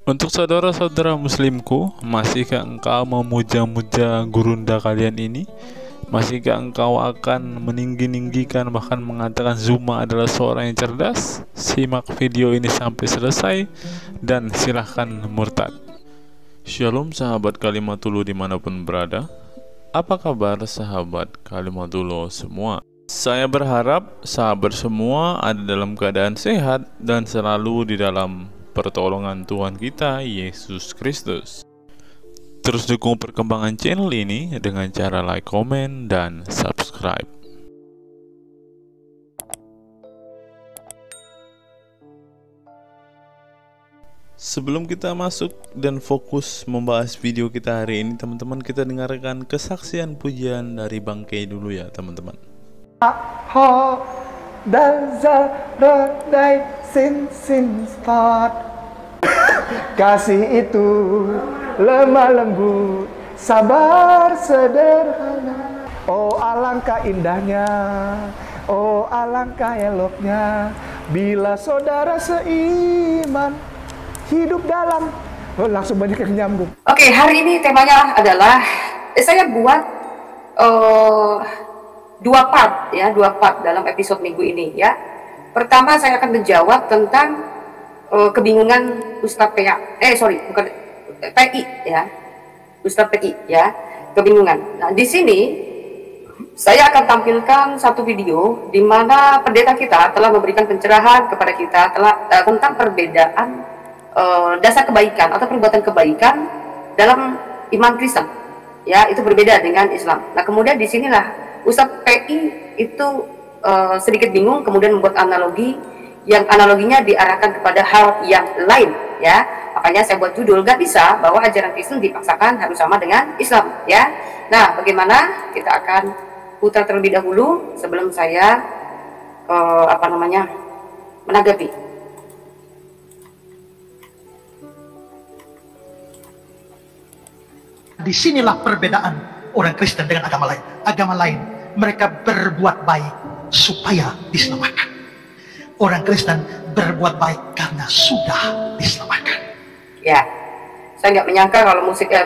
Untuk saudara-saudara muslimku, masihkah engkau memuja-muja gurunda kalian ini? Masihkah engkau akan meninggi-ninggikan bahkan mengatakan Zuma adalah seorang yang cerdas? Simak video ini sampai selesai dan silahkan murtad. Shalom sahabat Kalimatullah dimanapun berada. Apa kabar sahabat Kalimatullah semua? Saya berharap sahabat semua ada dalam keadaan sehat dan selalu di dalam pertolongan Tuhan kita Yesus Kristus. Terus dukung perkembangan channel ini dengan cara like, komen, dan subscribe. Sebelum kita masuk dan fokus membahas video kita hari ini, teman-teman, kita dengarkan kesaksian pujian dari Bang Kay dulu ya, teman-teman. Sin start. Kasih itu lemah lembut, sabar sederhana. Oh alangkah indahnya, oh alangkah eloknya, bila saudara seiman hidup dalam. Oh, langsung banyak yang nyambung. Oke, hari ini temanya adalah saya buat dua part dalam episode minggu ini ya. Pertama saya akan menjawab tentang kebingungan Ustadz PI ya, Ustadz PI ya, kebingungan. Nah di sini saya akan tampilkan satu video di mana pendeta kita telah memberikan pencerahan kepada kita tentang perbedaan dasar kebaikan atau perbuatan kebaikan dalam iman Kristen ya, itu berbeda dengan Islam. Nah kemudian di sinilah Ustadz PI itu sedikit bingung, kemudian membuat analogi yang analoginya diarahkan kepada hal yang lain ya. Makanya saya buat judul, gak bisa bahwa ajaran Kristen dipaksakan harus sama dengan Islam ya. Nah bagaimana, kita akan putar terlebih dahulu sebelum saya menanggapi. Disinilah perbedaan orang Kristen dengan agama lain. Agama lain mereka berbuat baik supaya diselamatkan. Orang Kristen berbuat baik karena sudah diselamatkan. Ya, saya nggak menyangka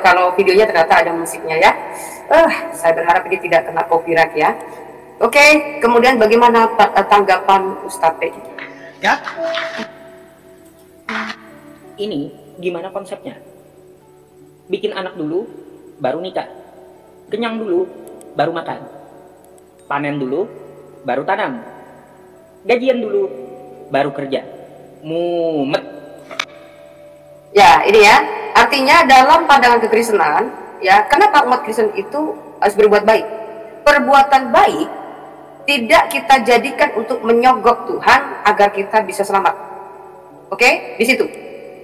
kalau videonya ternyata ada musiknya ya. Saya berharap ini tidak kena copyright ya. Oke, kemudian bagaimana tanggapan Ustadz P? Ya, ini gimana konsepnya? Bikin anak dulu, baru nikah. Kenyang dulu, baru makan. Panen dulu, baru tanam. Gajian dulu, baru kerja. Mumet. Ya, ini ya. Artinya dalam pandangan kekristenan, ya, kenapa umat Kristen itu harus berbuat baik? Perbuatan baik tidak kita jadikan untuk menyogok Tuhan agar kita bisa selamat. Oke, di situ.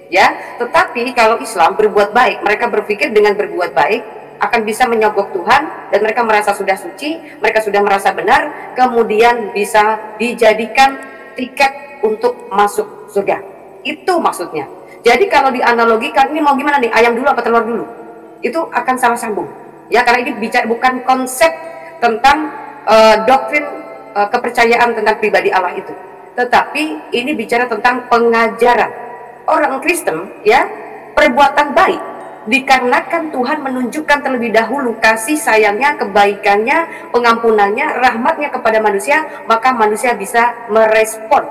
Ya, tetapi kalau Islam berbuat baik, mereka berpikir dengan berbuat baik akan bisa menyogok Tuhan dan mereka merasa sudah suci, mereka sudah merasa benar, kemudian bisa dijadikan tiket untuk masuk surga. Itu maksudnya. Jadi kalau dianalogikan, ini mau gimana nih, ayam dulu apa telur dulu? Itu akan salah sambung. Ya, karena ini bicara bukan konsep tentang doktrin kepercayaan tentang pribadi Allah itu. Tetapi ini bicara tentang pengajaran. Orang Kristen ya, perbuatan baik dikarenakan Tuhan menunjukkan terlebih dahulu kasih sayangnya, kebaikannya, pengampunannya, rahmatnya kepada manusia, maka manusia bisa merespon.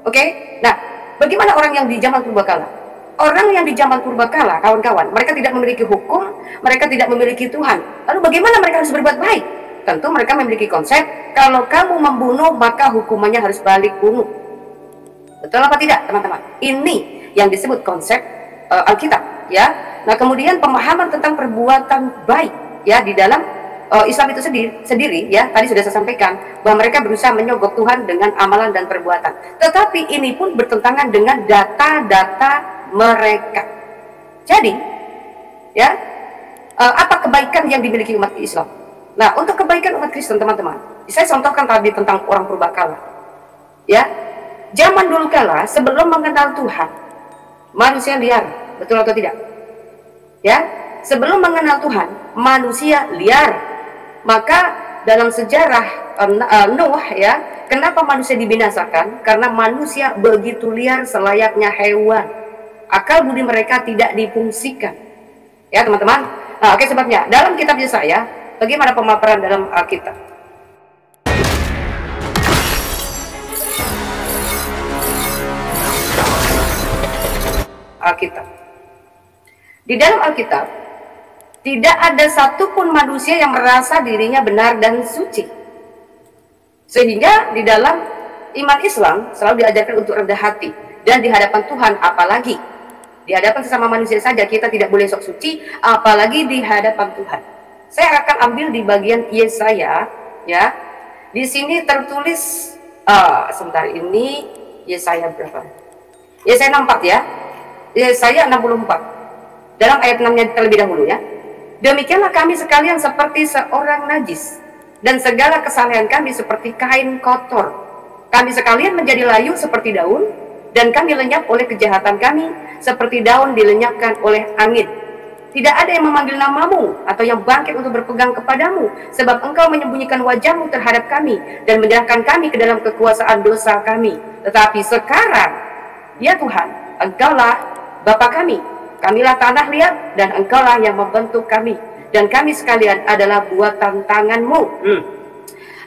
Oke? Nah, bagaimana orang yang di zaman purbakala? Orang yang di zaman purbakala, kawan-kawan, mereka tidak memiliki hukum, mereka tidak memiliki Tuhan. Lalu bagaimana mereka harus berbuat baik? Tentu mereka memiliki konsep, kalau kamu membunuh, maka hukumannya harus balik bunuh. Betul apa tidak, teman-teman? Ini yang disebut konsep Alkitab, ya. Nah, kemudian pemahaman tentang perbuatan baik, ya, di dalam Islam itu sendiri, ya, tadi sudah saya sampaikan bahwa mereka berusaha menyogok Tuhan dengan amalan dan perbuatan. Tetapi ini pun bertentangan dengan data-data mereka. Jadi, ya, apa kebaikan yang dimiliki umat Islam? Nah, untuk kebaikan umat Kristen, teman-teman, saya contohkan tadi tentang orang purbakala, ya. Zaman dulu kala, sebelum mengenal Tuhan, manusia liar, betul atau tidak? Ya, sebelum mengenal Tuhan, manusia liar. Maka dalam sejarah Nuh ya, kenapa manusia dibinasakan? Karena manusia begitu liar selayaknya hewan. akal budi mereka tidak difungsikan. Ya teman-teman. Nah, oke, sebabnya dalam kitab Yesaya, bagaimana pemaparan dalam Alkitab? Alkitab. Di dalam Alkitab tidak ada satupun manusia yang merasa dirinya benar dan suci. Sehingga di dalam iman Islam selalu diajarkan untuk rendah hati, dan di hadapan Tuhan apalagi. Di hadapan sesama manusia saja kita tidak boleh sok suci, apalagi di hadapan Tuhan. Saya akan ambil di bagian Yesaya, ya. Di sini tertulis sebentar ini Yesaya berapa? Yesaya 64 ya. Yesaya 64. Dalam ayat 6-nya terlebih dahulu ya. Demikianlah kami sekalian seperti seorang najis, dan segala kesalahan kami seperti kain kotor. Kami sekalian menjadi layu seperti daun, dan kami lenyap oleh kejahatan kami, seperti daun dilenyapkan oleh angin. Tidak ada yang memanggil namamu, atau yang bangkit untuk berpegang kepadamu, sebab engkau menyembunyikan wajahmu terhadap kami, dan menyerahkan kami ke dalam kekuasaan dosa kami. Tetapi sekarang, ya Tuhan, engkaulah Bapa kami, kamilah tanah liat, dan engkaulah yang membentuk kami, dan kami sekalian adalah buatan tanganmu.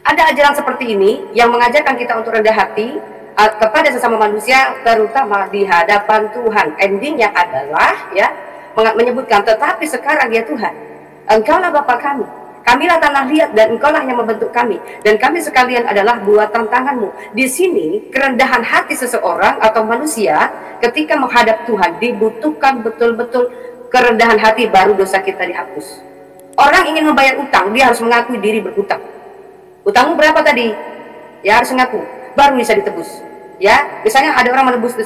Ada ajaran seperti ini yang mengajarkan kita untuk rendah hati kepada sesama manusia, terutama di hadapan Tuhan. Endingnya adalah ya menyebutkan, tetapi sekarang ya Tuhan, engkaulah Bapa kami, kamilah tanah liat, dan engkaulah yang membentuk kami, dan kami sekalian adalah buatan tanganmu. Di sini kerendahan hati seseorang atau manusia ketika menghadap Tuhan dibutuhkan betul-betul kerendahan hati, baru dosa kita dihapus. Orang ingin membayar utang, dia harus mengakui diri berhutang. Utangmu berapa tadi? Ya harus mengaku, baru bisa ditebus. Ya, misalnya ada orang menebus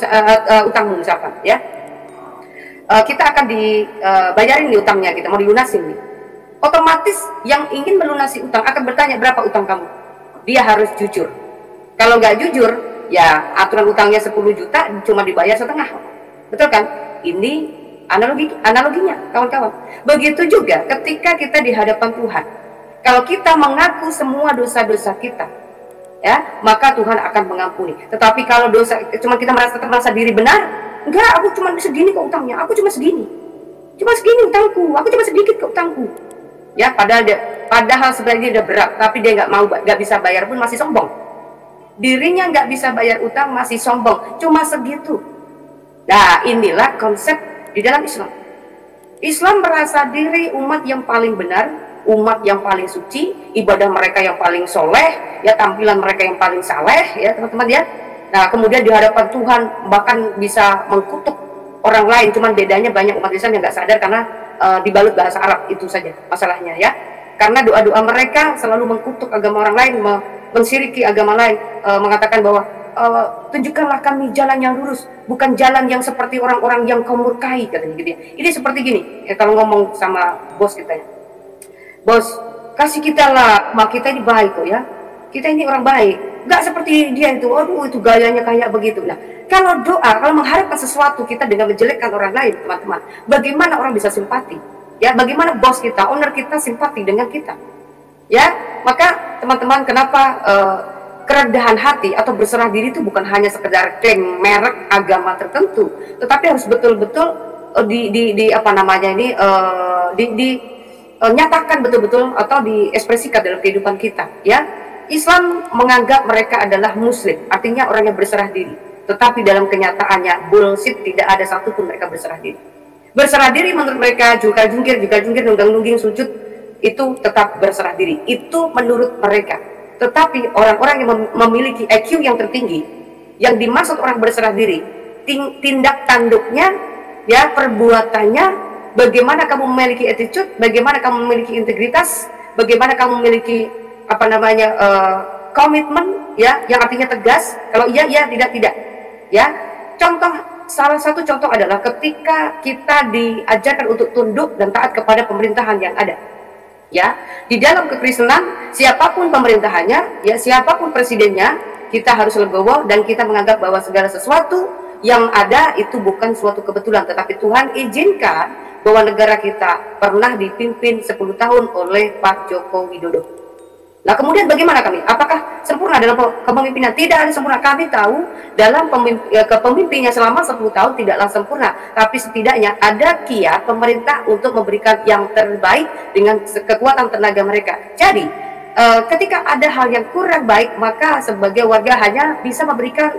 utangmu misalkan, ya. Kita akan dibayarin nih utangnya, kita mau dilunasin nih. Otomatis yang ingin melunasi utang akan bertanya, berapa utang kamu? Dia harus jujur. Kalau nggak jujur, ya aturan utangnya 10 juta cuma dibayar setengah. Betul kan? Ini analoginya, kawan-kawan. Begitu juga ketika kita di hadapan Tuhan. Kalau kita mengaku semua dosa-dosa kita, ya, maka Tuhan akan mengampuni. Tetapi kalau dosa cuma kita merasa diri benar, enggak, aku cuma segini kok utangnya, aku cuma segini utangku, aku cuma sedikit kok utangku. Ya, padahal sebenarnya dia udah berat, tapi dia nggak bisa bayar pun masih sombong. Dirinya nggak bisa bayar utang masih sombong, cuma segitu. Nah, inilah konsep di dalam Islam. Islam merasa diri umat yang paling benar, umat yang paling suci, ibadah mereka yang paling soleh, ya tampilan mereka yang paling saleh, ya teman-teman ya. Nah, kemudian di hadapan Tuhan bahkan bisa mengkutuk orang lain, cuman bedanya banyak umat Islam yang nggak sadar karena dibalut bahasa Arab, itu saja masalahnya ya. Karena doa-doa mereka selalu mengkutuk agama orang lain, mensiriki agama lain, mengatakan bahwa tunjukkanlah kami jalan yang lurus, bukan jalan yang seperti orang-orang yang kau murkai, katanya gitu ya. Ini seperti gini, ya, kalau ngomong sama bos kita ya, bos kasih kita lah, mak kita ini baik kok ya, kita ini orang baik, nggak seperti dia itu, aduh itu gayanya kayak begitu. Nah, kalau doa, kalau mengharapkan sesuatu kita dengan menjelekkan orang lain, teman-teman, bagaimana orang bisa simpati? Ya, bagaimana bos kita, owner kita simpati dengan kita? Ya, maka teman-teman, kenapa kerendahan hati atau berserah diri itu bukan hanya sekedar klaim merek agama tertentu, tetapi harus betul-betul nyatakan betul-betul atau diekspresikan dalam kehidupan kita. Ya, Islam menganggap mereka adalah Muslim, artinya orang yang berserah diri. Tetapi dalam kenyataannya bullshit, tidak ada satupun mereka berserah diri. Berserah diri menurut mereka jungkir-jungkir, nunggang-nungging, sujud, itu tetap berserah diri. Itu menurut mereka. Tetapi orang-orang yang memiliki IQ yang tertinggi, yang dimaksud orang berserah diri, tindak tanduknya, ya perbuatannya, bagaimana kamu memiliki attitude, bagaimana kamu memiliki integritas, bagaimana kamu memiliki komitmen, ya, yang artinya tegas. Kalau iya, tidak. Ya, salah satu contoh adalah ketika kita diajarkan untuk tunduk dan taat kepada pemerintahan yang ada. Ya, di dalam kekristenan, siapapun pemerintahannya, ya, siapapun presidennya, kita harus legowo dan kita menganggap bahwa segala sesuatu yang ada itu bukan suatu kebetulan, tetapi Tuhan izinkan bahwa negara kita pernah dipimpin 10 tahun oleh Pak Joko Widodo. Nah, kemudian bagaimana kami? Apakah sempurna dalam kepemimpinan? Tidak ada sempurna. Kami tahu dalam kepemimpinannya selama 10 tahun tidaklah sempurna, tapi setidaknya ada kiat pemerintah untuk memberikan yang terbaik dengan kekuatan tenaga mereka. Jadi, ketika ada hal yang kurang baik, maka sebagai warga hanya bisa memberikan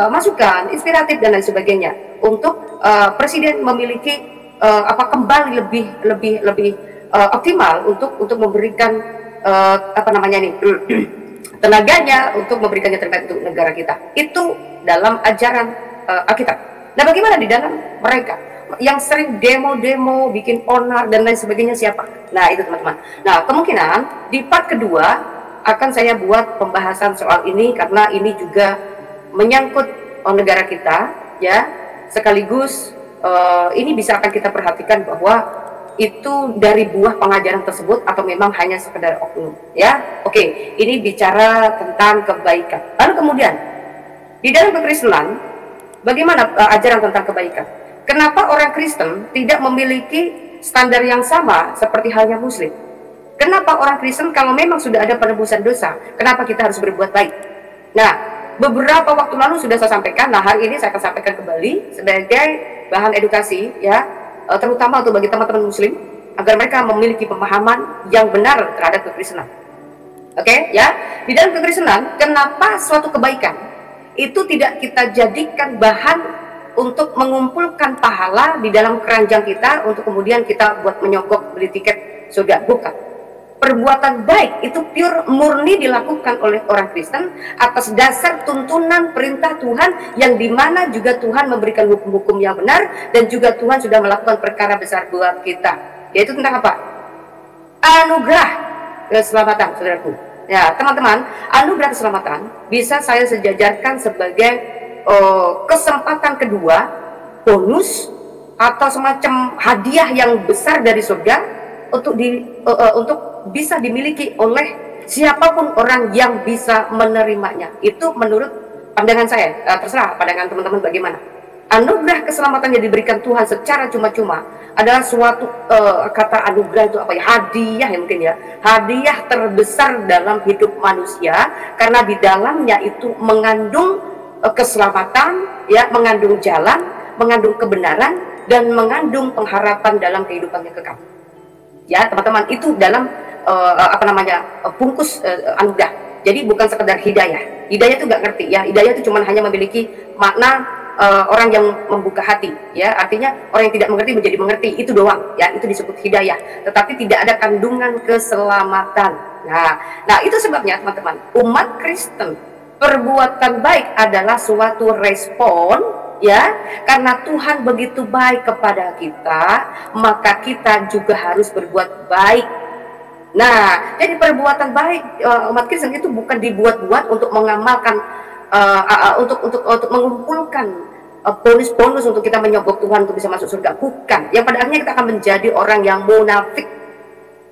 masukan, inspiratif dan lain sebagainya untuk presiden memiliki kembali lebih optimal untuk memberikan tenaganya untuk memberikan yang terbaik untuk negara kita. Itu dalam ajaran Alkitab. Nah, bagaimana di dalam mereka yang sering demo-demo, bikin onar dan lain sebagainya siapa? Nah, itu teman-teman. Nah, kemungkinan di part kedua akan saya buat pembahasan soal ini karena ini juga menyangkut negara kita, ya. Sekaligus ini bisa akan kita perhatikan bahwa itu dari buah pengajaran tersebut atau memang hanya sekedar oknum, ya. Oke, ini bicara tentang kebaikan. Lalu kemudian di dalam kekristenan bagaimana ajaran tentang kebaikan? Kenapa orang Kristen tidak memiliki standar yang sama seperti halnya Muslim? Kenapa orang Kristen kalau memang sudah ada penebusan dosa, kenapa kita harus berbuat baik? Nah, beberapa waktu lalu sudah saya sampaikan. Nah, hari ini saya akan sampaikan kembali sebagai bahan edukasi, ya. Terutama untuk bagi teman-teman muslim agar mereka memiliki pemahaman yang benar terhadap kekristenan. Oke, ya. Di dalam kekristenan, kenapa suatu kebaikan itu tidak kita jadikan bahan untuk mengumpulkan pahala di dalam keranjang kita untuk kemudian kita buat menyogok beli tiket surga? Bukan. Perbuatan baik itu pure murni dilakukan oleh orang Kristen atas dasar tuntunan perintah Tuhan, yang dimana juga Tuhan memberikan hukum-hukum yang benar dan juga Tuhan sudah melakukan perkara besar buat kita, yaitu tentang apa? Anugerah keselamatan, saudaraku. Ya, teman-teman, anugerah keselamatan bisa saya sejajarkan sebagai kesempatan kedua, bonus atau semacam hadiah yang besar dari surga untuk bisa dimiliki oleh siapapun orang yang bisa menerimanya. Itu menurut pandangan saya. Terserah pandangan teman-teman bagaimana. Anugerah keselamatan yang diberikan Tuhan secara cuma-cuma adalah suatu kata anugerah itu apa ya? Hadiah ya mungkin ya. Hadiah terbesar dalam hidup manusia, karena di dalamnya itu mengandung keselamatan, ya, mengandung jalan, mengandung kebenaran dan mengandung pengharapan dalam kehidupan yang kekal. Ya, teman-teman, itu dalam bungkus anugerah. Jadi bukan sekedar hidayah. Hidayah itu nggak ngerti, ya. Hidayah itu cuma hanya memiliki makna orang yang membuka hati, ya. Artinya orang yang tidak mengerti menjadi mengerti, itu doang, ya. Itu disebut hidayah. Tetapi tidak ada kandungan keselamatan. Nah, itu sebabnya teman-teman, umat Kristen, perbuatan baik adalah suatu respon, ya, karena Tuhan begitu baik kepada kita, maka kita juga harus berbuat baik. Nah, jadi perbuatan baik umat Kristen itu bukan dibuat-buat untuk mengamalkan, untuk mengumpulkan bonus-bonus untuk kita menyogok Tuhan untuk bisa masuk surga. Bukan. Yang pada akhirnya kita akan menjadi orang yang munafik.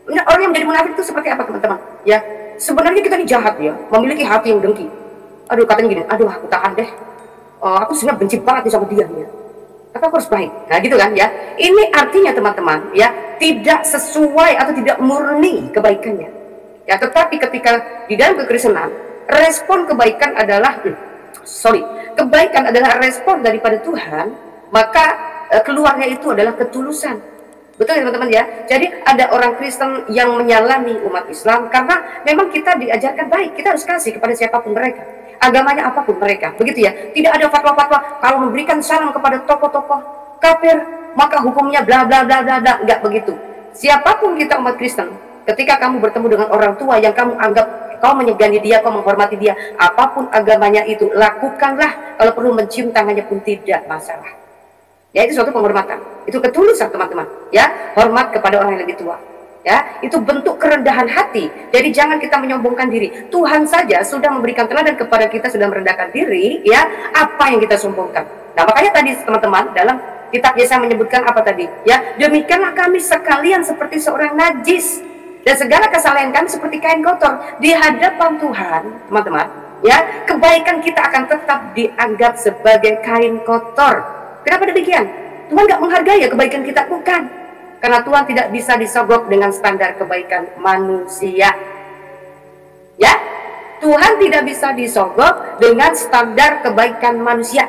Orang yang menjadi munafik itu seperti apa, teman-teman? Ya, sebenarnya kita ini jahat, ya, memiliki hati yang dengki. Aduh, katanya gini, aduh aku tahan deh. Aku sebenarnya benci banget nih sama dia, ya. Tapi aku harus baik. Nah, gitu kan, ya. Ini artinya teman-teman, ya, tidak sesuai atau tidak murni kebaikannya. Ya, tetapi ketika di dalam kekristenan, respon kebaikan adalah kebaikan adalah respon daripada Tuhan, maka keluarnya itu adalah ketulusan. Betul ya teman-teman, ya. Jadi ada orang Kristen yang menyalami umat Islam karena memang kita diajarkan baik, kita harus kasih kepada siapapun mereka, agamanya apapun mereka, begitu ya. Tidak ada fatwa-fatwa kalau memberikan salam kepada tokoh-tokoh kafir maka hukumnya bla bla bla bla bla. Enggak begitu. Siapapun kita umat Kristen, ketika kamu bertemu dengan orang tua yang kamu anggap kau menyegani dia, kau menghormati dia, apapun agamanya itu, lakukanlah. Kalau perlu mencium tangannya pun tidak masalah. Ya, itu suatu penghormatan, itu ketulusan teman-teman, ya. Hormat kepada orang yang lebih tua, ya, itu bentuk kerendahan hati. Jadi jangan kita menyombongkan diri. Tuhan saja sudah memberikan teladan kepada kita, sudah merendahkan diri, ya. Apa yang kita sombongkan? Nah, makanya tadi teman-teman dalam kitab Yesaya menyebutkan apa tadi, ya, demikianlah kami sekalian seperti seorang najis, dan segala kesalahan kami seperti kain kotor di hadapan Tuhan, teman-teman, ya. Kebaikan kita akan tetap dianggap sebagai kain kotor. Kenapa demikian? Tuhan nggak menghargai ya kebaikan kita? Bukan. Karena Tuhan tidak bisa disogok dengan standar kebaikan manusia. Ya, Tuhan tidak bisa disogok dengan standar kebaikan manusia.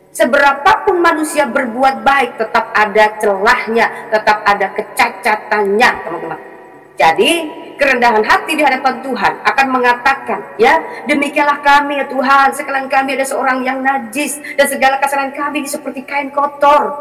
Seberapapun manusia berbuat baik, tetap ada celahnya, tetap ada kecacatannya, teman-teman. Jadi, kerendahan hati di hadapan Tuhan akan mengatakan, ya, demikianlah kami ya Tuhan, sekalian kami ada seorang yang najis, dan segala kesalahan kami seperti kain kotor.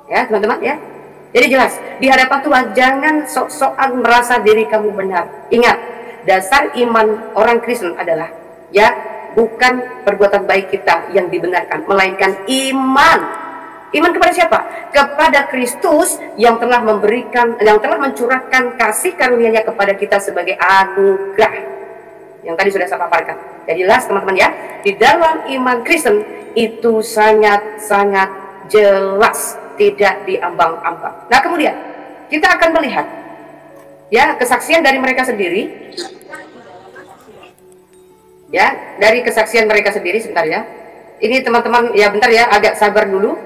Ya, teman-teman, ya. Jadi jelas, di hadapan Tuhan jangan sok-sokan merasa diri kamu benar. Ingat, dasar iman orang Kristen adalah, ya, bukan perbuatan baik kita yang dibenarkan, melainkan iman. Iman kepada siapa? Kepada Kristus yang telah memberikan, yang telah mencurahkan kasih karunia-Nya kepada kita sebagai anugerah. Yang tadi sudah saya paparkan. Jadi jelas teman-teman ya, di dalam iman Kristen itu sangat-sangat jelas, tidak diambang-ambang. Nah kemudian kita akan melihat ya kesaksian dari mereka sendiri. Ya, dari kesaksian mereka sendiri sebentar ya. Ini teman-teman ya bentar ya, agak sabar dulu.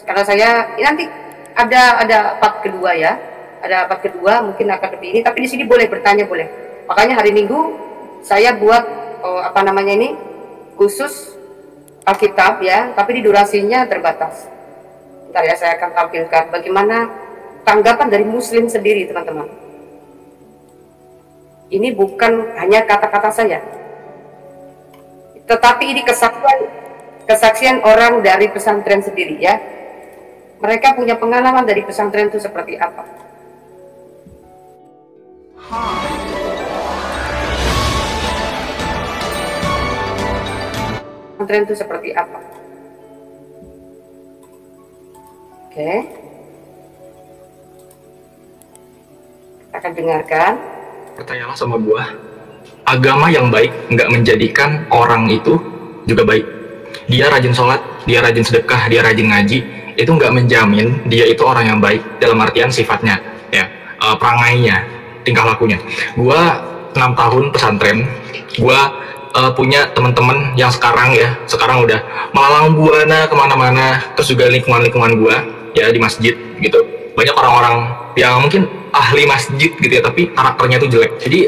Karena saya nanti ada part kedua ya. Ada part kedua mungkin akan lebih ini, tapi di sini boleh bertanya boleh. Makanya hari Minggu saya buat khusus Alkitab ya, tapi di durasinya terbatas. Bentar ya, saya akan tampilkan bagaimana tanggapan dari Muslim sendiri, teman-teman. Ini bukan hanya kata-kata saya, tetapi ini kesaksian orang dari pesantren sendiri ya. Mereka punya pengalaman dari pesantren itu seperti apa. Pesantren itu seperti apa. Oke. Kita akan dengarkan. Percayalah sama gua, agama yang baik nggak menjadikan orang itu juga baik. Dia rajin sholat, dia rajin sedekah, dia rajin ngaji, itu nggak menjamin dia itu orang yang baik dalam artian sifatnya, ya, perangainya, tingkah lakunya. Gua 6 tahun pesantren, gua punya teman-teman yang sekarang udah melalang buana kemana-mana, terus juga lingkungan gua ya di masjid gitu. Banyak orang-orang yang mungkin ahli masjid gitu ya, tapi karakternya itu jelek. Jadi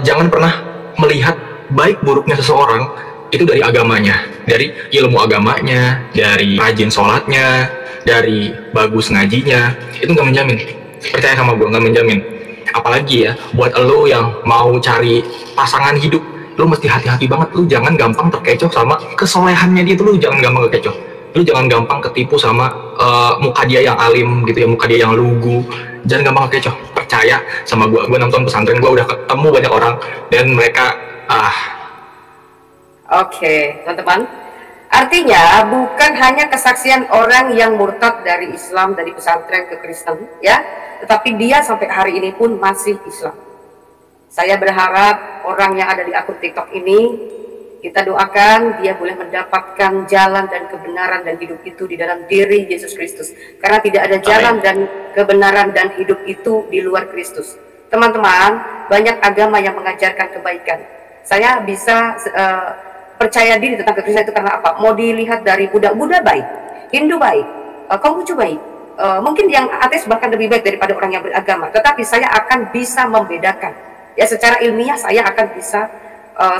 jangan pernah melihat baik buruknya seseorang itu dari agamanya, dari ilmu agamanya, dari rajin sholatnya, dari bagus ngajinya. Itu nggak menjamin. Percaya sama gue, nggak menjamin. Apalagi ya buat lo yang mau cari pasangan hidup, lo mesti hati-hati banget. Lo jangan gampang terkecoh sama kesolehannya dia. Lo jangan gampang terkecoh. Lo jangan gampang ketipu sama muka dia yang alim gitu ya, muka dia yang lugu. Jangan gampang terkecoh. Percaya sama gue 6 tahun pesantren, gue udah ketemu banyak orang dan mereka Oke, teman-teman. Artinya bukan hanya kesaksian orang yang murtad dari Islam, dari pesantren ke Kristen, ya, tetapi dia sampai hari ini pun masih Islam. Saya berharap orang yang ada di akun TikTok ini, kita doakan dia boleh mendapatkan jalan dan kebenaran dan hidup itu di dalam diri Yesus Kristus. Karena tidak ada jalan dan kebenaran dan hidup itu di luar Kristus. Teman-teman, banyak agama yang mengajarkan kebaikan. Saya bisa percaya diri tentang kekristenan itu karena apa? Mau dilihat dari Buddha baik, Hindu baik, Konghucu baik, mungkin yang ateis bahkan lebih baik daripada orang yang beragama. Tetapi saya akan bisa membedakan. Ya, secara ilmiah saya akan bisa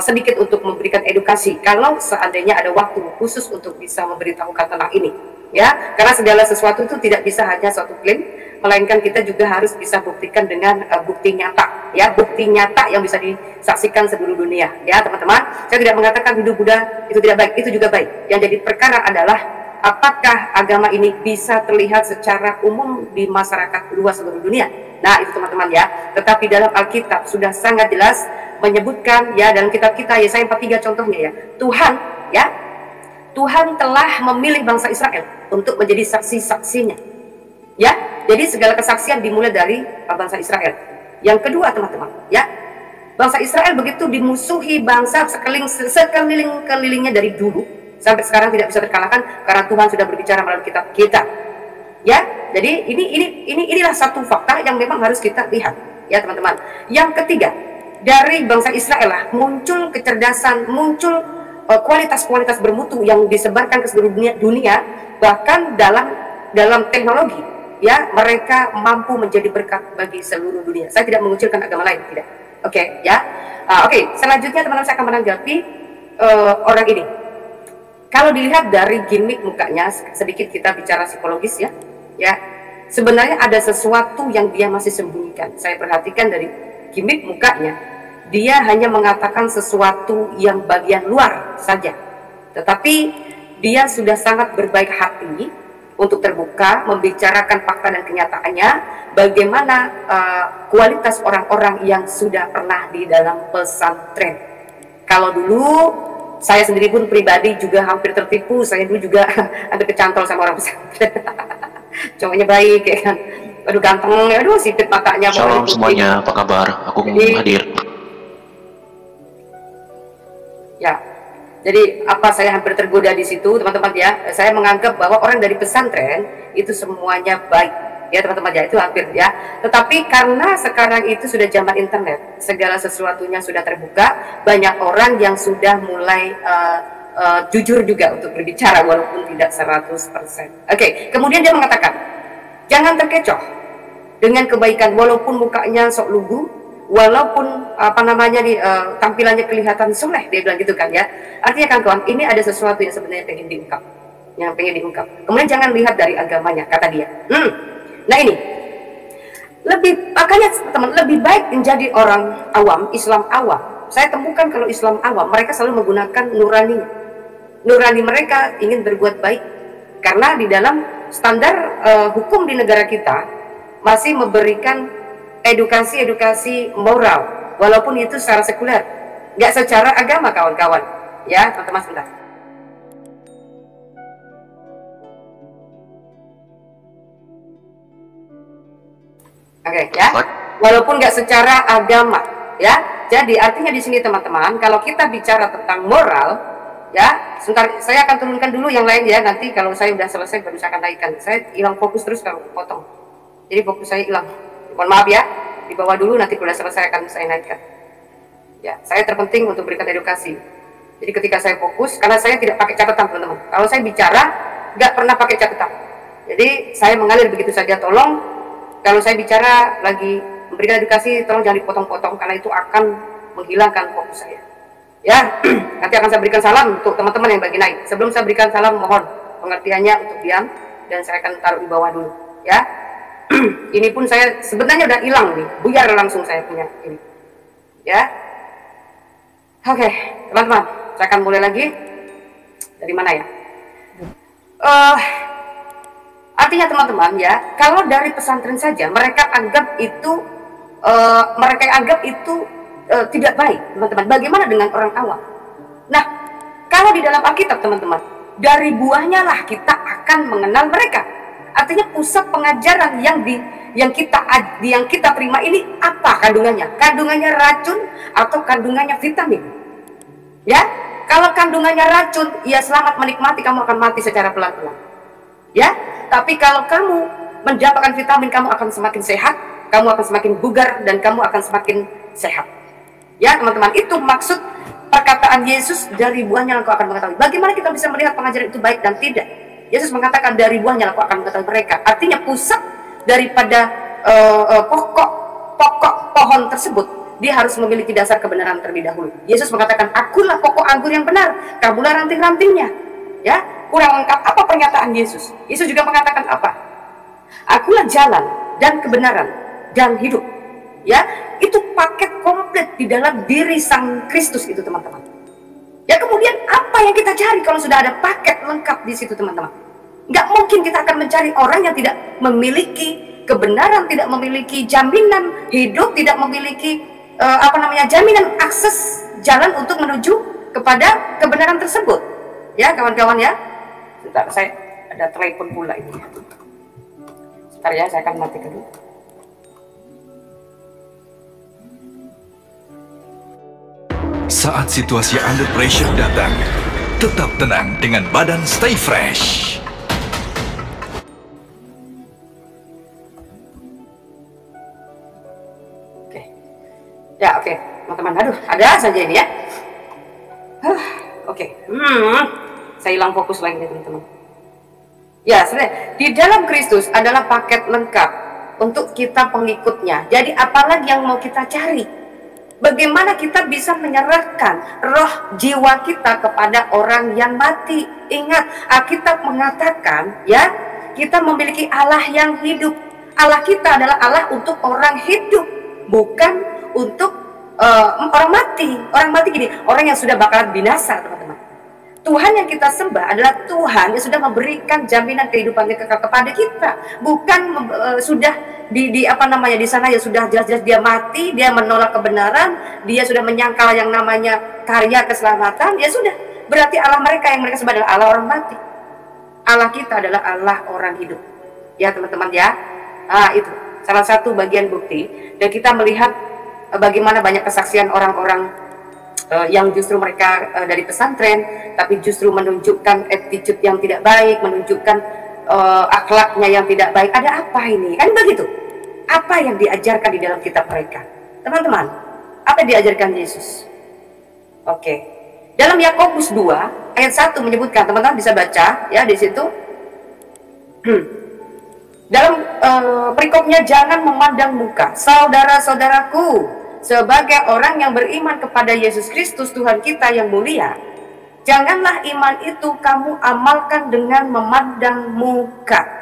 sedikit untuk memberikan edukasi kalau seandainya ada waktu khusus untuk bisa memberitahukan tentang ini. Ya, karena segala sesuatu itu tidak bisa hanya suatu klaim, melainkan kita juga harus bisa buktikan dengan bukti nyata, ya, bukti nyata yang bisa disaksikan seluruh dunia, ya teman-teman. Saya tidak mengatakan hidup Buddha itu tidak baik, itu juga baik. Yang jadi perkara adalah apakah agama ini bisa terlihat secara umum di masyarakat luas seluruh dunia. Nah itu teman-teman ya. Tetapi dalam Alkitab sudah sangat jelas menyebutkan ya, dalam kitab kita Yesaya 43 contohnya ya, Tuhan telah memilih bangsa Israel untuk menjadi saksi-saksinya. Ya, jadi segala kesaksian dimulai dari bangsa Israel. Yang kedua teman-teman, ya, bangsa Israel begitu dimusuhi bangsa sekeliling-kelilingnya dari dulu sampai sekarang tidak bisa terkalahkan karena Tuhan sudah berbicara melalui kitab kita. Ya, jadi inilah satu fakta yang memang harus kita lihat, ya teman-teman. Yang ketiga, dari bangsa Israel lah muncul kecerdasan, muncul kualitas-kualitas bermutu yang disebarkan ke seluruh dunia, bahkan dalam teknologi. Ya, mereka mampu menjadi berkat bagi seluruh dunia. Saya tidak mengucilkan agama lain, tidak. Oke, ya. Oke, selanjutnya teman-teman saya akan menanggapi orang ini. Kalau dilihat dari gimmick mukanya, sedikit kita bicara psikologis ya. Ya, sebenarnya ada sesuatu yang dia masih sembunyikan. Saya perhatikan dari gimmick mukanya, dia hanya mengatakan sesuatu yang bagian luar saja. Tetapi dia sudah sangat berbaik hati untuk terbuka, membicarakan fakta dan kenyataannya, bagaimana kualitas orang-orang yang sudah pernah di dalam pesantren. Kalau dulu saya sendiri pun pribadi juga hampir tertipu, saya dulu juga ada kecantol sama orang pesantren. Cowoknya baik ya kan, aduh ganteng, aduh sipit matanya. Shalom semuanya, apa kabar? Aku hadir. Ya, jadi apa saya hampir tergoda di situ teman-teman ya. Saya menganggap bahwa orang dari pesantren itu semuanya baik ya teman-teman ya, itu hampir ya. Tetapi karena sekarang itu sudah zaman internet, segala sesuatunya sudah terbuka, banyak orang yang sudah mulai jujur juga untuk berbicara walaupun tidak 100%. Oke, kemudian dia mengatakan, jangan terkecoh dengan kebaikan walaupun mukanya sok lugu, walaupun tampilannya kelihatan soleh, dia bilang gitu kan ya. Artinya kan kawan, ini ada sesuatu yang sebenarnya pengen diungkap, Kemudian jangan lihat dari agamanya, kata dia. Nah ini, makanya teman, lebih baik menjadi orang awam, Islam awam. Saya temukan kalau Islam awam, mereka selalu menggunakan nurani mereka ingin berbuat baik, karena di dalam standar hukum di negara kita masih memberikan edukasi moral, walaupun itu secara sekuler, nggak secara agama kawan-kawan ya teman-teman. Sebentar. Oke ya, walaupun nggak secara agama ya. Jadi artinya di sini teman-teman, kalau kita bicara tentang moral ya, sebentar saya akan turunkan dulu yang lain ya, nanti kalau saya udah selesai baru saya akan naikkan. Saya hilang fokus terus kalau potong, jadi fokus saya hilang, mohon maaf ya, di bawah dulu, nanti kalau selesai akan saya naikkan ya. Saya terpenting untuk berikan edukasi, jadi ketika saya fokus, karena saya tidak pakai catatan teman-teman, kalau saya bicara nggak pernah pakai catatan, jadi saya mengalir begitu saja. Tolong kalau saya bicara lagi memberikan edukasi, tolong jangan dipotong-potong, karena itu akan menghilangkan fokus saya ya. Nanti akan saya berikan salam untuk teman-teman yang bagi naik. Sebelum saya berikan salam, mohon pengertiannya untuk diam, dan saya akan taruh di bawah dulu ya. Ini pun saya sebenarnya udah hilang nih, buyar langsung saya punya ini ya. Oke teman-teman, saya akan mulai lagi dari mana ya. Artinya teman-teman ya, kalau dari pesantren saja mereka anggap itu tidak baik teman-teman. Bagaimana dengan orang awam? Nah, kalau di dalam Alkitab teman-teman, dari buahnya lah kita akan mengenal mereka. Artinya pusat pengajaran yang kita terima ini apa kandungannya? Kandungannya racun atau kandungannya vitamin? Ya, kalau kandungannya racun, ya selamat menikmati, kamu akan mati secara pelan-pelan. Ya, tapi kalau kamu mendapatkan vitamin, kamu akan semakin sehat, kamu akan semakin bugar, dan kamu akan semakin sehat. Ya teman-teman, itu maksud perkataan Yesus, dari buahnya engkau akan mengetahui. Bagaimana kita bisa melihat pengajaran itu baik dan tidak? Yesus mengatakan dari buahnya engkau akan mengetahui mereka. Artinya pusat daripada pokok pohon tersebut, dia harus memiliki dasar kebenaran terlebih dahulu. Yesus mengatakan, akulah pokok anggur yang benar, kamulah ranting-rantingnya. Ya, kurang lengkap apa pernyataan Yesus? Yesus juga mengatakan apa? Akulah jalan dan kebenaran dan hidup. Ya, itu paket komplit di dalam diri Sang Kristus itu teman-teman. Ya, kemudian apa yang kita cari kalau sudah ada paket lengkap di situ teman-teman? Nggak mungkin kita akan mencari orang yang tidak memiliki kebenaran, tidak memiliki jaminan hidup, tidak memiliki jaminan akses jalan untuk menuju kepada kebenaran tersebut. Ya kawan-kawan ya. Sebentar, saya ada telepon pula ini. Sebentar ya, saya akan matikan dulu. Saat situasi under pressure datang, tetap tenang dengan badan stay fresh. Oke. Ya, oke. Teman-teman, aduh, ada saja ini ya. Oke. Saya hilang fokus lagi nih teman-teman. Ya, sebenarnya di dalam Kristus adalah paket lengkap untuk kita pengikutnya. Jadi apalagi yang mau kita cari? Bagaimana kita bisa menyerahkan roh jiwa kita kepada orang yang mati? Ingat, Alkitab mengatakan ya, kita memiliki Allah yang hidup. Allah kita adalah Allah untuk orang hidup, bukan untuk orang mati. Orang mati gini, orang yang sudah bakalan binasa, teman-teman. Tuhan yang kita sembah adalah Tuhan yang sudah memberikan jaminan kehidupan kekal kepada kita, bukan sudah di sana ya sudah jelas-jelas dia mati, dia menolak kebenaran, dia sudah menyangkal yang namanya karya keselamatan, ya sudah, berarti Allah mereka yang mereka sembah adalah Allah orang mati. Allah kita adalah Allah orang hidup, ya teman-teman ya. Itu salah satu bagian bukti, dan kita melihat bagaimana banyak kesaksian orang-orang yang justru mereka dari pesantren, tapi justru menunjukkan attitude yang tidak baik, menunjukkan akhlaknya yang tidak baik. Ada apa ini? Kan begitu. Apa yang diajarkan di dalam kitab mereka? Teman-teman, apa yang diajarkan Yesus? Oke. Dalam Yakobus 2 ayat 1 menyebutkan, teman-teman bisa baca ya di situ. Dalam perikopnya, jangan memandang muka, saudara-saudaraku, sebagai orang yang beriman kepada Yesus Kristus Tuhan kita yang mulia, janganlah iman itu kamu amalkan dengan memandang muka.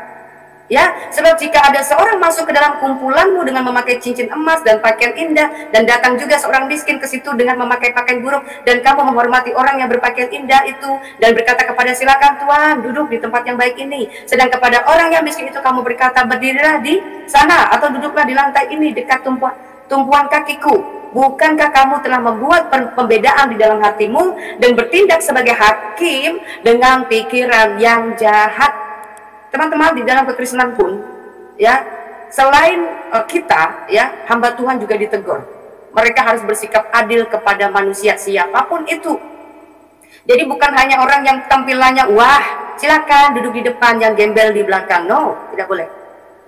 Ya, sebab jika ada seorang masuk ke dalam kumpulanmu dengan memakai cincin emas dan pakaian indah, dan datang juga seorang miskin ke situ dengan memakai pakaian buruk, dan kamu menghormati orang yang berpakaian indah itu dan berkata kepada, silakan Tuhan duduk di tempat yang baik ini, sedang kepada orang yang miskin itu kamu berkata, berdirilah di sana atau duduklah di lantai ini dekat tumpuan kakiku, bukankah kamu telah membuat pembedaan di dalam hatimu dan bertindak sebagai hakim dengan pikiran yang jahat? Teman-teman, di dalam kekristenan pun ya, selain kita ya, hamba Tuhan juga ditegur. Mereka harus bersikap adil kepada manusia siapapun itu. Jadi bukan hanya orang yang tampilannya wah, silakan duduk di depan, yang gembel di belakang. No, tidak boleh.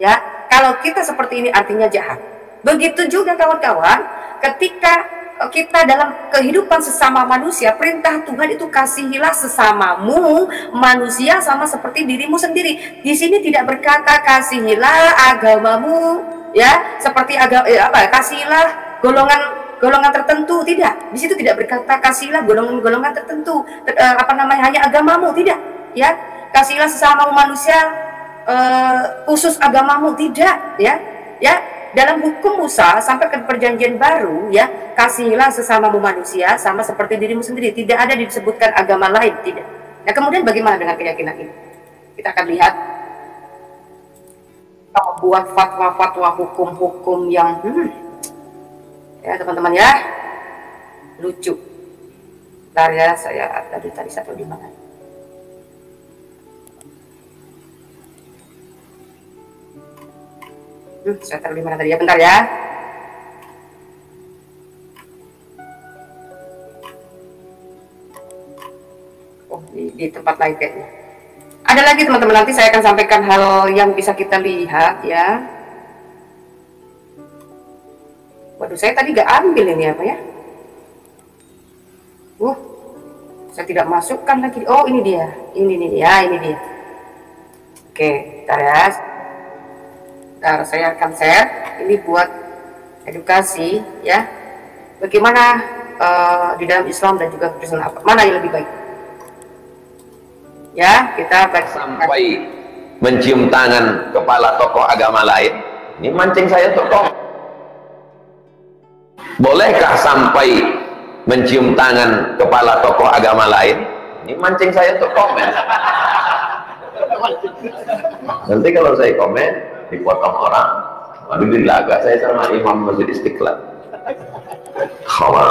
Ya, kalau kita seperti ini artinya jahat. Begitu juga kawan-kawan, ketika kita dalam kehidupan sesama manusia, perintah Tuhan itu kasihilah sesamamu manusia sama seperti dirimu sendiri. Di sini tidak berkata kasihilah agamamu ya, seperti kasihilah golongan tertentu, tidak. Di situ tidak berkata kasihilah golongan tertentu, hanya agamamu, tidak ya. Kasihilah sesamamu manusia khusus agamamu, tidak ya. Dalam hukum Musa sampai ke perjanjian baru ya, kasihilah sesamamu manusia sama seperti dirimu sendiri. Tidak ada disebutkan agama lain, tidak. Nah, kemudian bagaimana dengan keyakinan ini? Kita akan lihat membuat fatwa-fatwa hukum-hukum yang ya teman-teman ya, lucu. Bentar ya, saya tadi satu di mana? Saya taruh di mana tadi ya, bentar ya. Oh, di tempat lain kayaknya. Ada lagi teman-teman, nanti saya akan sampaikan hal yang bisa kita lihat ya. Waduh, saya tadi gak ambil ini apa ya. Saya tidak masukkan lagi. Oh, ini dia. Ini dia. Oke, bentar ya. Nah, saya akan share ini buat edukasi ya, bagaimana di dalam Islam dan juga Kristen mana yang lebih baik ya. Kita sampai mencium tangan kepala tokoh agama lain, ini mancing saya untuk komen. Bolehkah sampai mencium tangan kepala tokoh agama lain? Ini mancing saya untuk komen. Nanti kalau saya komen dipotong orang, lalu dilaga saya sama imam Masjid Istiqlal. Khamar,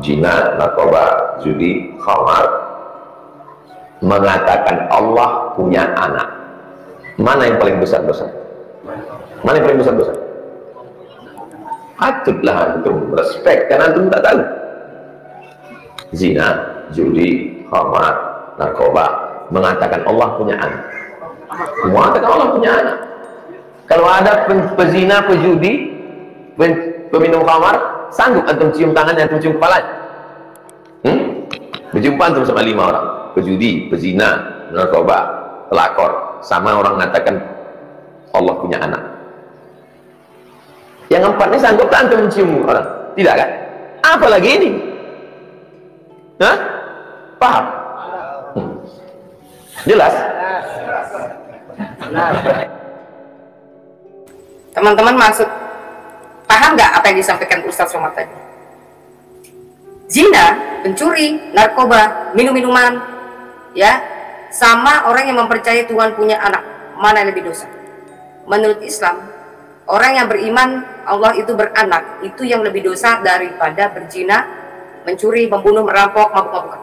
zina, narkoba, judi, khamar, mengatakan Allah punya anak. Mana yang paling besar dosa? Mana yang paling besar dosa? Patutlah antum respect, karena antum tak tahu. Zina, judi, khamar, narkoba, mengatakan Allah punya anak. Mengatakan Allah punya anak. Kalau ada pezina, pejudi, peminum khamar, sanggup antum cium tangannya, antum cium kepalanya? Berjumpa antum sama 5 orang, pejudi, pezina, narkoba, pelakor, sama orang mengatakan Allah punya anak. Yang 4 ini sanggup tak antum mencium orang? Tidak kan? Apalagi ini? Hah? Paham? Jelas? Teman-teman maksud paham nggak apa yang disampaikan Ustadz Somad tadi? Zina, pencuri, narkoba, minum-minuman, ya, sama orang yang mempercayai Tuhan punya anak, mana yang lebih dosa? Menurut Islam, orang yang beriman Allah itu beranak, itu yang lebih dosa daripada berzina, mencuri, membunuh, merampok, mabuk-mabukan.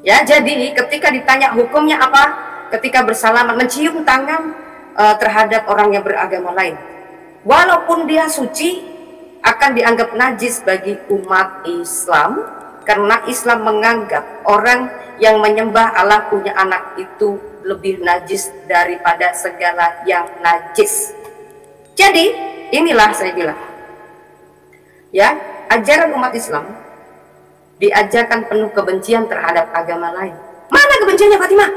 Ya, jadi ketika ditanya hukumnya apa, ketika bersalaman, mencium tangan terhadap orang yang beragama lain, walaupun dia suci, akan dianggap najis bagi umat Islam, karena Islam menganggap orang yang menyembah Allah punya anak itu lebih najis daripada segala yang najis. Jadi inilah saya bilang, ya, ajaran umat Islam diajarkan penuh kebencian terhadap agama lain. Mana kebenciannya, Fatimah?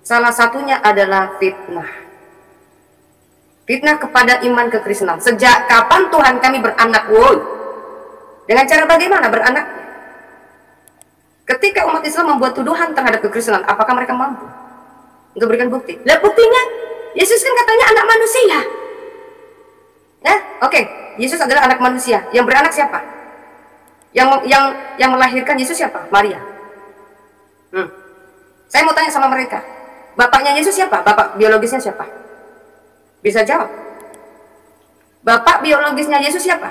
Salah satunya adalah fitnah. Fitnah kepada iman kekristenan. Sejak kapan Tuhan kami beranak? Woi, dengan cara bagaimana beranak? Ketika umat Islam membuat tuduhan terhadap kekristenan, apakah mereka mampu untuk berikan bukti? Lah buktinya, Yesus kan katanya anak manusia. Ya, oke. Yesus adalah anak manusia. Yang beranak siapa? Yang melahirkan Yesus siapa? Maria. Saya mau tanya sama mereka, bapaknya Yesus siapa? Bapak biologisnya siapa? Bisa jawab. Bapak biologisnya Yesus siapa?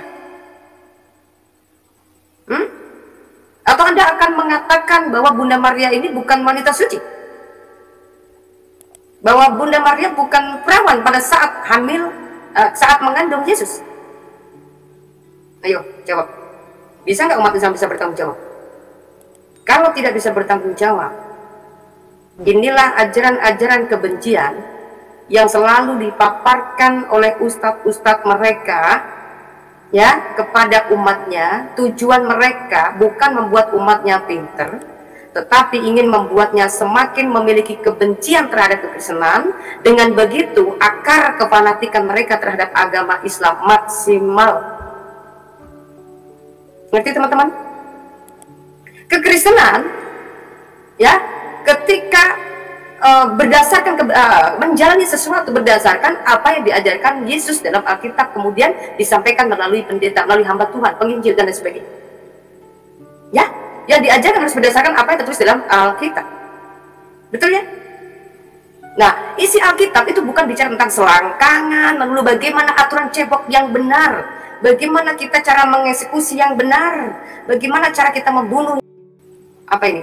Atau Anda akan mengatakan bahwa Bunda Maria ini bukan wanita suci? Bahwa Bunda Maria bukan perawan pada saat hamil, saat mengandung Yesus? Ayo, jawab. Bisa nggak umat Islam bisa bertanggung jawab? Kalau tidak bisa bertanggung jawab, inilah ajaran-ajaran kebencian yang selalu dipaparkan oleh ustadz-ustadz mereka, ya, kepada umatnya. Tujuan mereka bukan membuat umatnya pinter, tetapi ingin membuatnya semakin memiliki kebencian terhadap kekristenan. Dengan begitu, akar kefanatikan mereka terhadap agama Islam maksimal. Ngerti teman-teman? Kekristenan, ya, ketika berdasarkan menjalani sesuatu berdasarkan apa yang diajarkan Yesus dalam Alkitab, kemudian disampaikan melalui pendeta, melalui hamba Tuhan, penginjil dan lain sebagainya. Ya, yang diajarkan harus berdasarkan apa yang tertulis dalam Alkitab. Betul ya? Nah, isi Alkitab itu bukan bicara tentang selangkangan, lalu bagaimana aturan cebok yang benar, bagaimana kita cara mengeksekusi yang benar, bagaimana cara kita membunuh. Apa ini?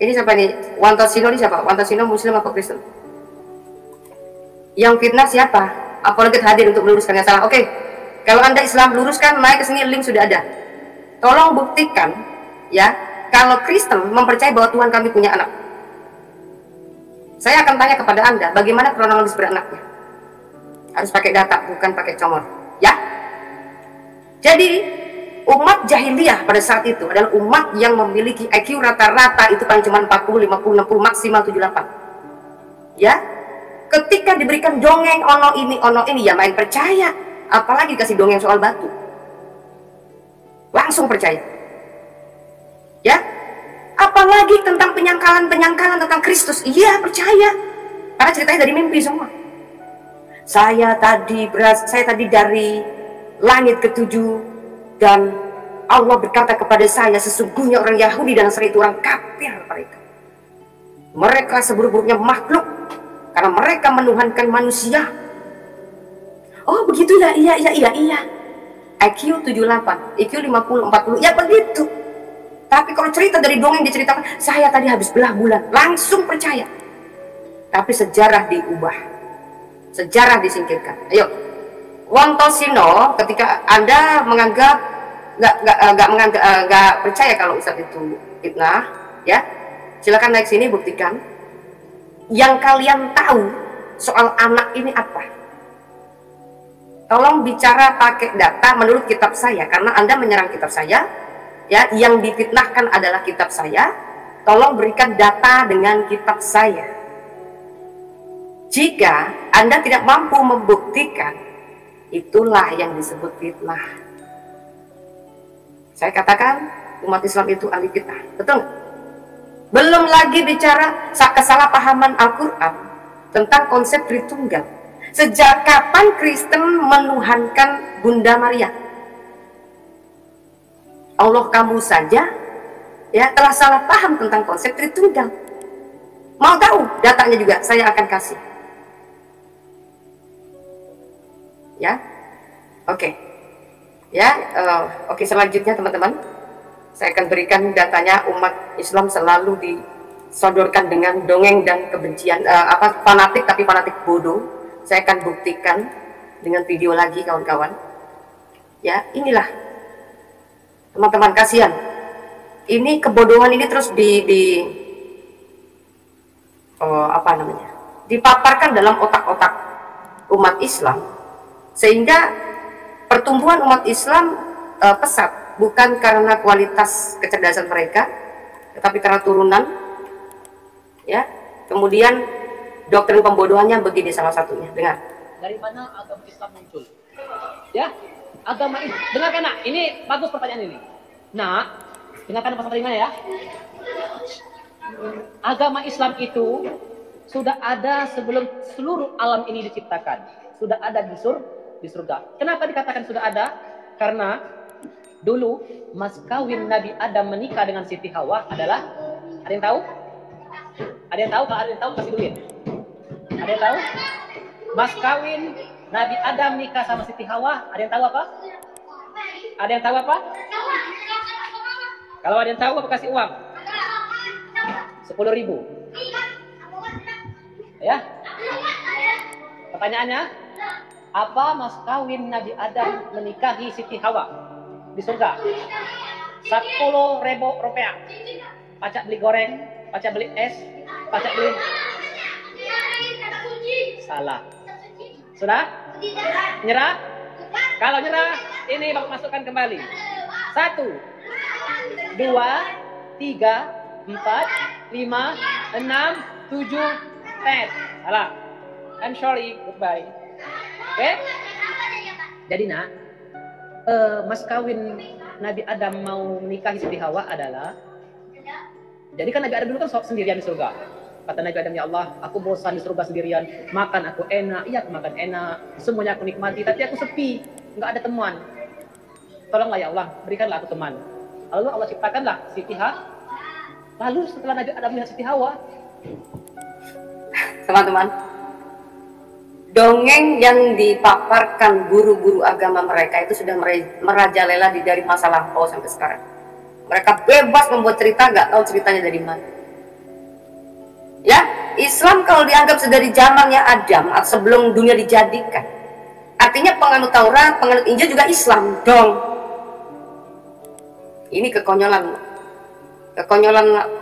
Ini siapa nih? Wantasino ini siapa? Wantasino Muslim atau Kristen? Yang fitnah siapa? Apalagi hadir untuk meluruskan yang salah. Oke, kalau Anda Islam, luruskan, naik ke sini, link sudah ada. Tolong buktikan, ya, kalau Kristen mempercayai bahwa Tuhan kami punya anak. Saya akan tanya kepada Anda, bagaimana kronologis beranaknya? Harus pakai data, bukan pakai comor, ya. Jadi umat jahiliyah pada saat itu adalah umat yang memiliki IQ rata-rata itu paling cuma 40, 50, 60, maksimal 78. Ya, ketika diberikan dongeng ono ini ya main percaya, apalagi dikasih dongeng soal batu, langsung percaya. Ya, apalagi tentang penyangkalan tentang Kristus, iya percaya, karena ceritanya dari mimpi semua. Saya tadi dari langit ketujuh, dan Allah berkata kepada saya, sesungguhnya orang Yahudi dan Nasrani itu orang kafir mereka. Mereka seburuk-buruknya makhluk karena mereka menuhankan manusia. Oh begitu ya, iya. IQ 78, IQ 50, 40, ya begitu. Tapi kalau cerita dari dongeng diceritakan, saya tadi habis belah bulan, langsung percaya. Tapi sejarah diubah, sejarah disingkirkan. Ayo, Wontosino, ketika Anda menganggap nggak percaya kalau Ustadz itu fitnah, ya, silakan naik sini, buktikan. Yang kalian tahu soal anak ini apa? Tolong bicara pakai data menurut kitab saya, karena Anda menyerang kitab saya, ya, yang difitnahkan adalah kitab saya. Tolong berikan data dengan kitab saya. Jika Anda tidak mampu membuktikan Itulah yang disebut fitnah. Saya katakan umat Islam itu ahli fitnah, betul? Belum lagi bicara kesalahpahaman Al-Quran tentang konsep Tritunggal. Sejak kapan Kristen menuhankan Bunda Maria? Allah kamu saja ya telah salah paham tentang konsep Tritunggal. Mau tahu datanya juga saya akan kasih. Ya, oke. Ya, oke, selanjutnya teman-teman, saya akan berikan datanya. Umat Islam selalu disodorkan dengan dongeng dan kebencian, fanatik, tapi fanatik bodoh. Saya akan buktikan dengan video lagi, kawan-kawan. Ya, inilah teman-teman, kasihan. Ini kebodohan ini terus dipaparkan dalam otak-otak umat Islam, sehingga pertumbuhan umat Islam pesat, bukan karena kualitas kecerdasan mereka, tetapi karena turunan. Ya, kemudian doktrin pembodohannya begini salah satunya. Dengar. Dari mana agama Islam muncul? Ya, agama ini. Dengarkan nak, ini bagus pertanyaan ini. Nak, dengarkan apa terima ya. Agama Islam itu sudah ada sebelum seluruh alam ini diciptakan. Sudah ada di surga. Kenapa dikatakan sudah ada? Karena dulu mas kawin Nabi Adam menikah dengan Siti Hawa adalah, ada yang tahu? Ada yang tahu? Kalau ada yang tahu kasih duit. Ada yang tahu? Mas kawin Nabi Adam nikah sama Siti Hawa, ada yang tahu apa? Ada yang tahu apa? Kalau ada yang tahu apa kasih uang? 10.000. Ya. Pertanyaannya, apa mas kawin Nabi Adam menikahi Siti Hawa di surga? 10.000 rupiah. Pacak beli goreng, pacak beli es, pacak beli. Salah. Sudah? Nyerah? Kalau nyerah, ini bapak masukkan kembali. 1, 2, 3, 4, 5, 6, 7, 10. Salah. I'm sorry. Goodbye. Oke? Jadi nak, mas kawin Nabi Adam mau menikahi Siti Hawa adalah, jadi kan Nabi Adam dulu kan sendirian di surga. Kata Nabi Adam, ya Allah, aku bosan di surga sendirian. Makan aku enak, iya aku makan enak, semuanya aku nikmati, tapi aku sepi, nggak ada teman. Tolonglah ya Allah, berikanlah aku teman. Lalu Allah ciptakanlah Siti Hawa. Lalu setelah Nabi Adam melihat Siti Hawa, teman-teman, dongeng yang dipaparkan guru-guru agama mereka itu sudah merajalela dari masa lampau sampai sekarang. Mereka bebas membuat cerita, nggak tahu ceritanya dari mana. Ya, Islam kalau dianggap dari zamannya Adam atau sebelum dunia dijadikan, artinya penganut Taurat, penganut Injil juga Islam dong. Ini kekonyolan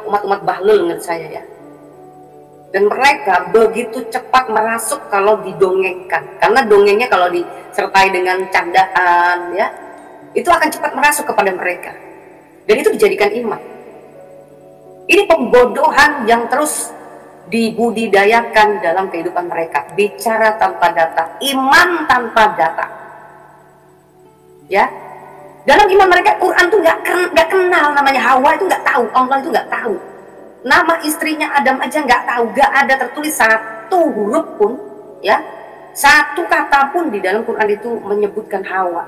umat-umat bahlul menurut saya ya. Dan mereka begitu cepat merasuk kalau didongengkan, karena dongengnya kalau disertai dengan candaan ya, itu akan cepat merasuk kepada mereka, dan itu dijadikan iman. Ini pembodohan yang terus dibudidayakan dalam kehidupan mereka. Bicara tanpa data, iman tanpa data. Ya, dalam iman mereka Quran tuh nggak kenal namanya Hawa, itu nggak tahu, Allah itu nggak tahu. Nama istrinya Adam aja nggak tahu, nggak ada tertulis satu huruf pun, ya, satu kata pun di dalam Quran itu menyebutkan Hawa.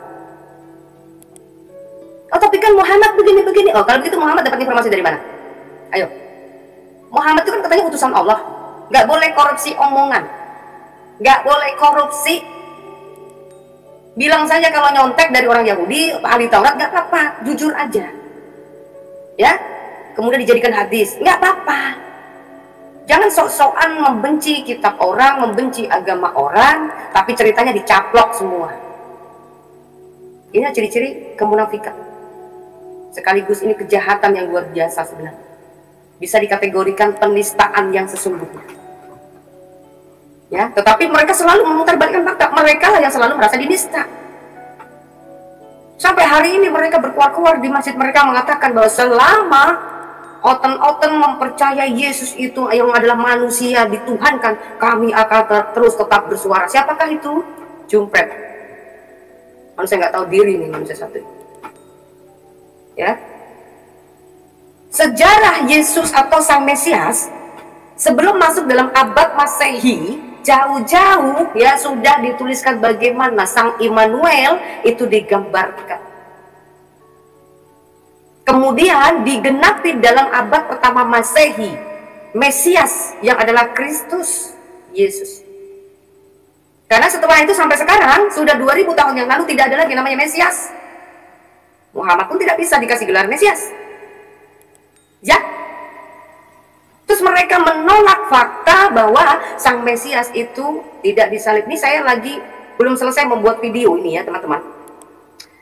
Oh tapi kan Muhammad begini-begini. Oh kalau begitu Muhammad dapat informasi dari mana? Ayo, Muhammad itu kan katanya utusan Allah, nggak boleh korupsi omongan, nggak boleh korupsi. Bilang saja kalau nyontek dari orang Yahudi, ahli Taurat, nggak apa-apa, jujur aja, ya. Kemudian dijadikan hadis, nggak apa-apa. Jangan sok-sokan membenci kitab orang, membenci agama orang, tapi ceritanya dicaplok semua. Ini ciri-ciri kemunafikan. Sekaligus ini kejahatan yang luar biasa sebenarnya. Bisa dikategorikan penistaan yang sesungguhnya. Ya, tetapi mereka selalu memutarbalikkan fakta. Mereka lah yang selalu merasa dinista. Sampai hari ini mereka berkuar-kuar di masjid mereka mengatakan bahwa selama oten-oten mempercayai Yesus itu yang adalah manusia dituhankan, kami akan terus tetap bersuara. Siapakah itu? Jumpret. Manusia nggak tahu diri nih, manusia satu. Ya. Sejarah Yesus atau Sang Mesias sebelum masuk dalam abad Masehi, jauh-jauh ya sudah dituliskan bagaimana Sang Immanuel itu digambarkan. Kemudian digenapi dalam abad pertama Masehi, Mesias yang adalah Kristus Yesus. Karena setelah itu sampai sekarang sudah 2000 tahun yang lalu tidak ada lagi namanya Mesias. Muhammad pun tidak bisa dikasih gelar Mesias. Ya. Terus mereka menolak fakta bahwa Sang Mesias itu tidak disalib. Ini saya lagi belum selesai membuat video ini ya teman-teman.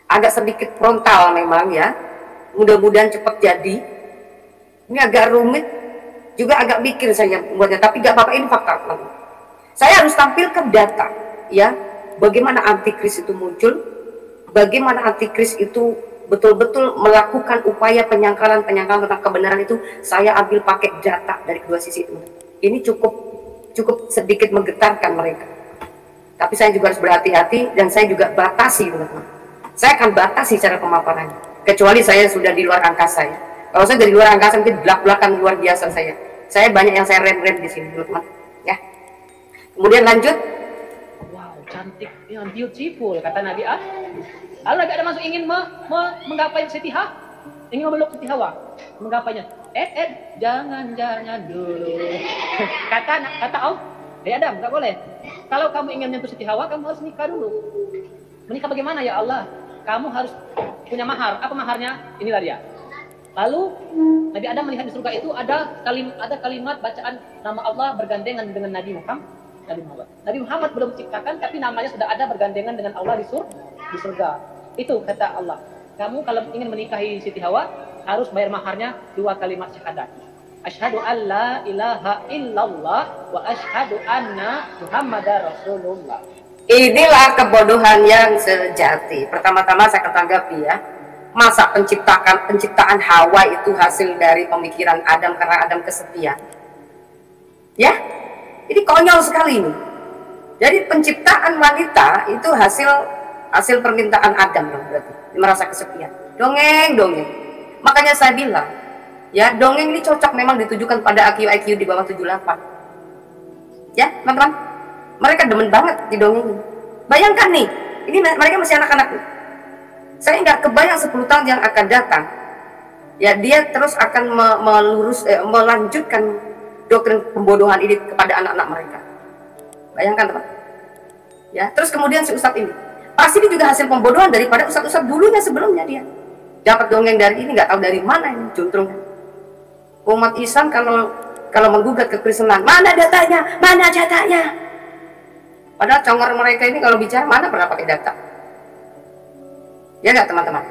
Agak sedikit frontal memang ya. Mudah-mudahan cepat jadi. Ini agak rumit, juga agak mikir saya buatnya. Tapi gak apa-apa, ini fakta teman-teman. Saya harus tampilkan data, ya, bagaimana antikris itu muncul, bagaimana antikris itu betul-betul melakukan upaya penyangkalan tentang kebenaran itu. Saya ambil pakai data dari kedua sisi, teman-teman. Ini cukup sedikit menggetarkan mereka. Tapi saya juga harus berhati-hati dan saya juga batasi, teman-teman. Saya akan batasi cara pemaparannya. Kecuali saya sudah di luar angkasa ya. Kalau saya dari luar angkasa mungkin belak-belakan luar biasa saya. Saya banyak yang saya rem-rem di sini, teman-teman. Ya. Kemudian lanjut. Wow, cantik, yang beautiful, kata Nabi Adam. Lalu Nabi Adam masuk ingin menggapai Siti Hawa, ingin memeluk Siti Hawa, menggapainya. Jangan dulu. kata Allah, Adam, nggak boleh. Kalau kamu ingin menyentuh Siti Hawa, kamu harus nikah dulu. Menikah bagaimana ya Allah? Kamu harus punya mahar. Apa maharnya? Inilah dia. Lalu Nabi Adam melihat di surga itu ada kalimat bacaan nama Allah bergandengan dengan Nabi Muhammad. Nabi Muhammad belum diciptakan, tapi namanya sudah ada bergandengan dengan Allah di surga. Itu kata Allah. Kamu kalau ingin menikahi Siti Hawa harus bayar maharnya 2 kalimat syahadat. Asyhadu an la ilaha illallah wa asyhadu anna Muhammadar Rasulullah. Inilah kebodohan yang sejati. Pertama-tama saya ketanggapi ya. Masa penciptaan Hawa itu hasil dari pemikiran Adam karena Adam kesepian? Ya, ini konyol sekali ini. Jadi penciptaan wanita itu hasil permintaan Adam dong berarti. Dia merasa kesepian. Dongeng. Makanya saya bilang, ya dongeng ini cocok memang ditujukan pada IQ di bawah 78. Ya, teman-teman. Mereka demen banget di dongeng. Bayangkan nih, ini mereka masih anak-anak nih. Saya nggak kebayang 10 tahun yang akan datang. Ya, dia terus akan melanjutkan doktrin pembodohan ini kepada anak-anak mereka. Bayangkan teman. Ya, terus kemudian si ustadz ini pasti ini juga hasil pembodohan daripada ustadz-ustadz dulunya sebelumnya dia. Dapat dongeng dari ini nggak tahu dari mana ini juntrung. Umat Islam kalau menggugat kekristenan, mana datanya? Padahal congor mereka ini kalau bicara mana pernah pakai data. Ya nggak teman-teman?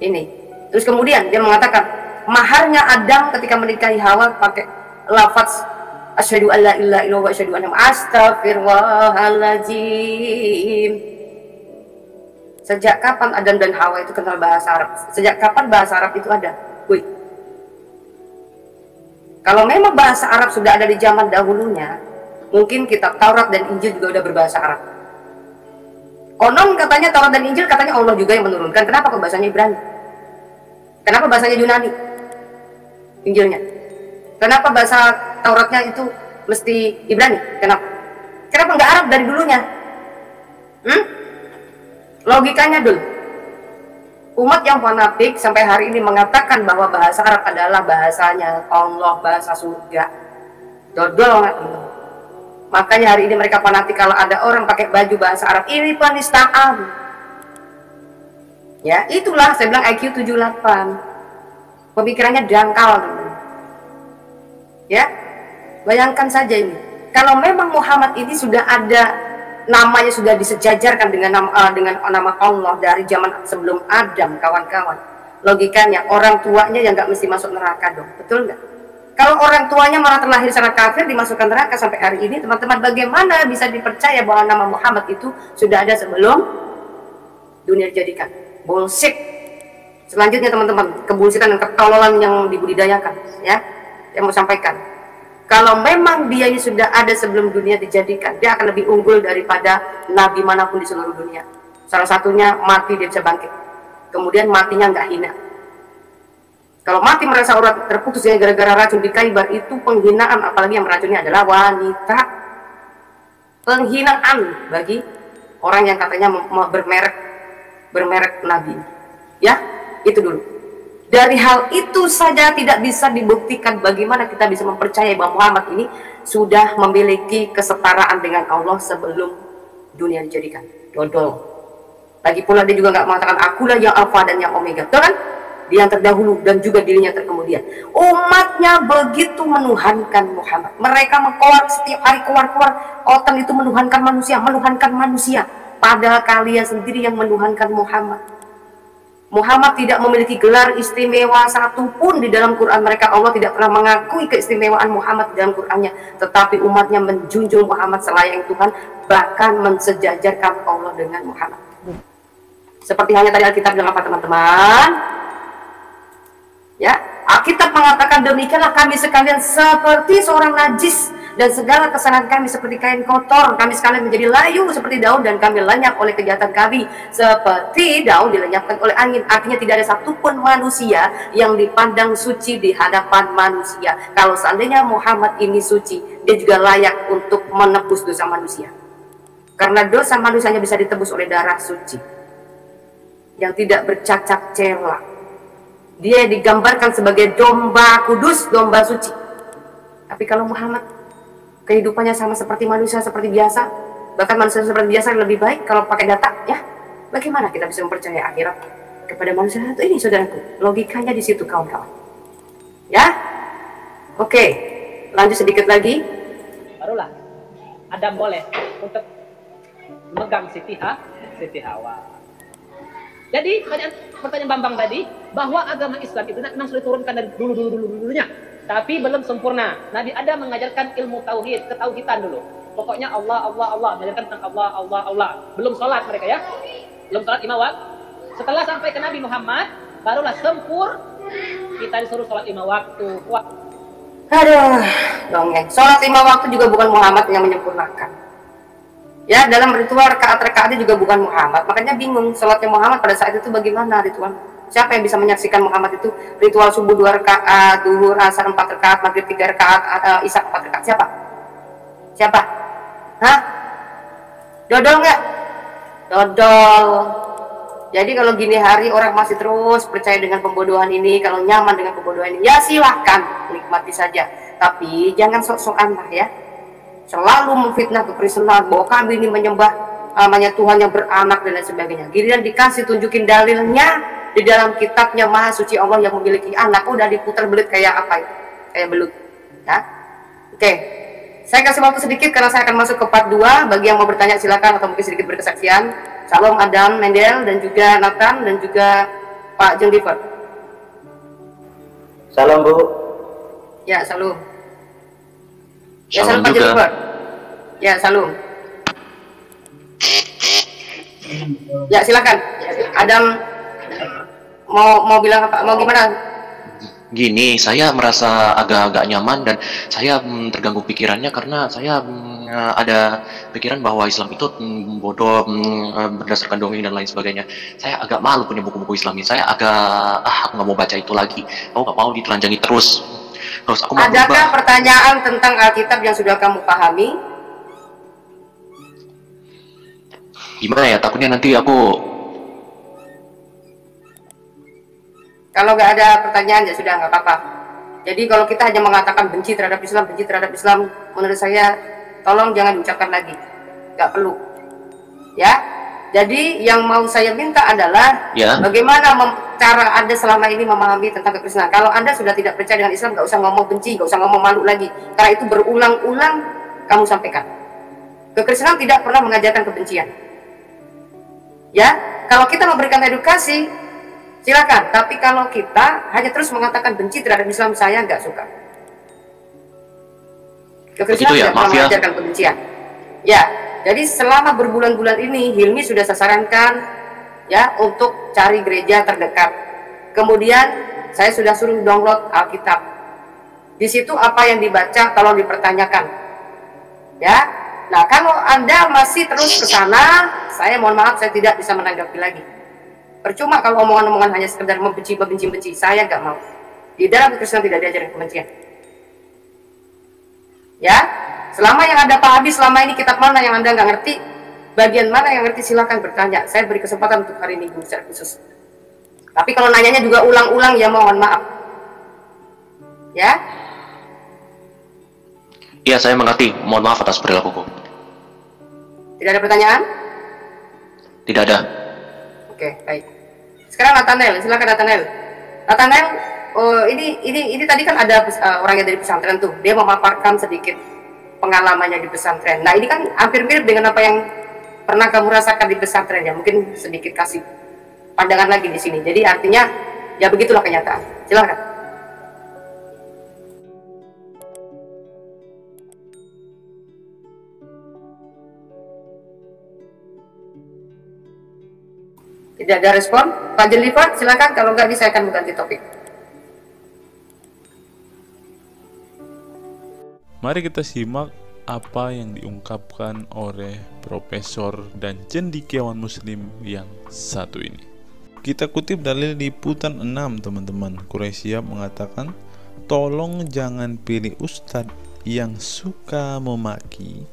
Ini. Terus kemudian dia mengatakan maharnya Adam ketika menikahi Hawa pakai lafaz asyhadu alla ilaha illallah wa asyhadu anna astaghfirullahaladzim. Sejak kapan Adam dan Hawa itu kenal bahasa Arab? Sejak kapan bahasa Arab itu ada? Wih. Kalau memang bahasa Arab sudah ada di zaman dahulunya, mungkin kitab Taurat dan Injil juga udah berbahasa Arab. Konon katanya Taurat dan Injil katanya Allah juga yang menurunkan. Kenapa kok bahasanya Ibrani? Kenapa bahasanya Yunani? Injilnya. Kenapa bahasa Tauratnya itu mesti Ibrani? Kenapa? Kenapa nggak Arab dari dulunya? Logikanya dulu. Umat yang fanatik sampai hari ini mengatakan bahwa bahasa Arab adalah bahasanya Allah, bahasa surga. Dodol nggak teman-teman? Makanya hari ini mereka fanatik kalau ada orang pakai baju bahasa Arab, ini penistaan. Ya, itulah saya bilang IQ 78. Pemikirannya dangkal, teman-teman. Ya, bayangkan saja ini. Kalau memang Muhammad ini sudah ada namanya, sudah disejajarkan dengan nama Allah dari zaman sebelum Adam, kawan-kawan. Logikanya orang tuanya yang nggak mesti masuk neraka dong, betul nggak? Kalau orang tuanya malah terlahir secara kafir dimasukkan neraka sampai hari ini, teman-teman, bagaimana bisa dipercaya bahwa nama Muhammad itu sudah ada sebelum dunia dijadikan? Bullshit. Selanjutnya teman-teman, kebulsitan dan ketololan yang dibudidayakan, ya, yang mau sampaikan. Kalau memang dia ini sudah ada sebelum dunia dijadikan, dia akan lebih unggul daripada nabi manapun di seluruh dunia. Salah satunya mati dia bisa bangkit. Kemudian matinya nggak hina. Kalau mati merasa urat terputus gara-gara racun di Khaybar, itu penghinaan, apalagi yang meracunnya adalah wanita. Penghinaan bagi orang yang katanya bermerek Nabi. Ya, itu dulu. Dari hal itu saja tidak bisa dibuktikan bagaimana kita bisa mempercayai bahwa Muhammad ini sudah memiliki kesetaraan dengan Allah sebelum dunia dijadikan. Dodol. Lagi pula dia juga nggak mengatakan akulah yang alfa dan yang omega. Betul kan? Dia yang terdahulu dan juga dirinya terkemudian. Umatnya begitu menuhankan Muhammad. Mereka mengkeluar setiap hari keluar-keluar otan itu menuhankan manusia. Padahal kalian sendiri yang menuhankan Muhammad. Muhammad tidak memiliki gelar istimewa satupun di dalam Quran mereka. Allah tidak pernah mengakui keistimewaan Muhammad di dalam Qurannya. Tetapi umatnya menjunjung Muhammad selayaknya Tuhan, bahkan mensejajarkan Allah dengan Muhammad. Seperti hanya tadi Alkitab bilang apa teman-teman? Ya, Alkitab mengatakan demikianlah kami sekalian seperti seorang najis, dan segala kesalahan kami seperti kain kotor. Kami sekalian menjadi layu seperti daun, dan kami lenyap oleh kejahatan kami seperti daun dilenyapkan oleh angin. Artinya tidak ada satupun manusia yang dipandang suci di hadapan manusia. Kalau seandainya Muhammad ini suci, dia juga layak untuk menebus dosa manusia, karena dosa manusianya bisa ditebus oleh darah suci yang tidak bercacat celah. Dia digambarkan sebagai domba kudus, domba suci. Tapi kalau Muhammad kehidupannya sama seperti manusia, seperti biasa, bahkan manusia seperti biasa lebih baik kalau pakai data, ya. Bagaimana kita bisa mempercayai akhirat kepada manusia? Itu ini saudaraku, logikanya di situ kawan-kawan. Ya, oke, lanjut sedikit lagi. Barulah Adam boleh untuk memegang Siti Hawa. Jadi pertanyaan Bambang tadi, bahwa agama Islam itu memang sudah diturunkan dari dulunya, tapi belum sempurna. Nabi Adam mengajarkan ilmu tauhid, ketauhidan dulu. Pokoknya Allah, mengajarkan tentang Allah. Belum sholat mereka ya, belum sholat 5 waktu. Setelah sampai ke Nabi Muhammad, barulah sempur kita disuruh sholat 5 waktu. Aduh, dongeng. Sholat 5 waktu juga bukan Muhammad yang menyempurnakan. Ya, dalam ritual rakaat-rakaatnya juga bukan Muhammad. Makanya bingung sholatnya Muhammad pada saat itu bagaimana ritual. Siapa yang bisa menyaksikan Muhammad itu ritual subuh 2 rakaat, duhur, asar 4 rakaat, maghrib 3 rakaat, isya 4 rakaat. Siapa? Hah? Dodol nggak? Dodol. Jadi kalau gini hari orang masih terus percaya dengan pembodohan ini, kalau nyaman dengan pembodohan ini, ya silahkan nikmati saja. Tapi jangan sok-sokan lah ya. Selalu memfitnah kekristenan bahwa kami ini menyembah namanya Tuhan yang beranak dan lain sebagainya. Giliran dikasih tunjukin dalilnya di dalam kitabnya Maha Suci Allah yang memiliki anak, udah diputar belit kayak apa itu? Kayak belut. Ya. Oke. Saya kasih waktu sedikit karena saya akan masuk ke part 2. Bagi yang mau bertanya silakan atau mungkin sedikit berkesaksian. Salam Adam Mendel dan juga Nathan dan juga Pak Jennifer. Salam Bu. Ya, salam. Ya, Salam Pak juga. Jennifer. Ya, salam. Ya, silakan. Adam mau bilang apa? Mau gimana? Gini, saya merasa agak-agak nyaman dan saya terganggu pikirannya karena saya ada pikiran bahwa Islam itu bodoh, berdasarkan dongeng dan lain sebagainya. Saya agak malu punya buku-buku Islami. Saya agak aku nggak mau baca itu lagi. Aku nggak mau ditelanjangi terus. Terus aku mau Adakah berubah. pertanyaan tentang Alkitab yang sudah kamu pahami? Gimana ya? Takutnya nanti aku Kalau nggak ada pertanyaan ya sudah, nggak apa-apa. Jadi kalau kita hanya mengatakan benci terhadap Islam, menurut saya tolong jangan diucapkan lagi, nggak perlu. Ya. Jadi yang mau saya minta adalah bagaimana cara Anda selama ini memahami tentang kekristenan. Kalau Anda sudah tidak percaya dengan Islam, nggak usah ngomong benci, nggak usah ngomong malu lagi. Karena itu berulang-ulang kamu sampaikan. Kekristenan tidak pernah mengajarkan kebencian. Ya, kalau kita memberikan edukasi, silakan. Tapi kalau kita hanya terus mengatakan benci terhadap Islam, saya nggak suka. Kekristenan tidak pernah mengajarkan kebencian. Ya, jadi selama berbulan-bulan ini Hilmi sudah saya sarankan ya untuk cari gereja terdekat. Kemudian saya sudah suruh download Alkitab. Di situ apa yang dibaca tolong dipertanyakan. Ya, Nah, kalau Anda masih terus ke sana, saya mohon maaf, saya tidak bisa menanggapi lagi. Percuma kalau omongan-omongan hanya sekedar membenci, saya nggak mau. Di dalam Kristen tidak diajarin kebencian. Ya, selama yang Anda pahami selama ini kitab mana yang Anda nggak ngerti, bagian mana yang ngerti, silakan bertanya. Saya beri kesempatan untuk hari Minggu secara khusus. Tapi kalau nanyanya juga ulang-ulang, ya mohon maaf. Ya? Iya, saya mengerti. Mohon maaf atas perilakuku. Tidak ada pertanyaan? Tidak ada. Oke, baik. Sekarang Nathanael, silakan Nathanael. Nathanael, oh, ini tadi kan ada orang yang dari pesantren tuh. Dia memaparkan sedikit pengalamannya di pesantren. Nah, ini kan hampir mirip dengan apa yang pernah kamu rasakan di pesantren ya. Mungkin sedikit kasih pandangan lagi di sini. Jadi artinya ya begitulah kenyataan. Silakan. Tidak ada respon. Pak Jennifer, silakan. Kalau nggak, saya akan mengganti topik. Mari kita simak apa yang diungkapkan oleh profesor dan cendekiawan muslim yang satu ini. Kita kutip dalil liputan 6, teman-teman. Quraisy mengatakan, tolong jangan pilih ustadz yang suka memaki.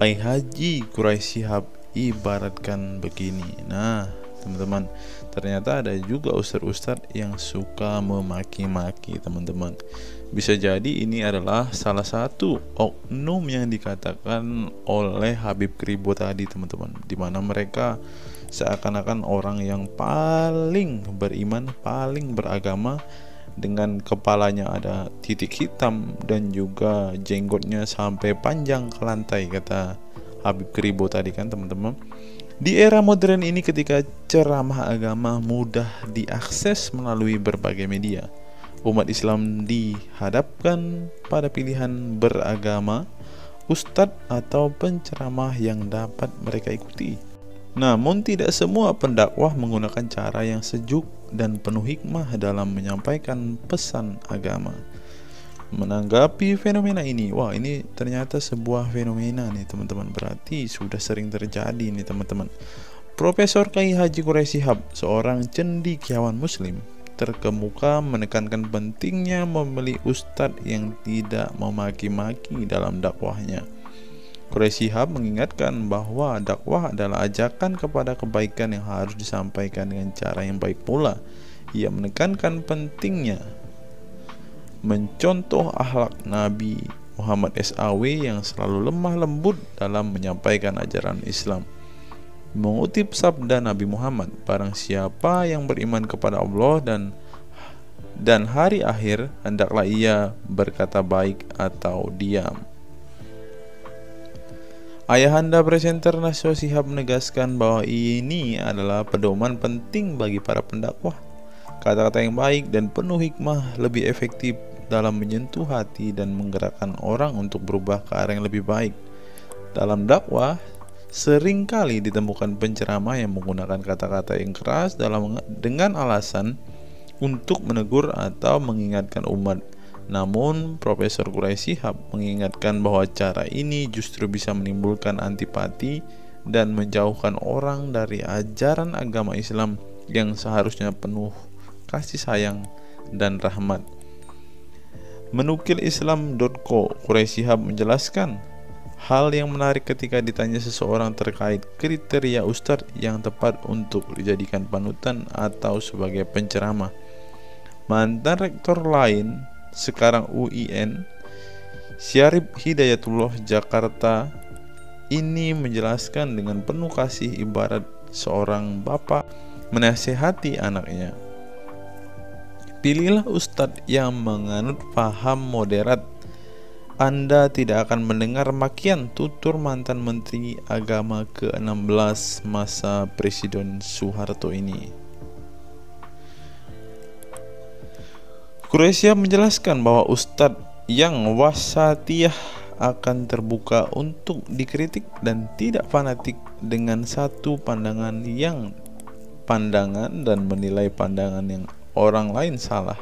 Kai Haji Quraisy ibaratkan begini. Nah, teman-teman, ternyata ada juga ustadz-ustadz yang suka memaki-maki, teman-teman. Bisa jadi ini adalah salah satu oknum yang dikatakan oleh Habib Kribo tadi, teman-teman, di mana mereka seakan-akan orang yang paling beriman, paling beragama, dengan kepalanya ada titik hitam dan juga jenggotnya sampai panjang ke lantai, kata Habib Kribo tadi kan, teman-teman. Di era modern ini, ketika ceramah agama mudah diakses melalui berbagai media, umat Islam dihadapkan pada pilihan beragama, ustadz atau penceramah yang dapat mereka ikuti. Namun tidak semua pendakwah menggunakan cara yang sejuk dan penuh hikmah dalam menyampaikan pesan agama. Menanggapi fenomena ini, wah, ini ternyata sebuah fenomena nih, teman-teman. Berarti sudah sering terjadi nih, teman-teman. Profesor Kai Haji Quraisy Shihab, seorang cendekiawan muslim, terkemuka menekankan pentingnya memilih ustadz yang tidak memaki-maki dalam dakwahnya. Quraisy Shihab mengingatkan bahwa dakwah adalah ajakan kepada kebaikan yang harus disampaikan dengan cara yang baik pula. Ia menekankan pentingnya mencontoh akhlak Nabi Muhammad SAW yang selalu lemah lembut dalam menyampaikan ajaran Islam. Mengutip sabda Nabi Muhammad, barang siapa yang beriman kepada Allah dan hari akhir, hendaklah ia berkata baik atau diam. Ayahanda presenter Naswa Shihab menegaskan bahwa ini adalah pedoman penting bagi para pendakwah. Kata-kata yang baik dan penuh hikmah lebih efektif dalam menyentuh hati dan menggerakkan orang untuk berubah ke arah yang lebih baik. Dalam dakwah, seringkali ditemukan penceramah yang menggunakan kata-kata yang keras dengan alasan untuk menegur atau mengingatkan umat. Namun, Profesor Quraisy Shihab mengingatkan bahwa cara ini justru bisa menimbulkan antipati dan menjauhkan orang dari ajaran agama Islam yang seharusnya penuh kasih sayang dan rahmat. Menukil Islam.co, Quraisy Shihab menjelaskan hal yang menarik ketika ditanya seseorang terkait kriteria ustadz yang tepat untuk dijadikan panutan atau sebagai penceramah. Mantan rektor lain, sekarang UIN, Syarif Hidayatullah Jakarta, ini menjelaskan dengan penuh kasih ibarat seorang bapak menasihati anaknya. Pilihlah ustadz yang menganut paham moderat. Anda tidak akan mendengar makian, tutur mantan Menteri Agama ke-16 masa Presiden Soeharto ini. Quraisy Shihab menjelaskan bahwa ustadz yang wasatiyah akan terbuka untuk dikritik dan tidak fanatik dengan satu pandangan dan menilai pandangan yang orang lain salah.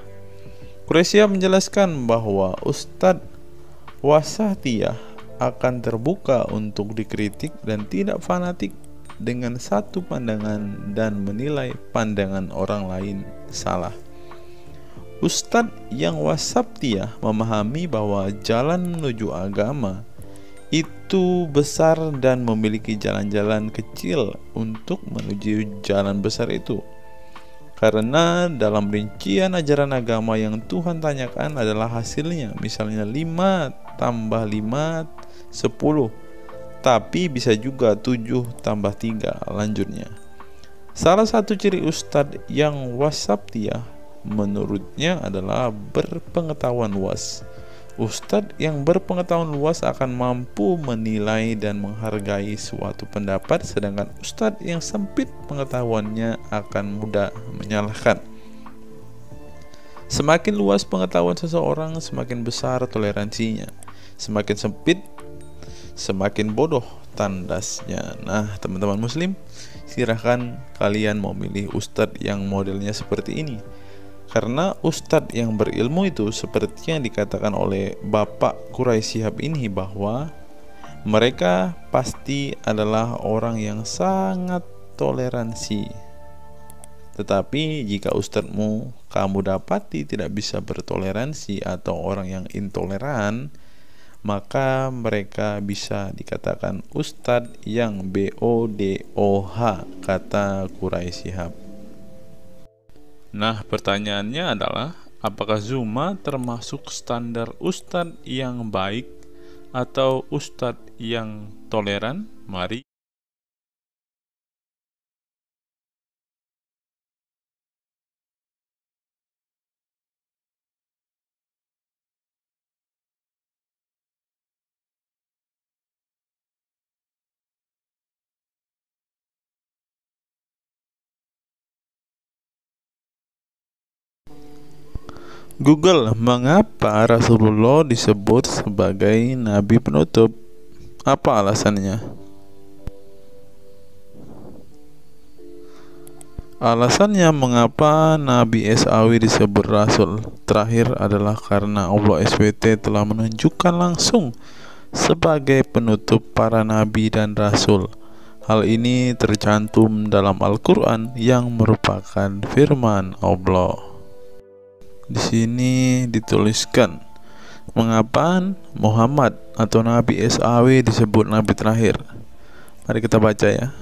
Quraisy Shihab menjelaskan bahwa ustadz wasatiyah akan terbuka untuk dikritik dan tidak fanatik dengan satu pandangan dan menilai pandangan orang lain salah. Ustadz yang wasatiyah memahami bahwa jalan menuju agama itu besar dan memiliki jalan-jalan kecil untuk menuju jalan besar itu. Karena dalam rincian ajaran agama yang Tuhan tanyakan adalah hasilnya, misalnya 5 tambah 5 10, tapi bisa juga 7 tambah 3 lanjutnya. Salah satu ciri ustadz yang wasatiyah menurutnya adalah berpengetahuan luas. Ustadz yang berpengetahuan luas akan mampu menilai dan menghargai suatu pendapat, sedangkan ustadz yang sempit pengetahuannya akan mudah menyalahkan. Semakin luas pengetahuan seseorang, semakin besar toleransinya. Semakin sempit, semakin bodoh tandasnya. Nah, teman-teman muslim, silahkan kalian mau milih ustadz yang modelnya seperti ini. Karena ustadz yang berilmu itu seperti yang dikatakan oleh Bapak Quraisy Shihab ini, bahwa mereka pasti adalah orang yang sangat toleransi. Tetapi jika ustadzmu kamu dapati tidak bisa bertoleransi atau orang yang intoleran, maka mereka bisa dikatakan ustadz yang BODOH, kata Quraisy Shihab. Nah, pertanyaannya adalah, apakah Zuma termasuk standar ustadz yang baik atau ustadz yang toleran? Mari Google, mengapa Rasulullah disebut sebagai nabi penutup? Apa alasannya? Alasannya mengapa Nabi SAW disebut Rasul terakhir adalah karena Allah SWT telah menunjukkan langsung sebagai penutup para nabi dan rasul. Hal ini tercantum dalam Al-Quran yang merupakan firman Allah. Di sini dituliskan, mengapa Muhammad atau Nabi SAW disebut Nabi terakhir? Mari kita baca ya.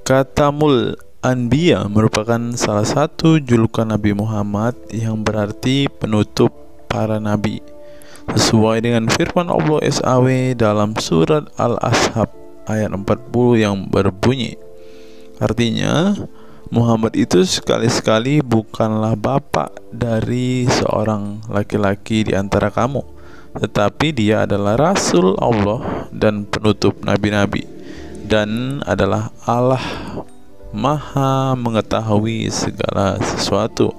Katamul Anbiya merupakan salah satu julukan Nabi Muhammad yang berarti penutup para nabi, sesuai dengan firman Allah SAW dalam surat Al-Ashab ayat 40 yang berbunyi, artinya Muhammad itu sekali-sekali bukanlah bapak dari seorang laki-laki di antara kamu, tetapi dia adalah Rasul Allah dan penutup nabi-nabi, dan adalah Allah Maha mengetahui segala sesuatu.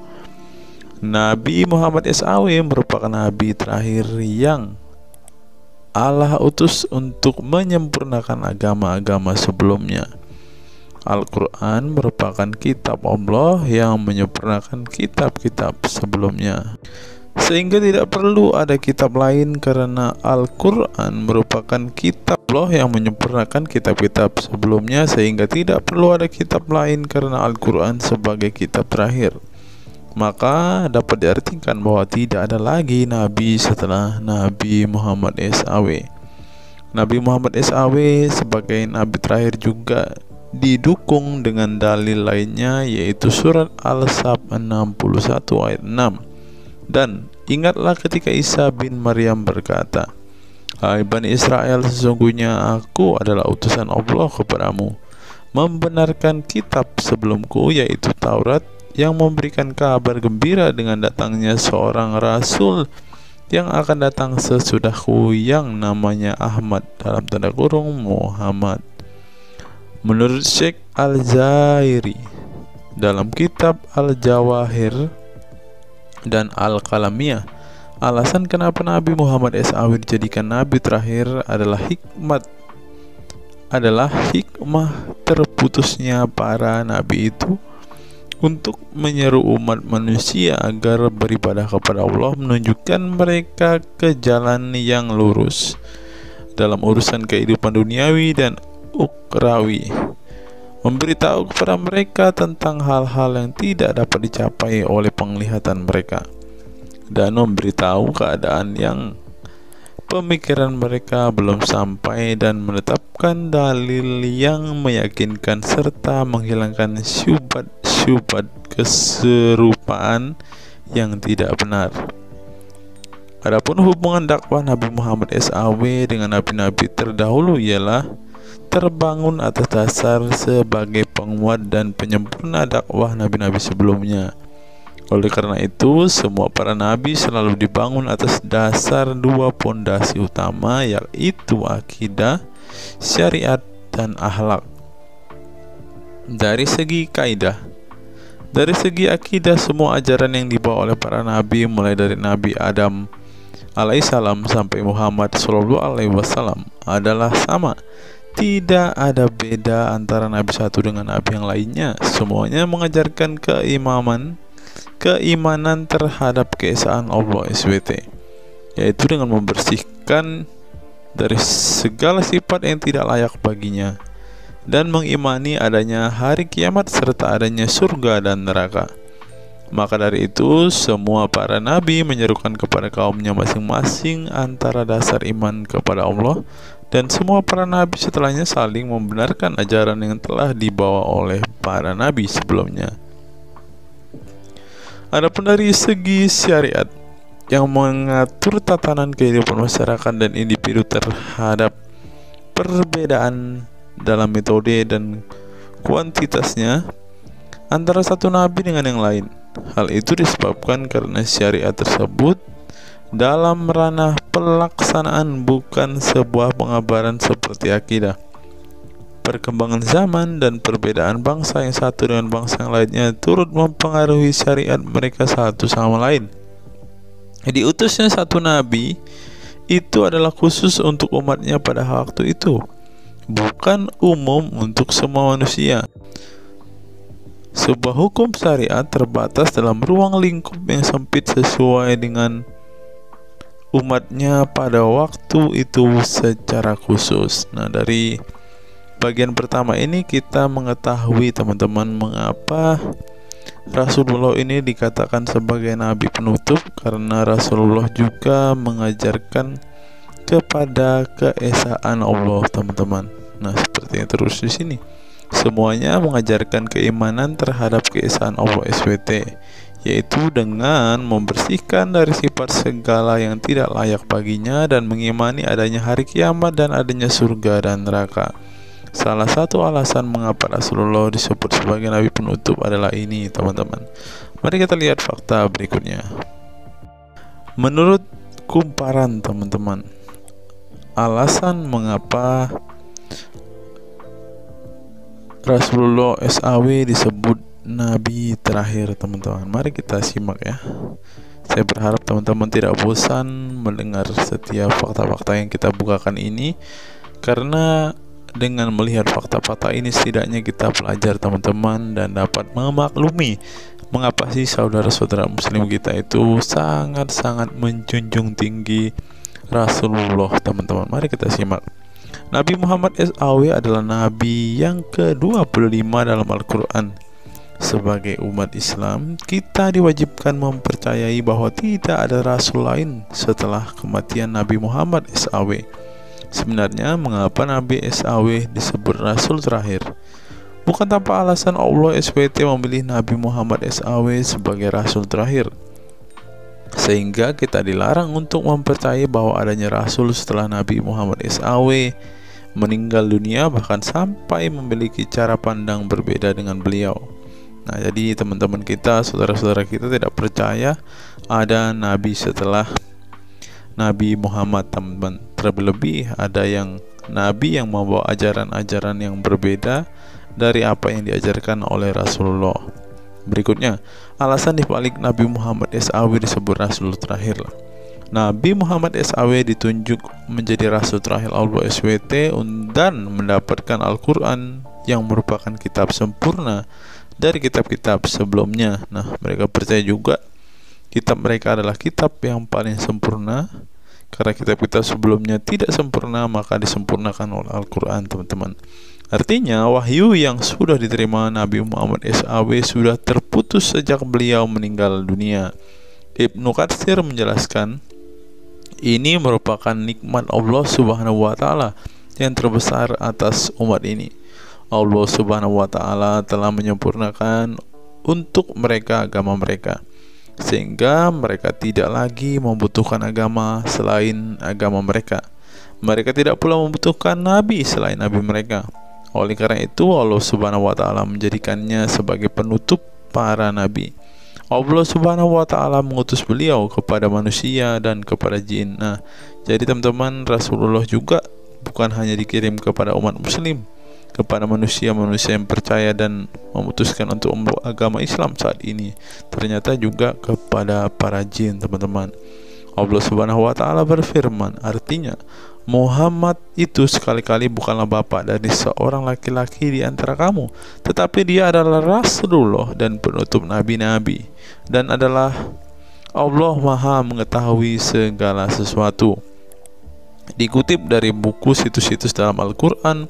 Nabi Muhammad SAW merupakan nabi terakhir yang Allah utus untuk menyempurnakan agama-agama sebelumnya. Al-Quran merupakan kitab Allah yang menyempurnakan kitab-kitab sebelumnya, sehingga tidak perlu ada kitab lain karena Al-Quran merupakan kitab Allah yang menyempurnakan kitab-kitab sebelumnya, sehingga tidak perlu ada kitab lain karena Al-Quran sebagai kitab terakhir. Maka dapat diartikan bahwa tidak ada lagi nabi setelah Nabi Muhammad SAW. Nabi Muhammad SAW sebagai nabi terakhir juga didukung dengan dalil lainnya, yaitu surat Al-Sab 61 ayat 6. Dan ingatlah ketika Isa bin Maryam berkata, "Hai Bani Israel, sesungguhnya aku adalah utusan Allah kepadamu, membenarkan kitab sebelumku, yaitu Taurat, yang memberikan kabar gembira dengan datangnya seorang Rasul yang akan datang sesudahku, yang namanya Ahmad dalam tanda kurung Muhammad." Menurut Syekh Al-Zairi dalam kitab Al-Jawahir dan Al-Qalamiyah, alasan kenapa Nabi Muhammad SAW dijadikan nabi terakhir adalah hikmah terputusnya para nabi itu untuk menyeru umat manusia agar beribadah kepada Allah, menunjukkan mereka ke jalan yang lurus. dalam urusan kehidupan duniawi dan ukhrawi, memberitahu kepada mereka tentang hal-hal yang tidak dapat dicapai oleh penglihatan mereka, dan memberitahu keadaan yang pemikiran mereka belum sampai, dan menetapkan dalil yang meyakinkan serta menghilangkan syubhat keserupaan yang tidak benar. Adapun hubungan dakwah Nabi Muhammad SAW dengan nabi-nabi terdahulu ialah terbangun atas dasar sebagai penguat dan penyempurna dakwah nabi-nabi sebelumnya. Oleh karena itu, semua para nabi selalu dibangun atas dasar dua pondasi utama, yaitu akidah, syariat, dan akhlak. Dari segi kaidah, dari segi akidah, semua ajaran yang dibawa oleh para nabi, mulai dari Nabi Adam alaihissalam sampai Muhammad SAW, adalah sama. Tidak ada beda antara nabi satu dengan nabi yang lainnya. Semuanya mengajarkan keimanan terhadap keesaan Allah SWT, yaitu dengan membersihkan dari segala sifat yang tidak layak baginya, dan mengimani adanya hari kiamat serta adanya surga dan neraka. Maka dari itu, semua para nabi menyerukan kepada kaumnya masing-masing antara dasar iman kepada Allah, dan semua para nabi setelahnya saling membenarkan ajaran yang telah dibawa oleh para nabi sebelumnya. Adapun dari segi syariat yang mengatur tatanan kehidupan masyarakat dan individu terhadap perbedaan dalam metode dan kuantitasnya antara satu nabi dengan yang lain. Hal itu disebabkan karena syariat tersebut dalam ranah pelaksanaan, bukan sebuah pengabaran seperti akidah. Perkembangan zaman dan perbedaan bangsa yang satu dengan bangsa yang lainnya turut mempengaruhi syariat mereka satu sama lain. Diutusnya satu nabi itu adalah khusus untuk umatnya pada waktu itu, bukan umum untuk semua manusia. Sebuah hukum syariat terbatas dalam ruang lingkup yang sempit sesuai dengan umatnya pada waktu itu secara khusus. Nah, dari bagian pertama ini kita mengetahui, teman-teman, mengapa Rasulullah ini dikatakan sebagai nabi penutup, karena Rasulullah juga mengajarkan kepada keesaan Allah, teman-teman. Nah, seperti yang terus di sini, semuanya mengajarkan keimanan terhadap keesaan Allah SWT, yaitu dengan membersihkan dari sifat segala yang tidak layak baginya, dan mengimani adanya hari kiamat dan adanya surga dan neraka. Salah satu alasan mengapa Rasulullah disebut sebagai nabi penutup adalah ini, teman-teman. Mari kita lihat fakta berikutnya. Menurut kumparan, teman-teman, alasan mengapa Rasulullah SAW disebut nabi terakhir, teman-teman, mari kita simak ya. Saya berharap teman-teman tidak bosan mendengar setiap fakta-fakta yang kita bukakan ini, karena dengan melihat fakta-fakta ini setidaknya kita belajar, teman-teman, dan dapat memaklumi mengapa sih saudara-saudara muslim kita itu sangat-sangat menjunjung tinggi Rasulullah, teman-teman. Mari kita simak. Nabi Muhammad SAW adalah nabi yang ke-25 dalam Al-Quran. Sebagai umat Islam, kita diwajibkan mempercayai bahwa tidak ada rasul lain setelah kematian Nabi Muhammad SAW. Sebenarnya, mengapa Nabi SAW disebut rasul terakhir? Bukan tanpa alasan Allah SWT memilih Nabi Muhammad SAW sebagai rasul terakhir, sehingga kita dilarang untuk mempercayai bahwa adanya rasul setelah Nabi Muhammad SAW meninggal dunia, bahkan sampai memiliki cara pandang berbeda dengan beliau. Nah, jadi teman-teman kita, saudara-saudara kita tidak percaya ada nabi setelah Nabi Muhammad, teman-teman. Terlebih ada yang nabi yang membawa ajaran-ajaran yang berbeda dari apa yang diajarkan oleh Rasulullah. Berikutnya, alasan dibalik Nabi Muhammad SAW disebut rasul terakhir. Nabi Muhammad SAW ditunjuk menjadi rasul terakhir Allah SWT dan mendapatkan Al-Quran yang merupakan kitab sempurna dari kitab-kitab sebelumnya. Nah, mereka percaya juga kitab mereka adalah kitab yang paling sempurna, Karena kitab-kitab sebelumnya tidak sempurna, maka disempurnakan oleh Al-Quran, teman-teman. Artinya wahyu yang sudah diterima Nabi Muhammad SAW sudah terputus sejak beliau meninggal dunia. Ibnu Katsir menjelaskan, ini merupakan nikmat Allah Subhanahu wa Ta'ala yang terbesar atas umat ini. Allah Subhanahu wa Ta'ala telah menyempurnakan untuk mereka agama mereka, sehingga mereka tidak lagi membutuhkan agama selain agama mereka. Mereka tidak pula membutuhkan nabi selain nabi mereka. Oleh karena itu Allah Subhanahu wa Ta'ala menjadikannya sebagai penutup para nabi. Allah Subhanahu wa Ta'ala mengutus beliau kepada manusia dan kepada jin. Nah, jadi teman-teman, Rasulullah juga bukan hanya dikirim kepada umat muslim, kepada manusia-manusia yang percaya dan memutuskan untuk memeluk agama Islam saat ini, ternyata juga kepada para jin, teman-teman. Allah Subhanahu wa Ta'ala berfirman, artinya Muhammad itu sekali-kali bukanlah bapak dari seorang laki-laki di antara kamu, tetapi dia adalah Rasulullah dan penutup nabi-nabi, dan adalah Allah Maha mengetahui segala sesuatu. Dikutip dari buku situs-situs dalam Al-Quran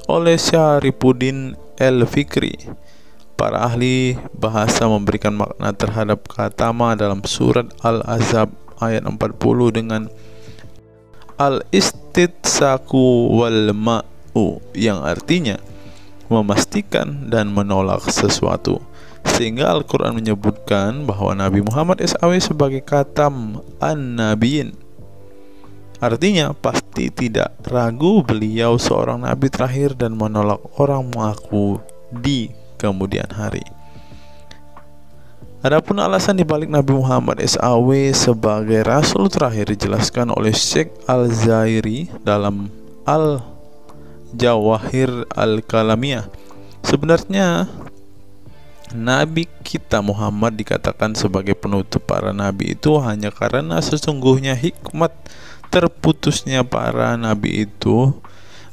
oleh Syarifuddin Al-Fikri, para ahli bahasa memberikan makna terhadap kata ma dalam surat Al-Ahzab ayat 40 dengan al-istitsaku wal ma'u, yang artinya memastikan dan menolak sesuatu, sehingga Al-Quran menyebutkan bahwa Nabi Muhammad SAW sebagai khatam an-nabiyyin. Artinya pasti tidak ragu beliau seorang nabi terakhir dan menolak orang mengaku di kemudian hari. Adapun alasan dibalik Nabi Muhammad SAW sebagai Rasul terakhir dijelaskan oleh Syekh Al-Zairi dalam Al-Jawahir Al-Kalamiyah. Sebenarnya Nabi kita Muhammad dikatakan sebagai penutup para nabi itu hanya karena sesungguhnya hikmat terputusnya para nabi itu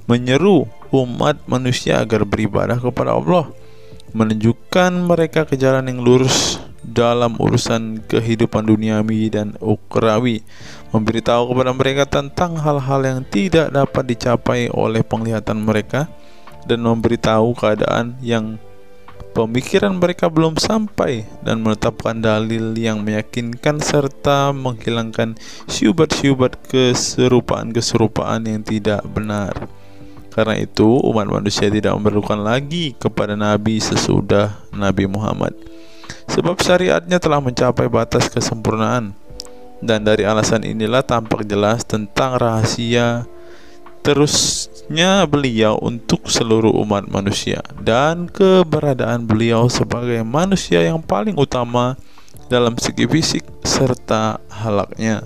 menyeru umat manusia agar beribadah kepada Allah, menunjukkan mereka ke jalan yang lurus dalam urusan kehidupan duniawi dan ukhrawi, memberitahu kepada mereka tentang hal-hal yang tidak dapat dicapai oleh penglihatan mereka, dan memberitahu keadaan yang pemikiran mereka belum sampai, dan menetapkan dalil yang meyakinkan serta menghilangkan syubhat-syubhat keserupaan-keserupaan yang tidak benar. Karena itu umat manusia tidak memerlukan lagi kepada nabi sesudah Nabi Muhammad, sebab syariatnya telah mencapai batas kesempurnaan. Dan dari alasan inilah tampak jelas tentang rahasia terusnya beliau untuk seluruh umat manusia, dan keberadaan beliau sebagai manusia yang paling utama dalam segi fisik serta halaknya.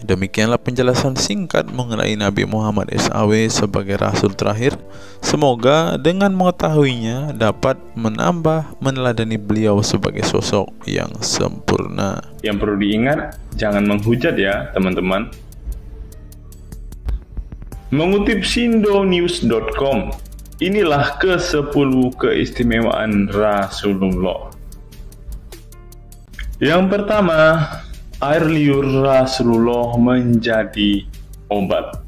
Demikianlah penjelasan singkat mengenai Nabi Muhammad SAW sebagai Rasul terakhir. Semoga dengan mengetahuinya dapat menambah meneladani beliau sebagai sosok yang sempurna. Yang perlu diingat, jangan menghujat ya teman-teman. Mengutip sindonews.com, inilah ke-10 keistimewaan Rasulullah. Yang pertama, air liur Rasulullah menjadi obat.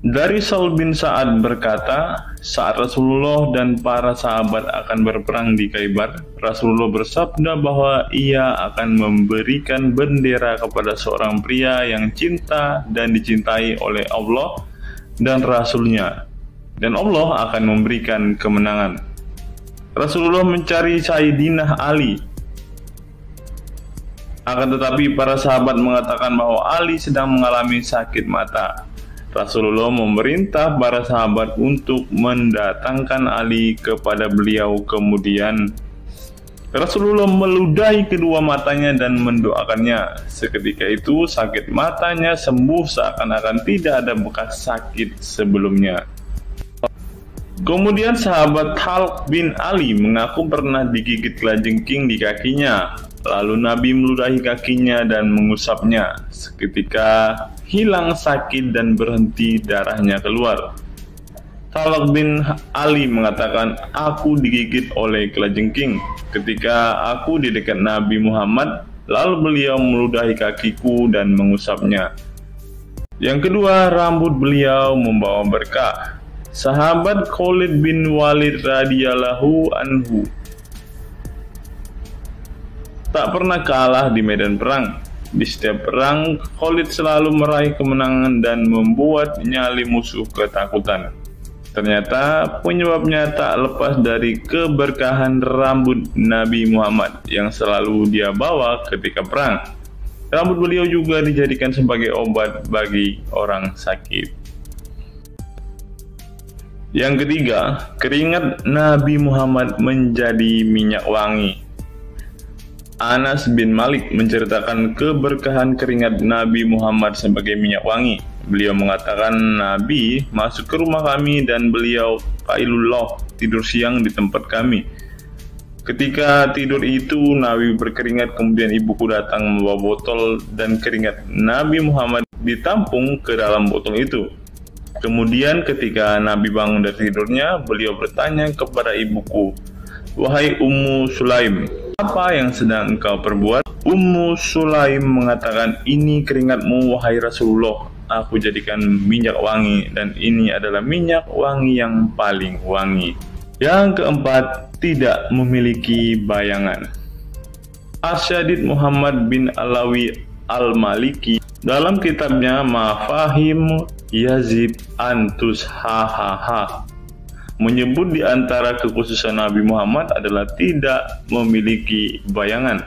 Dari Sahl bin Sa'ad berkata, saat Rasulullah dan para sahabat akan berperang di Khaybar, Rasulullah bersabda bahwa ia akan memberikan bendera kepada seorang pria yang cinta dan dicintai oleh Allah dan Rasulnya, dan Allah akan memberikan kemenangan. Rasulullah mencari Sayyidina Ali, akan tetapi para sahabat mengatakan bahwa Ali sedang mengalami sakit mata. Rasulullah memerintah para sahabat untuk mendatangkan Ali kepada beliau. Kemudian Rasulullah meludahi kedua matanya dan mendoakannya. Seketika itu sakit matanya sembuh seakan-akan tidak ada bekas sakit sebelumnya. Kemudian sahabat Khalid bin Ali mengaku pernah digigit kalajengking di kakinya. Lalu Nabi meludahi kakinya dan mengusapnya. Seketika hilang sakit dan berhenti darahnya keluar. Khalid bin Ali mengatakan, aku digigit oleh kalajengking ketika aku di dekat Nabi Muhammad Lalu beliau meludahi kakiku dan mengusapnya. Yang kedua, rambut beliau membawa berkah. Sahabat Khalid bin Walid radhiyallahu anhu tak pernah kalah di medan perang. Di setiap perang, Khalid selalu meraih kemenangan dan membuat nyali musuh ketakutan. Ternyata penyebabnya tak lepas dari keberkahan rambut Nabi Muhammad yang selalu dia bawa ketika perang. Rambut beliau juga dijadikan sebagai obat bagi orang sakit. Yang ketiga, keringat Nabi Muhammad menjadi minyak wangi. Anas bin Malik menceritakan keberkahan keringat Nabi Muhammad sebagai minyak wangi. Beliau mengatakan Nabi masuk ke rumah kami dan beliau qailullah, tidur siang di tempat kami. Ketika tidur itu Nabi berkeringat, kemudian ibuku datang membawa botol dan keringat Nabi Muhammad ditampung ke dalam botol itu. Kemudian ketika Nabi bangun dari tidurnya, beliau bertanya kepada ibuku, "Wahai Ummu Sulaim, apa yang sedang engkau perbuat?" Ummu Sulaim mengatakan, "Ini keringatmu wahai Rasulullah, aku jadikan minyak wangi dan ini adalah minyak wangi yang paling wangi." Yang keempat, tidak memiliki bayangan. Asyadid Muhammad bin Alawi Al-Maliki dalam kitabnya Mafahim Yazid Antus Hahaha menyebut di antara kekhususan Nabi Muhammad adalah tidak memiliki bayangan.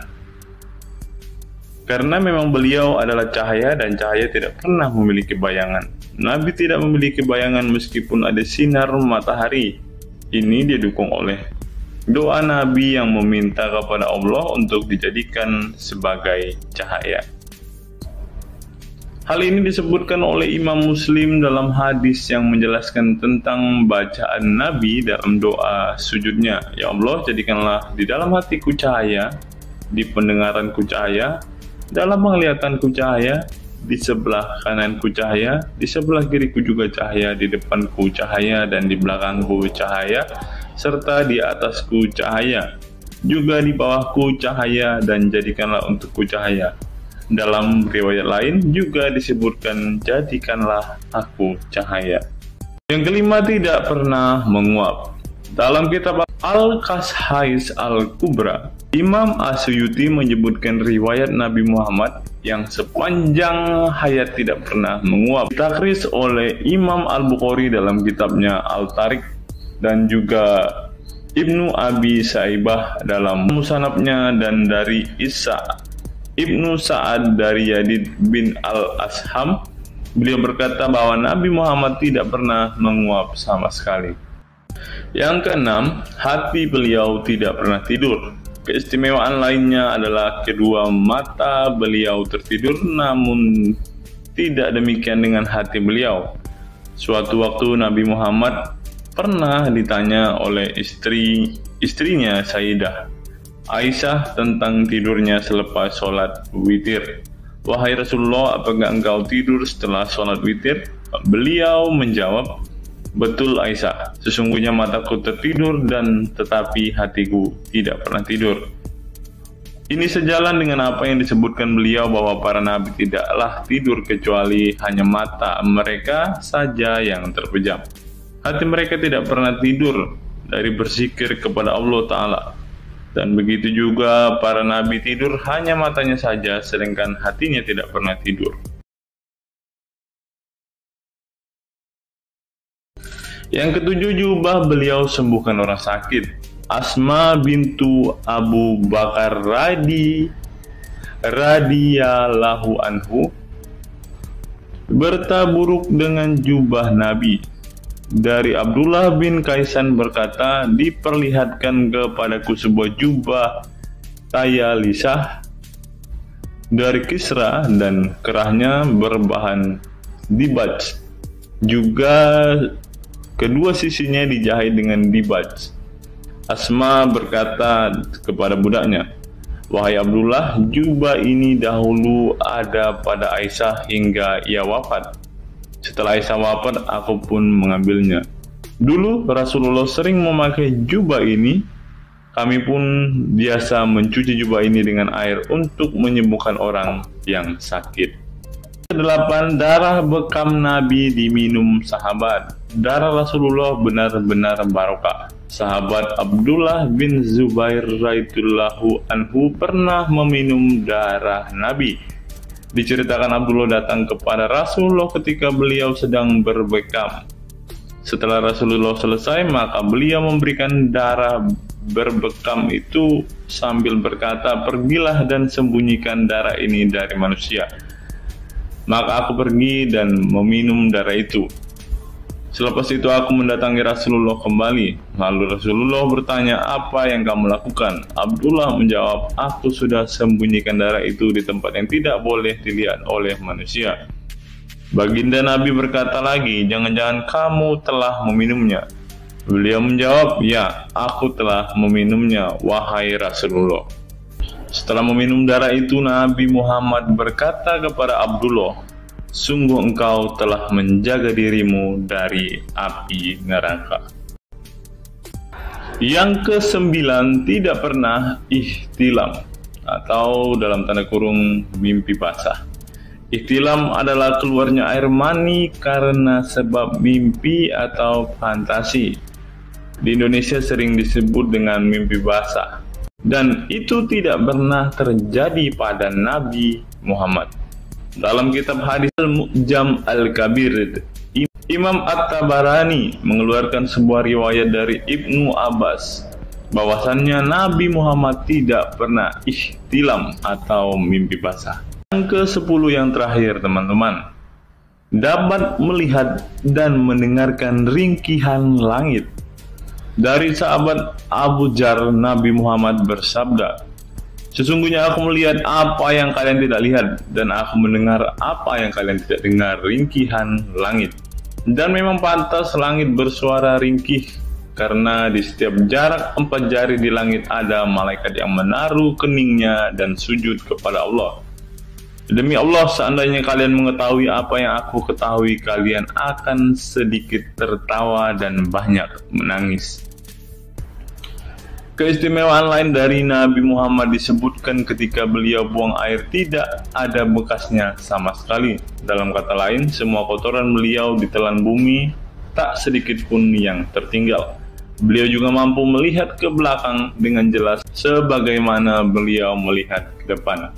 Karena memang beliau adalah cahaya dan cahaya tidak pernah memiliki bayangan. Nabi tidak memiliki bayangan meskipun ada sinar matahari. Ini didukung oleh doa Nabi yang meminta kepada Allah untuk dijadikan sebagai cahaya. Hal ini disebutkan oleh Imam Muslim dalam hadis yang menjelaskan tentang bacaan Nabi dalam doa sujudnya. Ya Allah, jadikanlah di dalam hatiku cahaya, di pendengaranku cahaya, dalam penglihatanku cahaya, di sebelah kananku cahaya, di sebelah kiriku juga cahaya, di depanku cahaya, dan di belakangku cahaya, serta di atasku cahaya, juga di bawahku cahaya, dan jadikanlah untukku cahaya. Dalam riwayat lain juga disebutkan, jadikanlah aku cahaya. Yang kelima, tidak pernah menguap. Dalam kitab Al-Qashais Al-Kubra, Imam Asyuyuti menyebutkan riwayat Nabi Muhammad yang sepanjang hayat tidak pernah menguap. Takris oleh Imam Al-Bukhari dalam kitabnya Al-Tariq dan juga Ibnu Abi Saibah dalam Musanabnya, dan dari Isa Ibnu Sa'ad dari Yazid bin Al-Asham, beliau berkata bahwa Nabi Muhammad tidak pernah menguap sama sekali. Yang keenam, hati beliau tidak pernah tidur. Keistimewaan lainnya adalah kedua mata beliau tertidur, namun tidak demikian dengan hati beliau. Suatu waktu Nabi Muhammad pernah ditanya oleh istrinya Sayyidah Aisyah tentang tidurnya selepas sholat witir. "Wahai Rasulullah, apakah engkau tidur setelah sholat witir?" Beliau menjawab, "Betul Aisyah, sesungguhnya mataku tertidur dan tetapi hatiku tidak pernah tidur." Ini sejalan dengan apa yang disebutkan beliau bahwa para nabi tidaklah tidur kecuali hanya mata mereka saja yang terpejam. Hati mereka tidak pernah tidur dari berzikir kepada Allah Ta'ala. Dan begitu juga para nabi tidur hanya matanya saja, sedangkan hatinya tidak pernah tidur. Yang ketujuh, jubah beliau sembuhkan orang sakit. Asma bintu Abu Bakar radhiyallahu anhu bertaburuk dengan jubah Nabi. Dari Abdullah bin Kaisan berkata, "Diperlihatkan kepadaku sebuah jubah tayalisah dari Kisra dan kerahnya berbahan dibaj. Juga kedua sisinya dijahit dengan dibaj." Asma berkata kepada budaknya, "Wahai Abdullah, jubah ini dahulu ada pada Aisyah hingga ia wafat. Setelah Aisyah wafat, aku pun mengambilnya. Dulu Rasulullah sering memakai jubah ini Kami pun biasa mencuci jubah ini dengan air untuk menyembuhkan orang yang sakit. 8. Darah bekam Nabi diminum sahabat. Darah Rasulullah benar-benar barokah. Sahabat Abdullah bin Zubair radhiyallahu anhu pernah meminum darah Nabi. Diceritakan Abdullah datang kepada Rasulullah ketika beliau sedang berbekam. Setelah Rasulullah selesai, maka beliau memberikan darah berbekam itu sambil berkata, "Pergilah dan sembunyikan darah ini dari manusia." Maka aku pergi dan meminum darah itu. Selepas itu aku mendatangi Rasulullah kembali. Lalu Rasulullah bertanya, "Apa yang kamu lakukan?" Abdullah menjawab, "Aku sudah sembunyikan darah itu di tempat yang tidak boleh dilihat oleh manusia." Baginda Nabi berkata lagi, "Jangan-jangan kamu telah meminumnya?" Beliau menjawab, "Ya, aku telah meminumnya, wahai Rasulullah." Setelah meminum darah itu, Nabi Muhammad berkata kepada Abdullah, "Sungguh engkau telah menjaga dirimu dari api neraka." Yang ke-9, tidak pernah ihtilam atau dalam tanda kurung mimpi basah. Ihtilam adalah keluarnya air mani karena sebab mimpi atau fantasi. Di Indonesia sering disebut dengan mimpi basah. Dan itu tidak pernah terjadi pada Nabi Muhammad. Dalam kitab hadis Al-Mu'jam Al-Kabir, Imam At-Tabarani mengeluarkan sebuah riwayat dari Ibnu Abbas bahwasannya Nabi Muhammad tidak pernah ihtilam atau mimpi basah. Yang ke-10 yang terakhir, teman-teman, dapat melihat dan mendengarkan ringkihan langit. Dari sahabat Abu Dzar, Nabi Muhammad bersabda, "Sesungguhnya aku melihat apa yang kalian tidak lihat, dan aku mendengar apa yang kalian tidak dengar, ringkihan langit. Dan memang pantas langit bersuara ringkih, karena di setiap jarak 4 jari di langit ada malaikat yang menaruh keningnya dan sujud kepada Allah. Demi Allah, seandainya kalian mengetahui apa yang aku ketahui, kalian akan sedikit tertawa dan banyak menangis." Keistimewaan lain dari Nabi Muhammad disebutkan ketika beliau buang air tidak ada bekasnya sama sekali. Dalam kata lain, semua kotoran beliau ditelan bumi, tak sedikit pun yang tertinggal. Beliau juga mampu melihat ke belakang dengan jelas sebagaimana beliau melihat ke depan.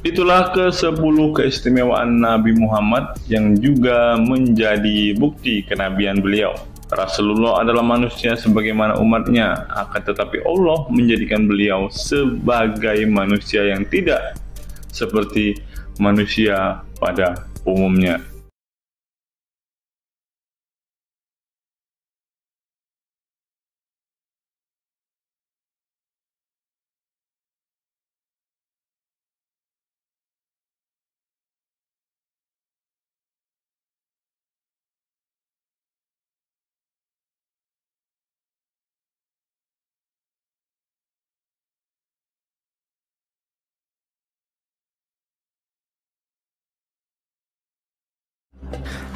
Itulah ke-10 keistimewaan Nabi Muhammad yang juga menjadi bukti kenabian beliau. Rasulullah adalah manusia sebagaimana umatnya, akan tetapi Allah menjadikan beliau sebagai manusia yang tidak seperti manusia pada umumnya.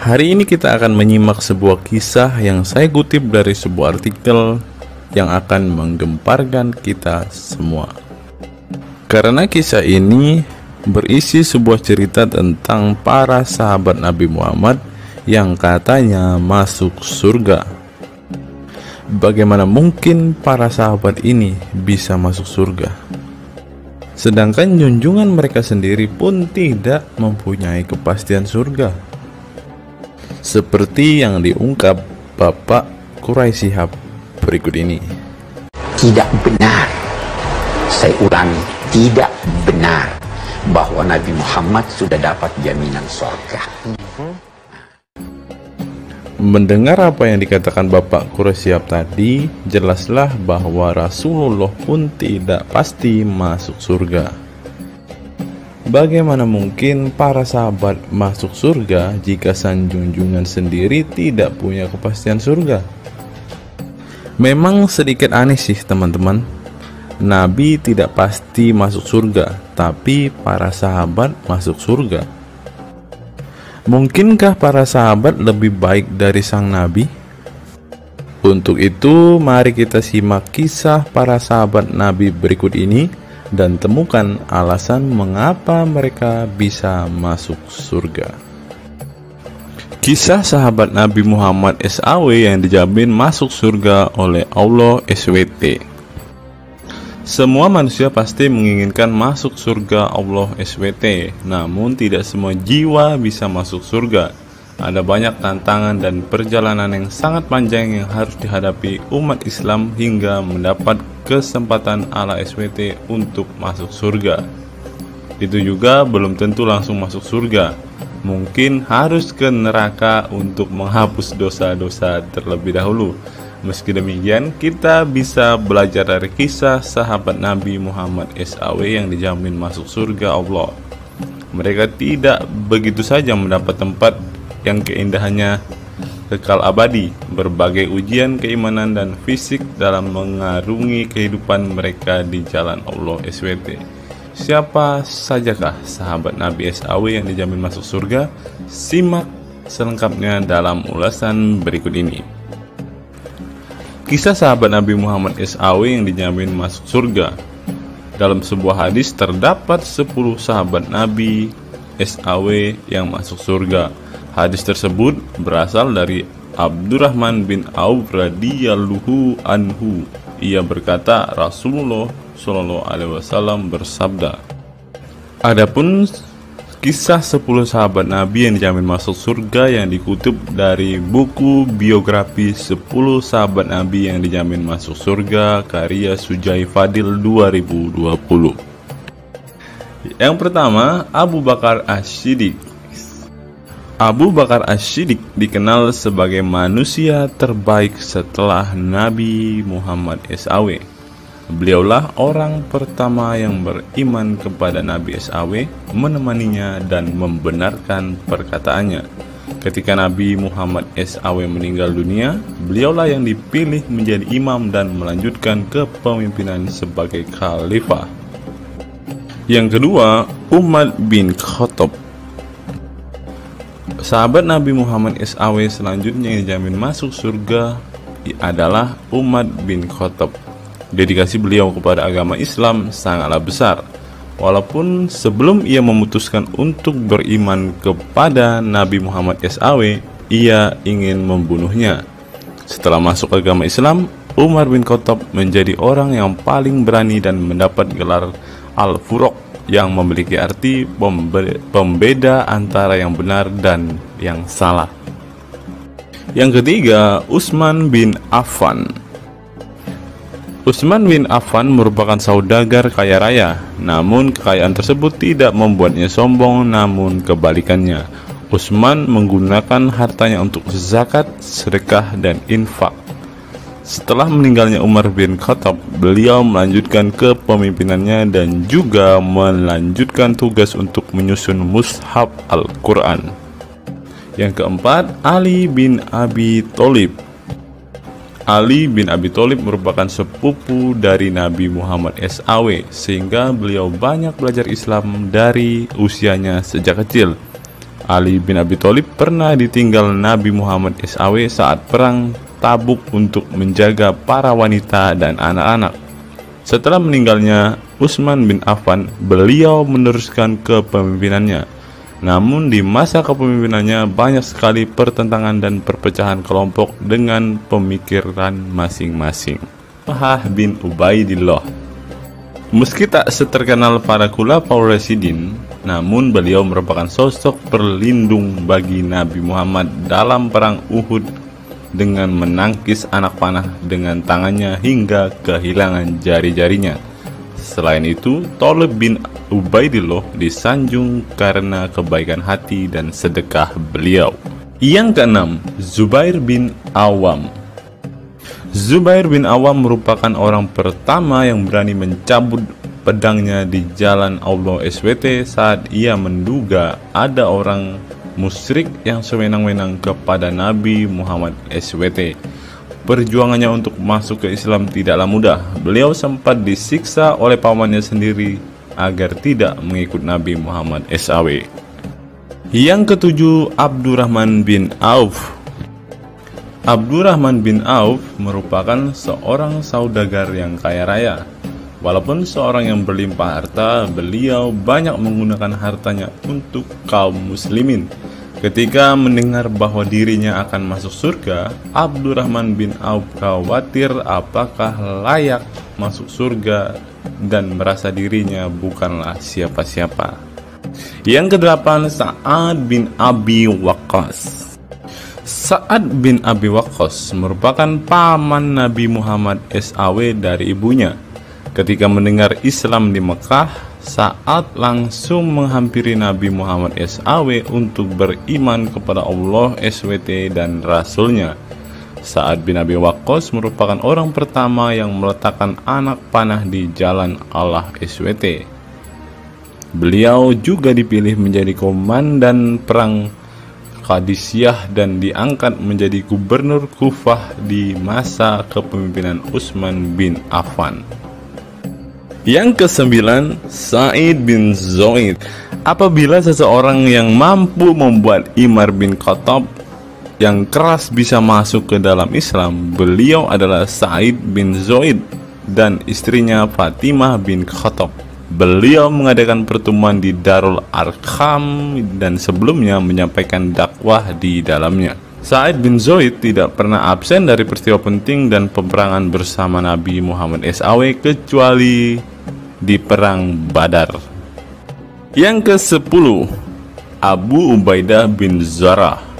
Hari ini kita akan menyimak sebuah kisah yang saya kutip dari sebuah artikel yang akan menggemparkan kita semua. Karena kisah ini berisi sebuah cerita tentang para sahabat Nabi Muhammad yang katanya masuk surga. Bagaimana mungkin para sahabat ini bisa masuk surga? Sedangkan junjungan mereka sendiri pun tidak mempunyai kepastian surga. Seperti yang diungkap Bapak Quraisy Shihab berikut ini. Tidak benar, saya ulangi, tidak benar bahwa Nabi Muhammad sudah dapat jaminan surga. Mendengar apa yang dikatakan Bapak Quraisy Shihab tadi, jelaslah bahwa Rasulullah pun tidak pasti masuk surga. Bagaimana mungkin para sahabat masuk surga jika sang junjungan sendiri tidak punya kepastian surga? Memang sedikit aneh sih teman-teman. Nabi tidak pasti masuk surga, tapi para sahabat masuk surga. Mungkinkah para sahabat lebih baik dari sang Nabi? Untuk itu, mari kita simak kisah para sahabat Nabi berikut ini dan temukan alasan mengapa mereka bisa masuk surga. Kisah sahabat Nabi Muhammad SAW yang dijamin masuk surga oleh Allah SWT. Semua manusia pasti menginginkan masuk surga Allah SWT, namun tidak semua jiwa bisa masuk surga. Ada banyak tantangan dan perjalanan yang sangat panjang yang harus dihadapi umat Islam hingga mendapat kesempatan ala SWT untuk masuk surga. Itu juga belum tentu langsung masuk surga. Mungkin harus ke neraka untuk menghapus dosa-dosa terlebih dahulu. Meski demikian, kita bisa belajar dari kisah sahabat Nabi Muhammad SAW yang dijamin masuk surga Allah. Mereka tidak begitu saja mendapat tempat yang keindahannya kekal abadi. Berbagai ujian keimanan dan fisik dalam mengarungi kehidupan mereka di jalan Allah SWT. Siapa sajakah sahabat Nabi SAW yang dijamin masuk surga? Simak selengkapnya dalam ulasan berikut ini. Kisah sahabat Nabi Muhammad SAW yang dijamin masuk surga. Dalam sebuah hadis terdapat 10 sahabat Nabi SAW yang masuk surga. Hadis tersebut berasal dari Abdurrahman bin Auf radhiyallahu anhu. Ia berkata, Rasulullah Shallallahu alaihi wasallam bersabda. Adapun kisah 10 sahabat Nabi yang dijamin masuk surga yang dikutip dari buku biografi 10 sahabat Nabi yang dijamin masuk surga karya Sujai Fadil 2020. Yang pertama, Abu Bakar As-Siddiq. Abu Bakar As-Siddiq dikenal sebagai manusia terbaik setelah Nabi Muhammad SAW. Beliaulah orang pertama yang beriman kepada Nabi SAW, menemaninya dan membenarkan perkataannya. Ketika Nabi Muhammad SAW meninggal dunia, beliaulah yang dipilih menjadi imam dan melanjutkan kepemimpinan sebagai khalifah. Yang kedua, Umar bin Khattab. Sahabat Nabi Muhammad SAW selanjutnya yang dijamin masuk surga adalah Umar bin Khattab. Dedikasi beliau kepada agama Islam sangatlah besar. Walaupun sebelum ia memutuskan untuk beriman kepada Nabi Muhammad SAW, ia ingin membunuhnya. Setelah masuk agama Islam, Umar bin Khattab menjadi orang yang paling berani dan mendapat gelar Al-Furuq yang memiliki arti pembeda antara yang benar dan yang salah. Yang ketiga, Utsman bin Affan. Utsman bin Affan merupakan saudagar kaya raya, namun kekayaan tersebut tidak membuatnya sombong, namun kebalikannya. Utsman menggunakan hartanya untuk zakat, sedekah, dan infak. Setelah meninggalnya Umar bin Khattab, beliau melanjutkan kepemimpinannya dan juga melanjutkan tugas untuk menyusun mushaf Al-Quran. Yang keempat, Ali bin Abi Thalib. Ali bin Abi Thalib merupakan sepupu dari Nabi Muhammad SAW, sehingga beliau banyak belajar Islam dari usianya sejak kecil. Ali bin Abi Thalib pernah ditinggal Nabi Muhammad SAW saat perang Tabuk untuk menjaga para wanita dan anak-anak. Setelah meninggalnya Utsman bin Affan, beliau meneruskan kepemimpinannya. Namun di masa kepemimpinannya banyak sekali pertentangan dan perpecahan kelompok dengan pemikiran masing-masing. Talhah bin Ubaidillah. Meski tak seterkenal para khulafaur rasyidin, namun beliau merupakan sosok perlindung bagi Nabi Muhammad dalam perang Uhud dengan menangkis anak panah dengan tangannya hingga kehilangan jari-jarinya. Selain itu, Thalib bin Ubaidillah disanjung karena kebaikan hati dan sedekah beliau. Yang keenam, Zubair bin Awam. Zubair bin Awam merupakan orang pertama yang berani mencabut pedangnya di jalan Allah SWT saat ia menduga ada orang musyrik yang sewenang-wenang kepada Nabi Muhammad SWT. Perjuangannya untuk masuk ke Islam tidaklah mudah. Beliau sempat disiksa oleh pamannya sendiri agar tidak mengikut Nabi Muhammad SAW. Yang ketujuh, Abdurrahman bin Auf. Abdurrahman bin Auf merupakan seorang saudagar yang kaya raya. Walaupun seorang yang berlimpah harta, beliau banyak menggunakan hartanya untuk kaum muslimin. Ketika mendengar bahwa dirinya akan masuk surga, Abdurrahman bin Auf khawatir apakah layak masuk surga dan merasa dirinya bukanlah siapa-siapa. Yang kedelapan, Sa'ad bin Abi Waqqas. Sa'ad bin Abi Waqqas merupakan paman Nabi Muhammad SAW dari ibunya. Ketika mendengar Islam di Mekah, Sa'ad langsung menghampiri Nabi Muhammad SAW untuk beriman kepada Allah SWT dan Rasulnya. Sa'ad bin Abi Waqqas merupakan orang pertama yang meletakkan anak panah di jalan Allah SWT. Beliau juga dipilih menjadi komandan perang Qadisiyah dan diangkat menjadi gubernur Kufah di masa kepemimpinan Utsman bin Affan. Yang kesembilan, Sa'id bin Zaid. Apabila seseorang yang mampu membuat Umar bin Khattab yang keras bisa masuk ke dalam Islam, beliau adalah Sa'id bin Zaid dan istrinya Fatimah bin Khattab. Beliau mengadakan pertemuan di Darul Arqam dan sebelumnya menyampaikan dakwah di dalamnya. Sa'id bin Zaid tidak pernah absen dari peristiwa penting dan peperangan bersama Nabi Muhammad SAW kecuali di perang Badar. Yang ke-10, Abu Ubaidah bin Zarah.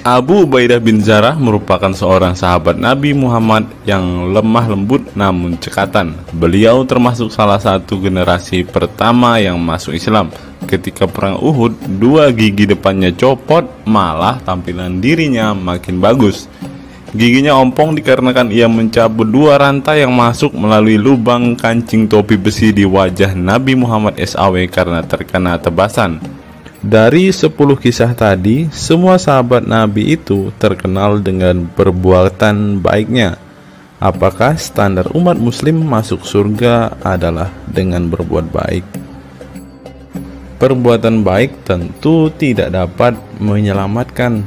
Abu Ubaidah bin Zarah merupakan seorang sahabat Nabi Muhammad yang lemah lembut namun cekatan. Beliau termasuk salah satu generasi pertama yang masuk Islam. Ketika perang Uhud, 2 gigi depannya copot, malah tampilan dirinya makin bagus. Giginya ompong dikarenakan ia mencabut 2 rantai yang masuk melalui lubang kancing topi besi di wajah Nabi Muhammad SAW karena terkena tebasan. Dari 10 kisah tadi, semua sahabat Nabi itu terkenal dengan perbuatan baiknya. Apakah standar umat muslim masuk surga adalah dengan berbuat baik? Perbuatan baik tentu tidak dapat menyelamatkan.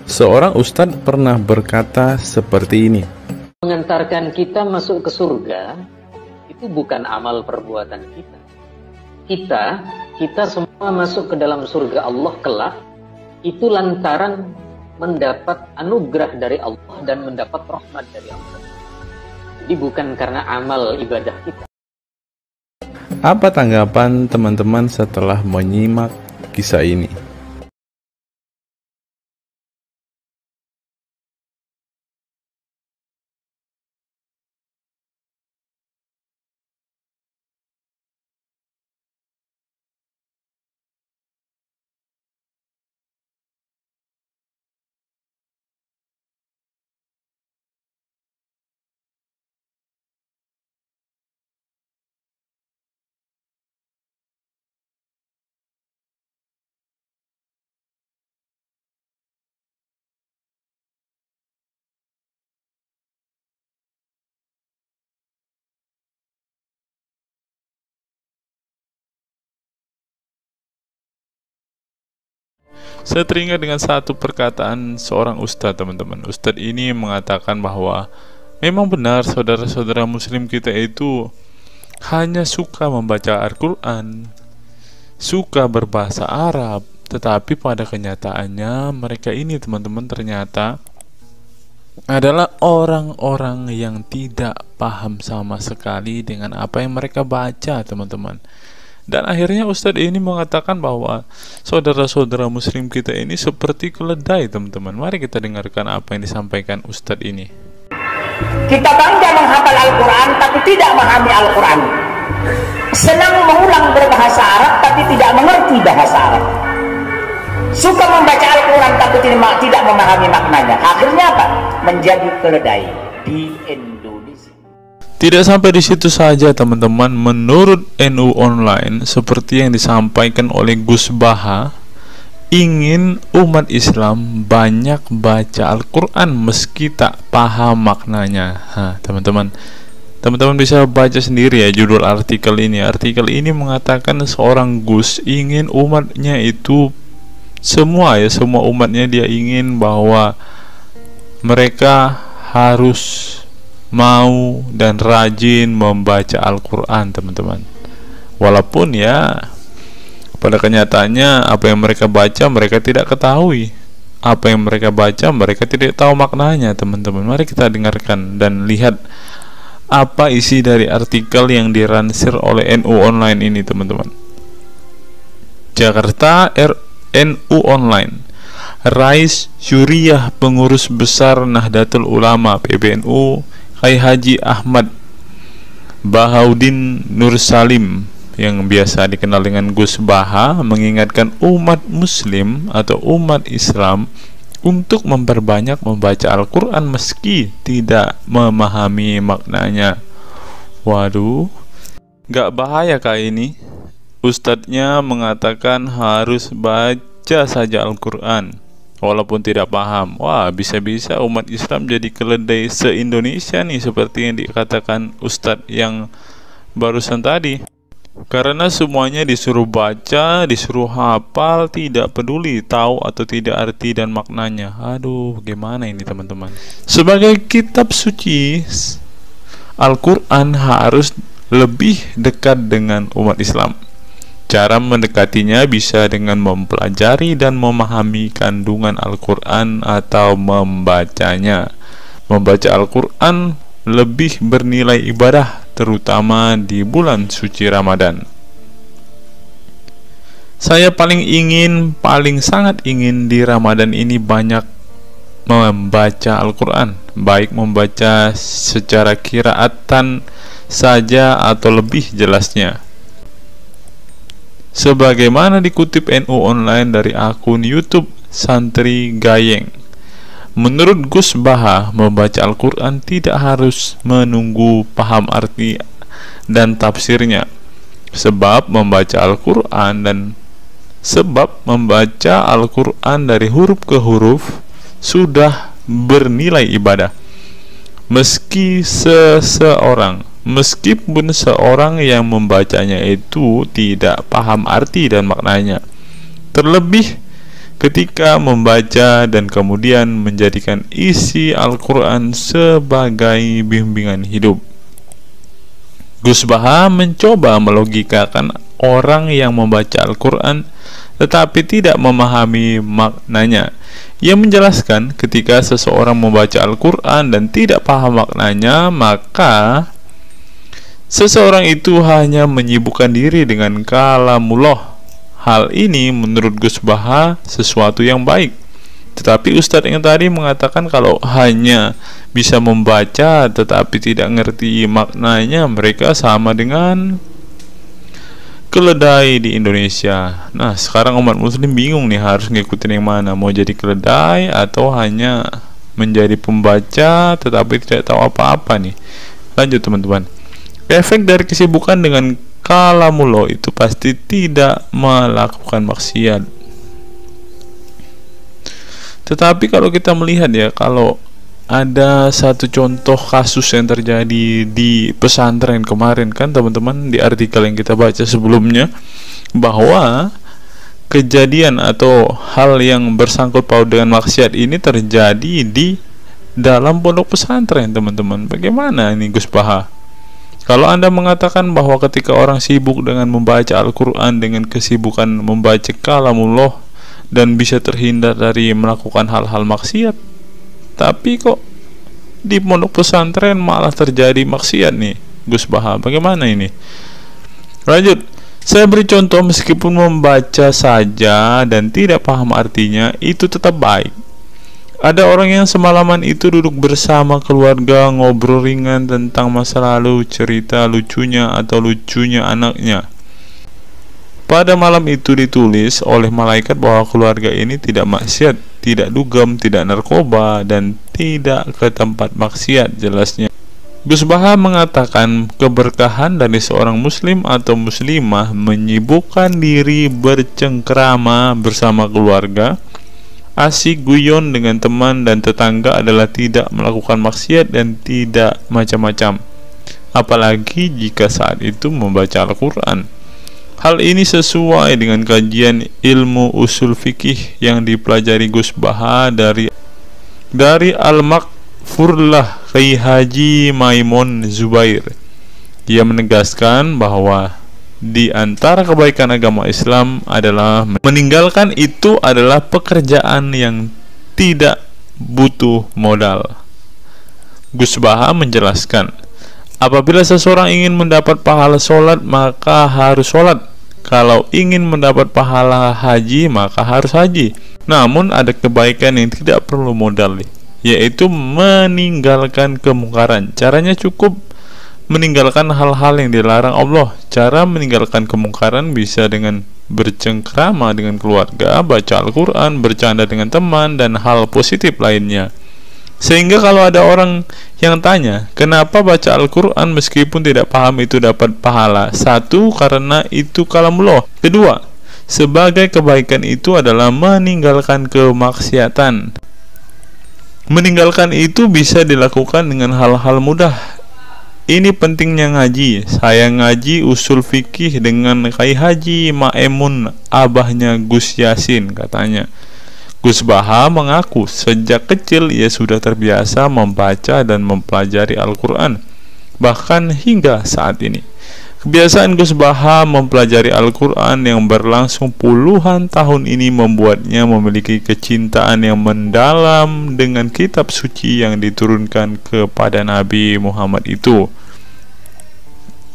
Seorang ustadz pernah berkata seperti ini. Mengantarkan kita masuk ke surga itu bukan amal perbuatan kita. Kita semua masuk ke dalam surga Allah kelak itu lantaran mendapat anugerah dari Allah dan mendapat rahmat dari Allah. Jadi bukan karena amal ibadah kita. Apa tanggapan teman-teman setelah menyimak kisah ini? Saya teringat dengan satu perkataan seorang ustadz, teman-teman. Ustadz ini mengatakan bahwa memang benar saudara-saudara muslim kita itu hanya suka membaca Al-Quran, suka berbahasa Arab, tetapi pada kenyataannya mereka ini, teman-teman, ternyata adalah orang-orang yang tidak paham sama sekali dengan apa yang mereka baca, teman-teman. Dan akhirnya Ustadz ini mengatakan bahwa saudara-saudara muslim kita ini seperti keledai, teman-teman. Mari kita dengarkan apa yang disampaikan Ustadz ini. Kita bangga menghafal Al-Quran tapi tidak memahami Al-Quran. Senang mengulang berbahasa Arab tapi tidak mengerti bahasa Arab. Suka membaca Al-Quran tapi tidak memahami maknanya. Akhirnya apa? Menjadi keledai di Indonesia. Tidak sampai di situ saja, teman-teman. Menurut NU Online, seperti yang disampaikan oleh Gus Baha, ingin umat Islam banyak baca Al-Quran meski tak paham maknanya. Teman-teman bisa baca sendiri ya judul artikel ini. Artikel ini mengatakan seorang Gus ingin umatnya itu semua umatnya dia ingin bahwa mereka harus mau dan rajin membaca Al-Quran, teman-teman. Walaupun ya pada kenyataannya apa yang mereka baca mereka tidak ketahui, apa yang mereka baca mereka tidak tahu maknanya, teman-teman. Mari kita dengarkan dan lihat apa isi dari artikel yang diransir oleh NU Online ini, teman-teman. Jakarta NU Online. Rais Syuriah Pengurus Besar Nahdlatul Ulama PBNU Kiai Haji Ahmad Bahaudin Nur Salim yang biasa dikenal dengan Gus Baha mengingatkan umat muslim atau umat Islam untuk memperbanyak membaca Al-Quran meski tidak memahami maknanya. Waduh, gak bahaya kah ini? Ustadznya mengatakan harus baca saja Al-Quran walaupun tidak paham. Wah, bisa-bisa umat Islam jadi keledai se-Indonesia nih, seperti yang dikatakan Ustadz yang barusan tadi. Karena semuanya disuruh baca, disuruh hafal, tidak peduli tahu atau tidak arti dan maknanya. Aduh, gimana ini, teman-teman? Sebagai kitab suci, Al-Quran harus lebih dekat dengan umat Islam. Cara mendekatinya bisa dengan mempelajari dan memahami kandungan Al-Quran atau membacanya. Membaca Al-Quran lebih bernilai ibadah, terutama di bulan suci Ramadan. Saya paling sangat ingin di Ramadan ini banyak membaca Al-Quran, baik membaca secara qiraatan saja atau lebih jelasnya. Sebagaimana dikutip NU Online dari akun YouTube Santri Gayeng, menurut Gus Baha, membaca Al-Quran tidak harus menunggu paham arti dan tafsirnya, sebab membaca Al-Quran dari huruf ke huruf sudah bernilai ibadah. Meskipun seorang yang membacanya itu tidak paham arti dan maknanya, terlebih ketika membaca dan kemudian menjadikan isi Al-Quran sebagai bimbingan hidup. Gus Baha mencoba melogikakan orang yang membaca Al-Quran tetapi tidak memahami maknanya. Ia menjelaskan ketika seseorang membaca Al-Quran dan tidak paham maknanya, maka seseorang itu hanya menyibukkan diri dengan kalamullah. Hal ini menurut Gus Baha sesuatu yang baik. Tetapi Ustadz yang tadi mengatakan kalau hanya bisa membaca tetapi tidak ngerti maknanya, mereka sama dengan keledai di Indonesia. Nah, sekarang umat muslim bingung nih harus ngikutin yang mana, mau jadi keledai atau hanya menjadi pembaca tetapi tidak tahu apa-apa nih. Lanjut, teman-teman. Efek dari kesibukan dengan kalamullah itu pasti tidak melakukan maksiat. Tetapi kalau kita melihat ya, kalau ada satu contoh kasus yang terjadi di pesantren kemarin kan, teman-teman, di artikel yang kita baca sebelumnya, bahwa kejadian atau hal yang bersangkut paut dengan maksiat ini terjadi di dalam pondok pesantren, teman-teman. Bagaimana ini Gus Baha? Kalau Anda mengatakan bahwa ketika orang sibuk dengan membaca Al-Quran dengan kesibukan membaca kalamullah dan bisa terhindar dari melakukan hal-hal maksiat, tapi kok di pondok pesantren malah terjadi maksiat nih Gus Baha, bagaimana ini? Lanjut, saya beri contoh, meskipun membaca saja dan tidak paham artinya, itu tetap baik. Ada orang yang semalaman itu duduk bersama keluarga, ngobrol ringan tentang masa lalu, cerita lucunya atau lucunya anaknya. Pada malam itu ditulis oleh malaikat bahwa keluarga ini tidak maksiat, tidak dugem, tidak narkoba, dan tidak ke tempat maksiat, jelasnya. Gus Baha mengatakan keberkahan dari seorang muslim atau muslimah menyibukkan diri bercengkrama bersama keluarga, asik guyon dengan teman dan tetangga adalah tidak melakukan maksiat dan tidak macam-macam, apalagi jika saat itu membaca Al-Quran. Hal ini sesuai dengan kajian ilmu usul fikih yang dipelajari Gus Baha dari Al-Makfurlah Kiai Haji Maimun Zubair. Ia menegaskan bahwa di antara kebaikan agama Islam adalah meninggalkan itu adalah pekerjaan yang tidak butuh modal. Gus Baha menjelaskan, apabila seseorang ingin mendapat pahala sholat, maka harus sholat. Kalau ingin mendapat pahala haji, maka harus haji. Namun ada kebaikan yang tidak perlu modal, yaitu meninggalkan kemungkaran. Caranya cukup meninggalkan hal-hal yang dilarang Allah. Cara meninggalkan kemungkaran bisa dengan bercengkrama dengan keluarga, baca Al-Quran, bercanda dengan teman, dan hal positif lainnya. Sehingga kalau ada orang yang tanya, kenapa baca Al-Quran meskipun tidak paham itu dapat pahala? Satu, karena itu kalamullah. Kedua, sebagai kebaikan itu adalah meninggalkan kemaksiatan. Meninggalkan itu bisa dilakukan dengan hal-hal mudah. Ini pentingnya ngaji. Saya ngaji usul fikih dengan Kiai Haji Maimun, abahnya Gus Yasin, katanya. Gus Baha mengaku sejak kecil ia sudah terbiasa membaca dan mempelajari Al-Quran, bahkan hingga saat ini. Kebiasaan Gus Baha mempelajari Al-Quran yang berlangsung puluhan tahun ini membuatnya memiliki kecintaan yang mendalam dengan kitab suci yang diturunkan kepada Nabi Muhammad itu.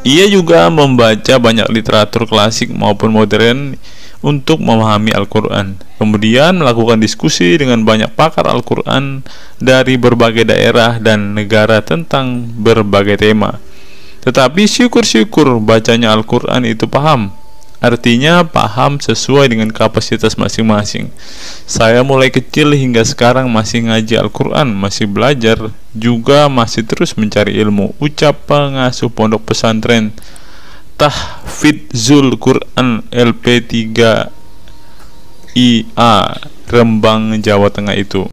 Ia juga membaca banyak literatur klasik maupun modern untuk memahami Al-Quran, kemudian melakukan diskusi dengan banyak pakar Al-Quran dari berbagai daerah dan negara tentang berbagai tema. Tetapi syukur-syukur bacanya Al-Quran itu paham, artinya paham sesuai dengan kapasitas masing-masing. Saya mulai kecil hingga sekarang masih ngaji Al-Quran, masih belajar, juga masih terus mencari ilmu. Ucap pengasuh pondok pesantren Tahfidzul Quran LP3 IA Rembang, Jawa Tengah itu.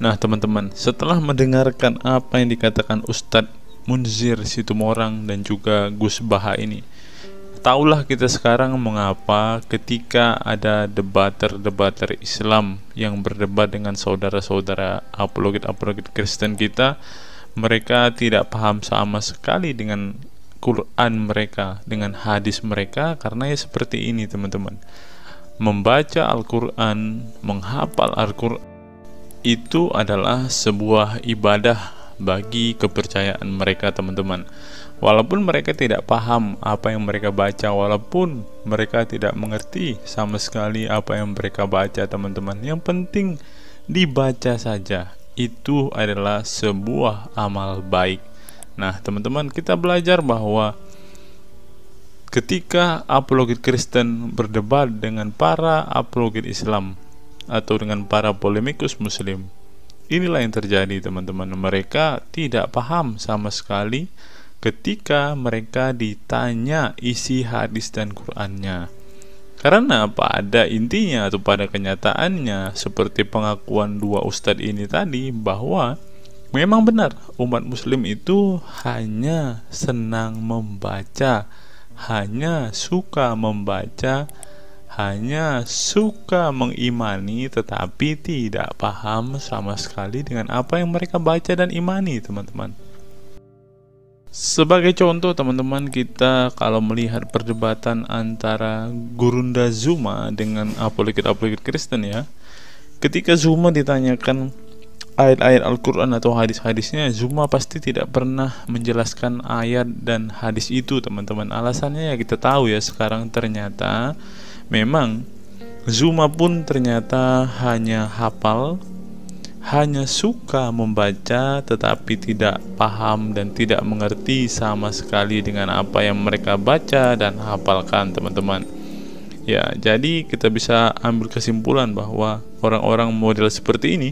Nah teman-teman, setelah mendengarkan apa yang dikatakan Ustadz Munzir Situmorang dan juga Gus Baha ini, taulah kita sekarang mengapa ketika ada debater-debater Islam yang berdebat dengan saudara-saudara apologet Kristen kita, mereka tidak paham sama sekali dengan Quran mereka, dengan hadis mereka, karena ya seperti ini teman-teman. Membaca Al-Quran, menghafal Al-Quran itu adalah sebuah ibadah bagi kepercayaan mereka teman-teman. Walaupun mereka tidak paham apa yang mereka baca, walaupun mereka tidak mengerti sama sekali apa yang mereka baca teman-teman, yang penting dibaca saja, itu adalah sebuah amal baik. Nah teman-teman, kita belajar bahwa ketika apologet Kristen berdebat dengan para apologet Islam atau dengan para polemikus Muslim, inilah yang terjadi teman-teman. Mereka tidak paham sama sekali ketika mereka ditanya isi hadis dan Qur'annya. Karena pada intinya atau pada kenyataannya, seperti pengakuan dua ustadz ini tadi, bahwa memang benar umat muslim itu hanya senang membaca, hanya suka membaca, hanya suka mengimani, tetapi tidak paham sama sekali dengan apa yang mereka baca dan imani teman-teman. Sebagai contoh teman-teman, kita kalau melihat perdebatan antara Gurunda Zuma dengan apologet Kristen ya, ketika Zuma ditanyakan ayat-ayat Al-Quran atau hadis-hadisnya, Zuma pasti tidak pernah menjelaskan ayat dan hadis itu teman-teman. Alasannya ya kita tahu ya, sekarang ternyata memang Zuma pun ternyata hanya hafal, hanya suka membaca, tetapi tidak paham dan tidak mengerti sama sekali dengan apa yang mereka baca dan hafalkan teman-teman. Ya, jadi kita bisa ambil kesimpulan bahwa orang-orang model seperti ini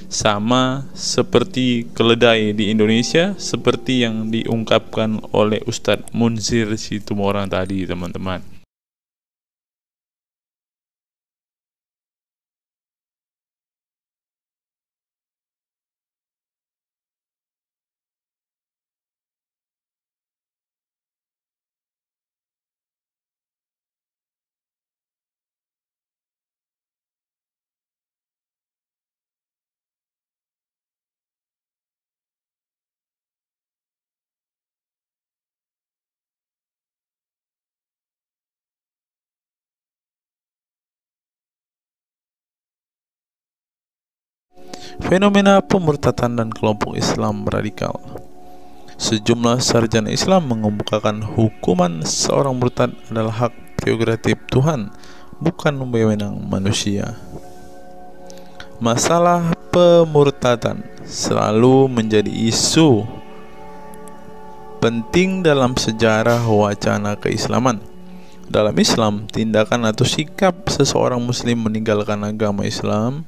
sama seperti keledai di Indonesia, seperti yang diungkapkan oleh Ustadz Munzir Situmorang tadi teman-teman. Fenomena pemurtadan dan kelompok Islam radikal. Sejumlah sarjana Islam mengemukakan hukuman seorang murtad adalah hak prerogatif Tuhan, bukan wewenang manusia. Masalah pemurtadan selalu menjadi isu penting dalam sejarah wacana keislaman. Dalam Islam, tindakan atau sikap seseorang muslim meninggalkan agama Islam,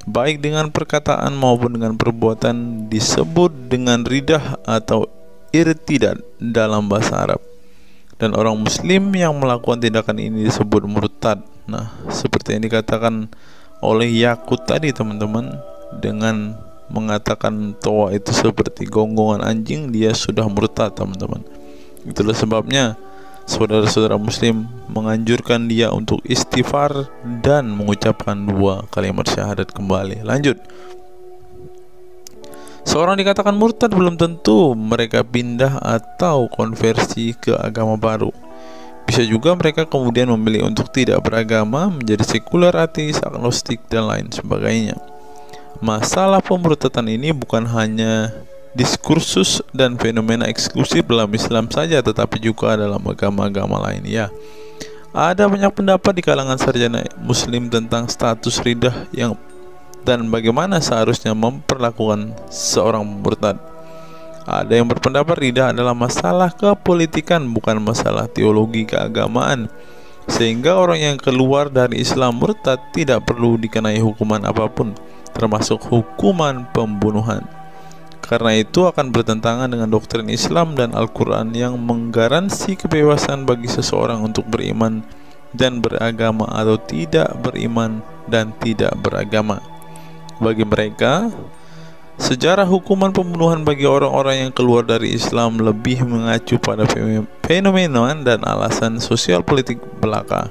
baik dengan perkataan maupun dengan perbuatan, disebut dengan ridah atau irtidad dalam bahasa Arab. Dan orang muslim yang melakukan tindakan ini disebut murtad. Nah, seperti yang dikatakan oleh Yakut tadi teman-teman, dengan mengatakan toa itu seperti gonggongan anjing, dia sudah murtad teman-teman. Itulah sebabnya saudara-saudara muslim menganjurkan dia untuk istighfar dan mengucapkan 2 kalimat syahadat kembali. Lanjut. Seorang dikatakan murtad belum tentu mereka pindah atau konversi ke agama baru. Bisa juga mereka kemudian memilih untuk tidak beragama, menjadi sekuler, ateis, agnostik, dan lain sebagainya. Masalah pemurtadan ini bukan hanya diskursus dan fenomena eksklusif dalam Islam saja, tetapi juga dalam agama-agama lain. Ya, ada banyak pendapat di kalangan sarjana muslim tentang status ridah dan bagaimana seharusnya memperlakukan seorang murtad. Ada yang berpendapat ridah adalah masalah kepolitikan, bukan masalah teologi keagamaan, sehingga orang yang keluar dari Islam murtad tidak perlu dikenai hukuman apapun, termasuk hukuman pembunuhan. Karena itu akan bertentangan dengan doktrin Islam dan Al-Quran yang menggaransi kebebasan bagi seseorang untuk beriman dan beragama atau tidak beriman dan tidak beragama. Bagi mereka, sejarah hukuman pembunuhan bagi orang-orang yang keluar dari Islam lebih mengacu pada fenomena dan alasan sosial politik belaka.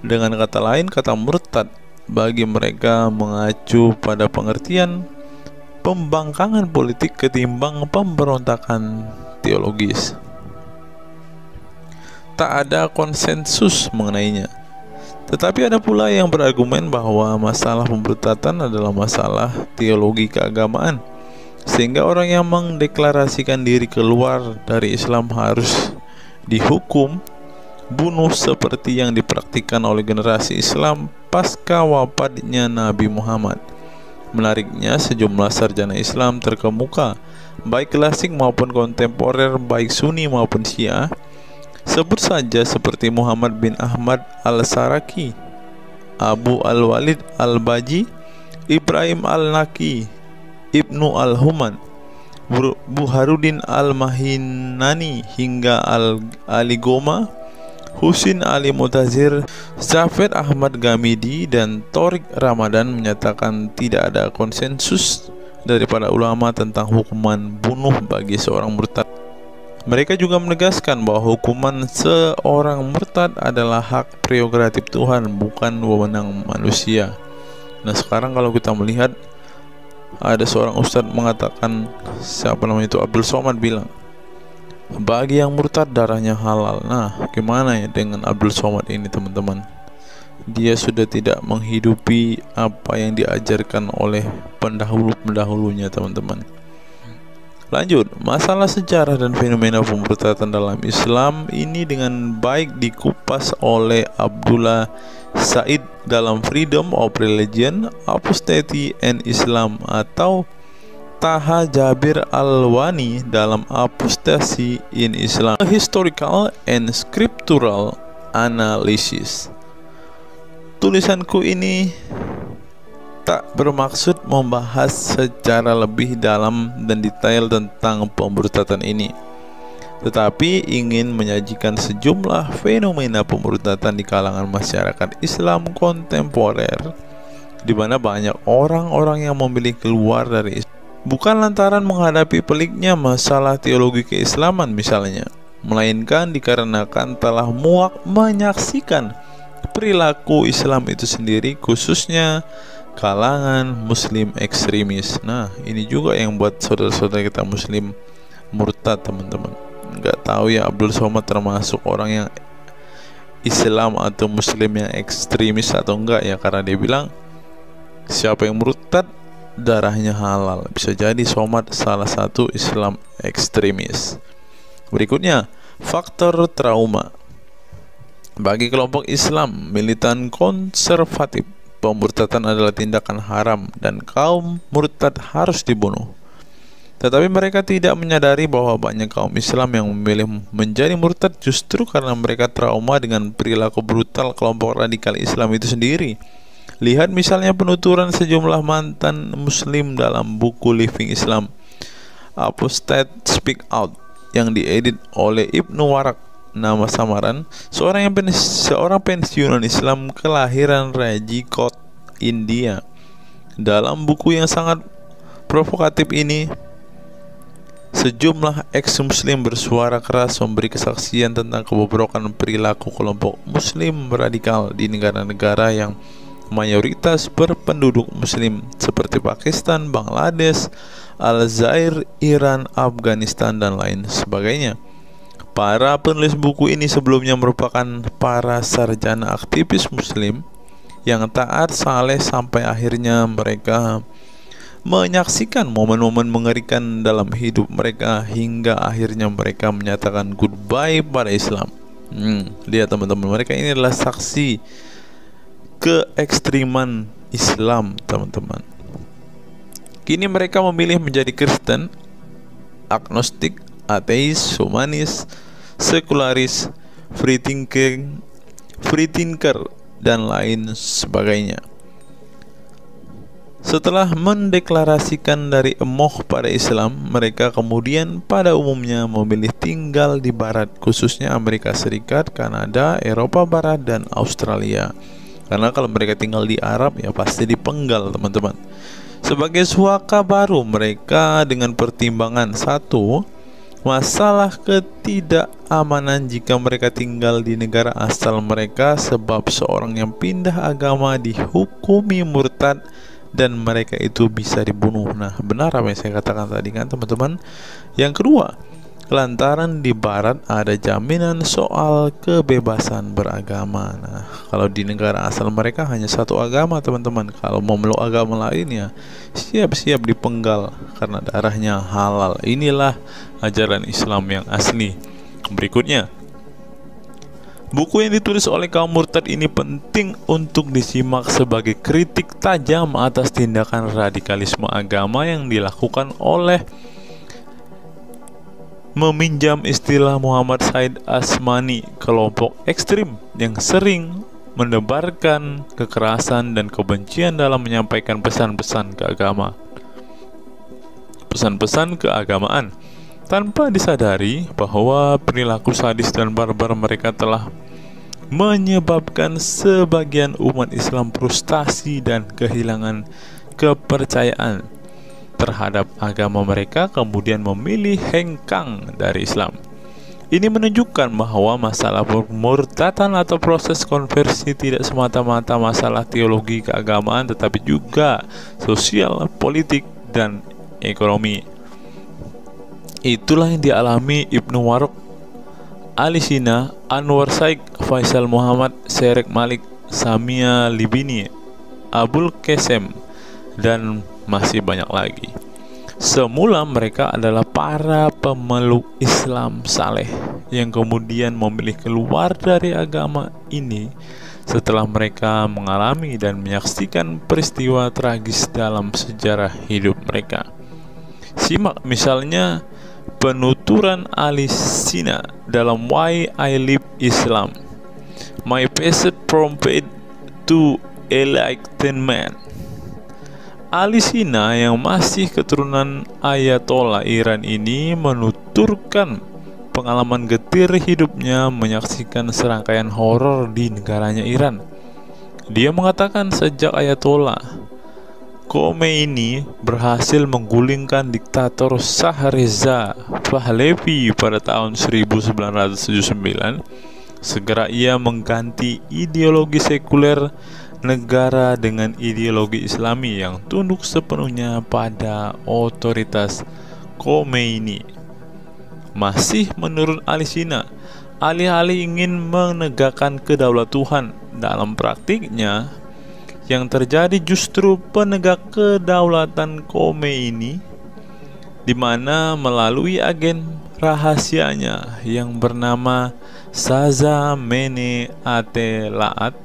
Dengan kata lain, kata murtad bagi mereka mengacu pada pengertian pembangkangan politik ketimbang pemberontakan teologis. Tak ada konsensus mengenainya. Tetapi ada pula yang berargumen bahwa masalah pemurtadan adalah masalah teologi keagamaan, sehingga orang yang mendeklarasikan diri keluar dari Islam harus dihukum bunuh seperti yang dipraktikkan oleh generasi Islam pasca wafatnya Nabi Muhammad. Menariknya, sejumlah sarjana Islam terkemuka, baik klasik maupun kontemporer, baik Sunni maupun Syiah, sebut saja seperti Muhammad bin Ahmad al-Saraki, Abu al-Walid al-Baji, Ibrahim al-Naqi, Ibnu al-Human, Buharuddin al-Mahinani hingga al-Aligoma, Husin Ali Mutazir, Zafir Ahmad Gamidi, dan Torik Ramadan menyatakan tidak ada konsensus dari para ulama tentang hukuman bunuh bagi seorang murtad. Mereka juga menegaskan bahwa hukuman seorang murtad adalah hak prerogatif Tuhan, bukan wewenang manusia. Nah, sekarang kalau kita melihat, ada seorang ustadz mengatakan, siapa namanya itu, Abdul Somad bilang, bagi yang murtad darahnya halal. Nah, gimana ya dengan Abdul Somad ini teman-teman? Dia sudah tidak menghidupi apa yang diajarkan oleh pendahulu-pendahulunya teman-teman. Lanjut, masalah sejarah dan fenomena pemurtadan dalam Islam ini dengan baik dikupas oleh Abdullah Said dalam Freedom of Religion, Apostasy and Islam, atau Taha Jabir Al-Wani dalam Apostasy in Islam, A Historical and Scriptural Analysis. Tulisanku ini tak bermaksud membahas secara lebih dalam dan detail tentang pemurtadan ini, tetapi ingin menyajikan sejumlah fenomena pemurtadan di kalangan masyarakat Islam kontemporer, di mana banyak orang-orang yang memilih keluar dari Islam bukan lantaran menghadapi peliknya masalah teologi keislaman misalnya, melainkan dikarenakan telah muak menyaksikan perilaku Islam itu sendiri, khususnya kalangan muslim ekstremis. Nah, ini juga yang buat saudara-saudara kita muslim murtad teman-teman. Nggak tahu ya Abdul Somad termasuk orang yang Islam atau muslim yang ekstremis atau enggak ya, karena dia bilang siapa yang murtad darahnya halal. Bisa jadi Somad salah satu Islam ekstremis. Berikutnya, faktor trauma. Bagi kelompok Islam militan konservatif, pemurtadan adalah tindakan haram dan kaum murtad harus dibunuh. Tetapi mereka tidak menyadari bahwa banyak kaum Islam yang memilih menjadi murtad justru karena mereka trauma dengan perilaku brutal kelompok radikal Islam itu sendiri. Lihat misalnya penuturan sejumlah mantan muslim dalam buku Living Islam, Apostate Speak Out, yang diedit oleh Ibnu Warak, nama samaran, seorang pensiunan Islam kelahiran Rajkot, India. Dalam buku yang sangat provokatif ini, sejumlah ex-muslim bersuara keras memberi kesaksian tentang kebobrokan perilaku kelompok muslim radikal di negara-negara yang mayoritas berpenduduk muslim seperti Pakistan, Bangladesh, Aljazair, Iran, Afghanistan, dan lain sebagainya. Para penulis buku ini sebelumnya merupakan para sarjana aktivis muslim yang taat saleh sampai akhirnya mereka menyaksikan momen-momen mengerikan dalam hidup mereka hingga akhirnya mereka menyatakan goodbye pada Islam. Lihat teman-teman, mereka ini adalah saksi keekstriman Islam, teman-teman. Kini mereka memilih menjadi Kristen, agnostik, ateis, humanis, sekularis, free thinker, dan lain sebagainya. Setelah mendeklarasikan dari emoh pada Islam, mereka kemudian pada umumnya memilih tinggal di Barat, khususnya Amerika Serikat, Kanada, Eropa Barat, dan Australia. Karena kalau mereka tinggal di Arab ya pasti dipenggal, teman-teman. Sebagai suaka baru mereka dengan pertimbangan satu, masalah ketidakamanan jika mereka tinggal di negara asal mereka, sebab seorang yang pindah agama dihukumi murtad dan mereka itu bisa dibunuh. Nah, benar apa yang saya katakan tadi kan, teman-teman. Yang kedua, lantaran di Barat ada jaminan soal kebebasan beragama. Nah, kalau di negara asal mereka hanya satu agama, teman-teman. Kalau mau meluk agama lain ya siap-siap dipenggal karena darahnya halal. Inilah ajaran Islam yang asli. Berikutnya, buku yang ditulis oleh kaum murtad ini penting untuk disimak sebagai kritik tajam atas tindakan radikalisme agama yang dilakukan oleh, meminjam istilah Muhammad Said Asmani, kelompok ekstrim yang sering menebarkan kekerasan dan kebencian dalam menyampaikan pesan-pesan keagamaan tanpa disadari bahwa perilaku sadis dan barbar mereka telah menyebabkan sebagian umat Islam frustasi dan kehilangan kepercayaan terhadap agama mereka, kemudian memilih hengkang dari Islam. Ini menunjukkan bahwa masalah pemurtadan atau proses konversi tidak semata-mata masalah teologi keagamaan, tetapi juga sosial, politik, dan ekonomi. Itulah yang dialami Ibnu Warok, Ali Sina, Anwar Saik, Faisal Muhammad, Serek Malik, Samia Libini, Abul Qasem, dan masih banyak lagi. Semula mereka adalah para pemeluk Islam saleh yang kemudian memilih keluar dari agama ini setelah mereka mengalami dan menyaksikan peristiwa tragis dalam sejarah hidup mereka. Simak misalnya penuturan Ali Sina dalam Why I Live Islam, My Passage from Faith to Enlightenment. Ali Sina yang masih keturunan Ayatollah Iran ini menuturkan pengalaman getir hidupnya menyaksikan serangkaian horor di negaranya Iran. Dia mengatakan sejak Ayatollah Khomeini berhasil menggulingkan diktator Shah Reza Pahlavi pada tahun 1979, segera ia mengganti ideologi sekuler negara dengan ideologi Islami yang tunduk sepenuhnya pada otoritas Khomeini. Masih menurut Ali Sina, alih-alih ingin menegakkan kedaulatan Tuhan, dalam praktiknya Yang terjadi justru penegak kedaulatan Khomeini, di mana melalui agen rahasianya yang bernama Saza Mene Ate Laat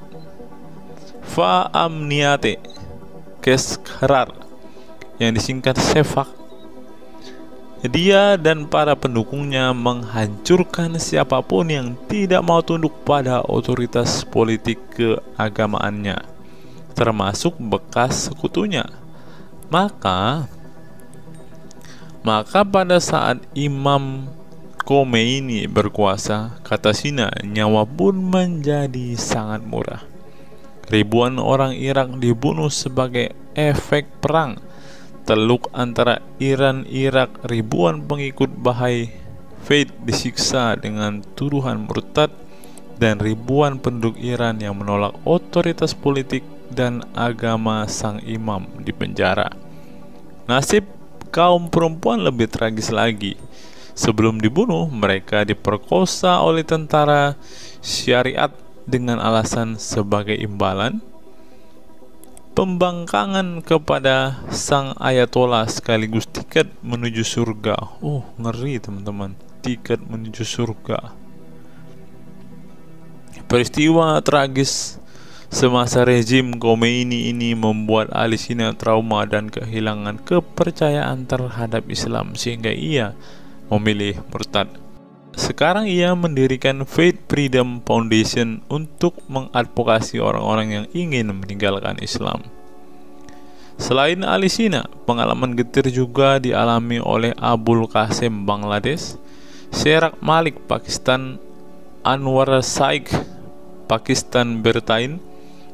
Fa Amniate Keskharar, yang disingkat Sefak, dia dan para pendukungnya menghancurkan siapapun yang tidak mau tunduk pada otoritas politik keagamaannya, termasuk bekas sekutunya. Maka pada saat Imam Khomeini berkuasa, kata Sina, nyawa pun menjadi sangat murah. Ribuan orang Irak dibunuh sebagai efek perang teluk antara Iran-Irak. Ribuan pengikut Bahai Faith disiksa dengan tuduhan murtad, dan ribuan penduduk Iran yang menolak otoritas politik dan agama sang imam dipenjara. Nasib kaum perempuan lebih tragis lagi. Sebelum dibunuh, mereka diperkosa oleh tentara syariat dengan alasan sebagai imbalan pembangkangan kepada sang ayatollah sekaligus tiket menuju surga. Ngeri teman-teman, tiket menuju surga. Peristiwa tragis semasa rezim Khomeini ini membuat Ali Sina trauma dan kehilangan kepercayaan terhadap Islam, sehingga ia memilih murtad. Sekarang ia mendirikan Faith Freedom Foundation untuk mengadvokasi orang-orang yang ingin meninggalkan Islam. Selain Ali Sina, pengalaman getir juga dialami oleh Abul Qasim Bangladesh, Sherak Malik Pakistan, Anwar Saik Pakistan Bertain,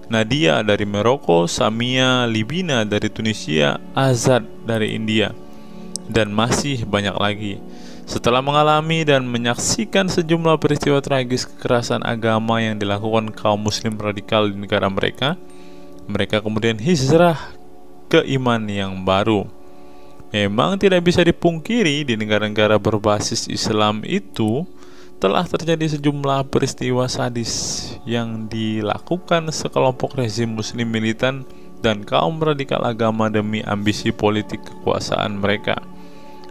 Nadia dari Maroko, Samia Libina dari Tunisia, Azad dari India, dan masih banyak lagi. Setelah mengalami dan menyaksikan sejumlah peristiwa tragis kekerasan agama yang dilakukan kaum muslim radikal di negara mereka, mereka kemudian hijrah ke iman yang baru. Memang tidak bisa dipungkiri, di negara-negara berbasis Islam itu telah terjadi sejumlah peristiwa sadis yang dilakukan sekelompok rezim muslim militan dan kaum radikal agama demi ambisi politik kekuasaan mereka.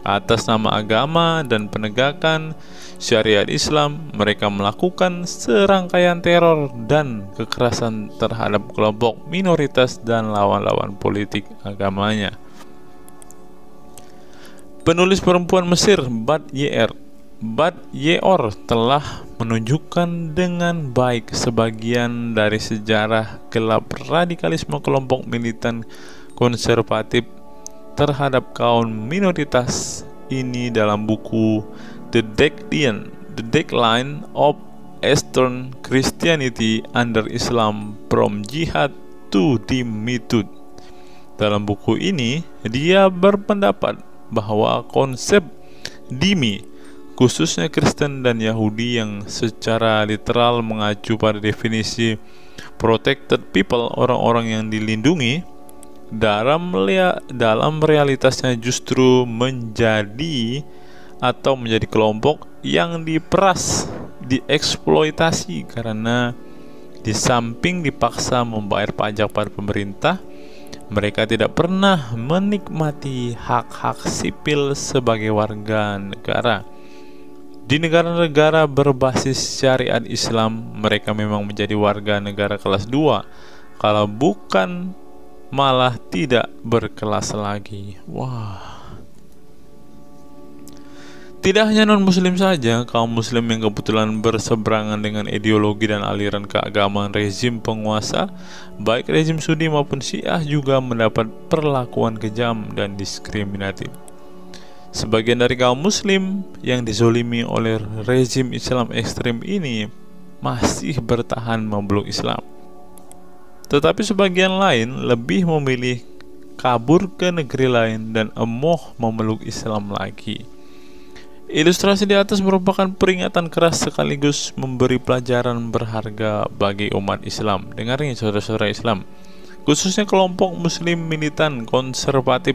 Atas nama agama dan penegakan syariat Islam, mereka melakukan serangkaian teror dan kekerasan terhadap kelompok minoritas dan lawan-lawan politik agamanya. Penulis perempuan Mesir Bad Yeor telah menunjukkan dengan baik sebagian dari sejarah gelap radikalisme kelompok militan konservatif terhadap kaum minoritas ini dalam buku The Decline of Eastern Christianity Under Islam From Jihad to Dhimmitud. Dalam buku ini, dia berpendapat bahwa konsep dhimmi, khususnya Kristen dan Yahudi yang secara literal mengacu pada definisi protected people, orang-orang yang dilindungi, dalam realitasnya justru menjadi kelompok yang diperas, dieksploitasi, karena di samping dipaksa membayar pajak pada pemerintah, mereka tidak pernah menikmati hak-hak sipil sebagai warga negara. Di negara-negara berbasis syariat Islam, mereka memang menjadi warga negara kelas 2, kalau bukan malah tidak berkelas lagi. Tidak hanya non-muslim saja, kaum muslim yang kebetulan berseberangan dengan ideologi dan aliran keagamaan rezim penguasa, baik rezim Sunni maupun Syiah, juga mendapat perlakuan kejam dan diskriminatif. Sebagian dari kaum muslim yang dizolimi oleh rezim Islam ekstrem ini masih bertahan memeluk Islam, tetapi sebagian lain lebih memilih kabur ke negeri lain dan emoh memeluk Islam lagi. Ilustrasi di atas merupakan peringatan keras sekaligus memberi pelajaran berharga bagi umat Islam. Dengarnya saudara-saudara Islam, khususnya kelompok muslim militan konservatif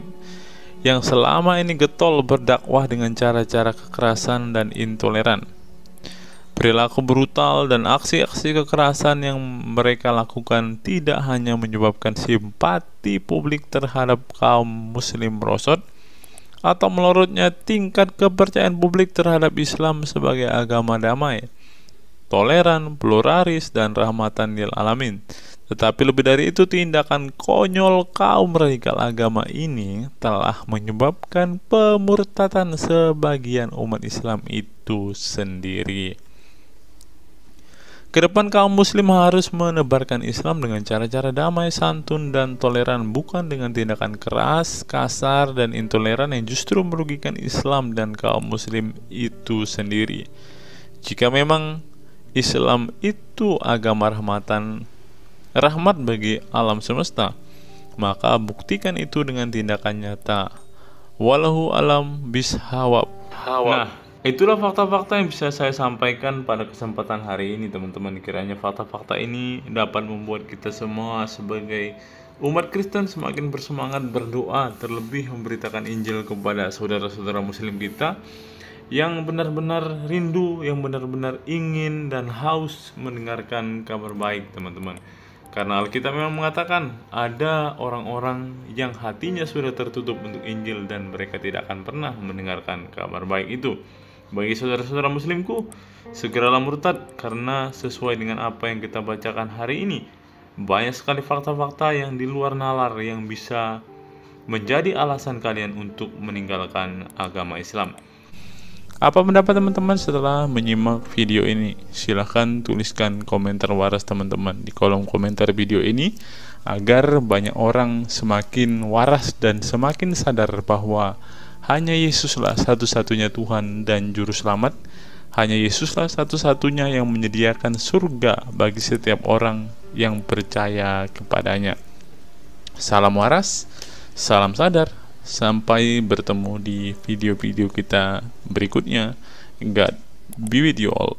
yang selama ini getol berdakwah dengan cara-cara kekerasan dan intoleran. Perilaku brutal dan aksi-aksi kekerasan yang mereka lakukan tidak hanya menyebabkan simpati publik terhadap kaum muslim merosot atau melorotnya tingkat kepercayaan publik terhadap Islam sebagai agama damai, toleran, pluralis, dan rahmatan lil alamin. Tetapi lebih dari itu, tindakan konyol kaum radikal agama ini telah menyebabkan pemurtadan sebagian umat Islam itu sendiri. Kedepan kaum muslim harus menebarkan Islam dengan cara-cara damai, santun, dan toleran, bukan dengan tindakan keras, kasar, dan intoleran yang justru merugikan Islam dan kaum muslim itu sendiri. Jika memang Islam itu agama rahmat bagi alam semesta, maka buktikan itu dengan tindakan nyata. Wallahu alam bishawab. Nah, itulah fakta-fakta yang bisa saya sampaikan pada kesempatan hari ini, teman-teman. Kiranya fakta-fakta ini dapat membuat kita semua sebagai umat Kristen semakin bersemangat berdoa, terlebih memberitakan Injil kepada saudara-saudara muslim kita yang benar-benar rindu, yang benar-benar ingin dan haus mendengarkan kabar baik, teman-teman. Karena Alkitab memang mengatakan ada orang-orang yang hatinya sudah tertutup untuk Injil dan mereka tidak akan pernah mendengarkan kabar baik itu. Bagi saudara-saudara muslimku, segeralah murtad, karena sesuai dengan apa yang kita bacakan hari ini, banyak sekali fakta-fakta yang di luar nalar yang bisa menjadi alasan kalian untuk meninggalkan agama Islam. Apa pendapat teman-teman setelah menyimak video ini? Silahkan tuliskan komentar waras teman-teman di kolom komentar video ini, agar banyak orang semakin waras dan semakin sadar bahwa hanya Yesuslah satu-satunya Tuhan dan Juru Selamat. Hanya Yesuslah satu-satunya yang menyediakan surga bagi setiap orang yang percaya kepadanya. Salam waras, salam sadar. Sampai bertemu di video-video kita berikutnya. God be with you all.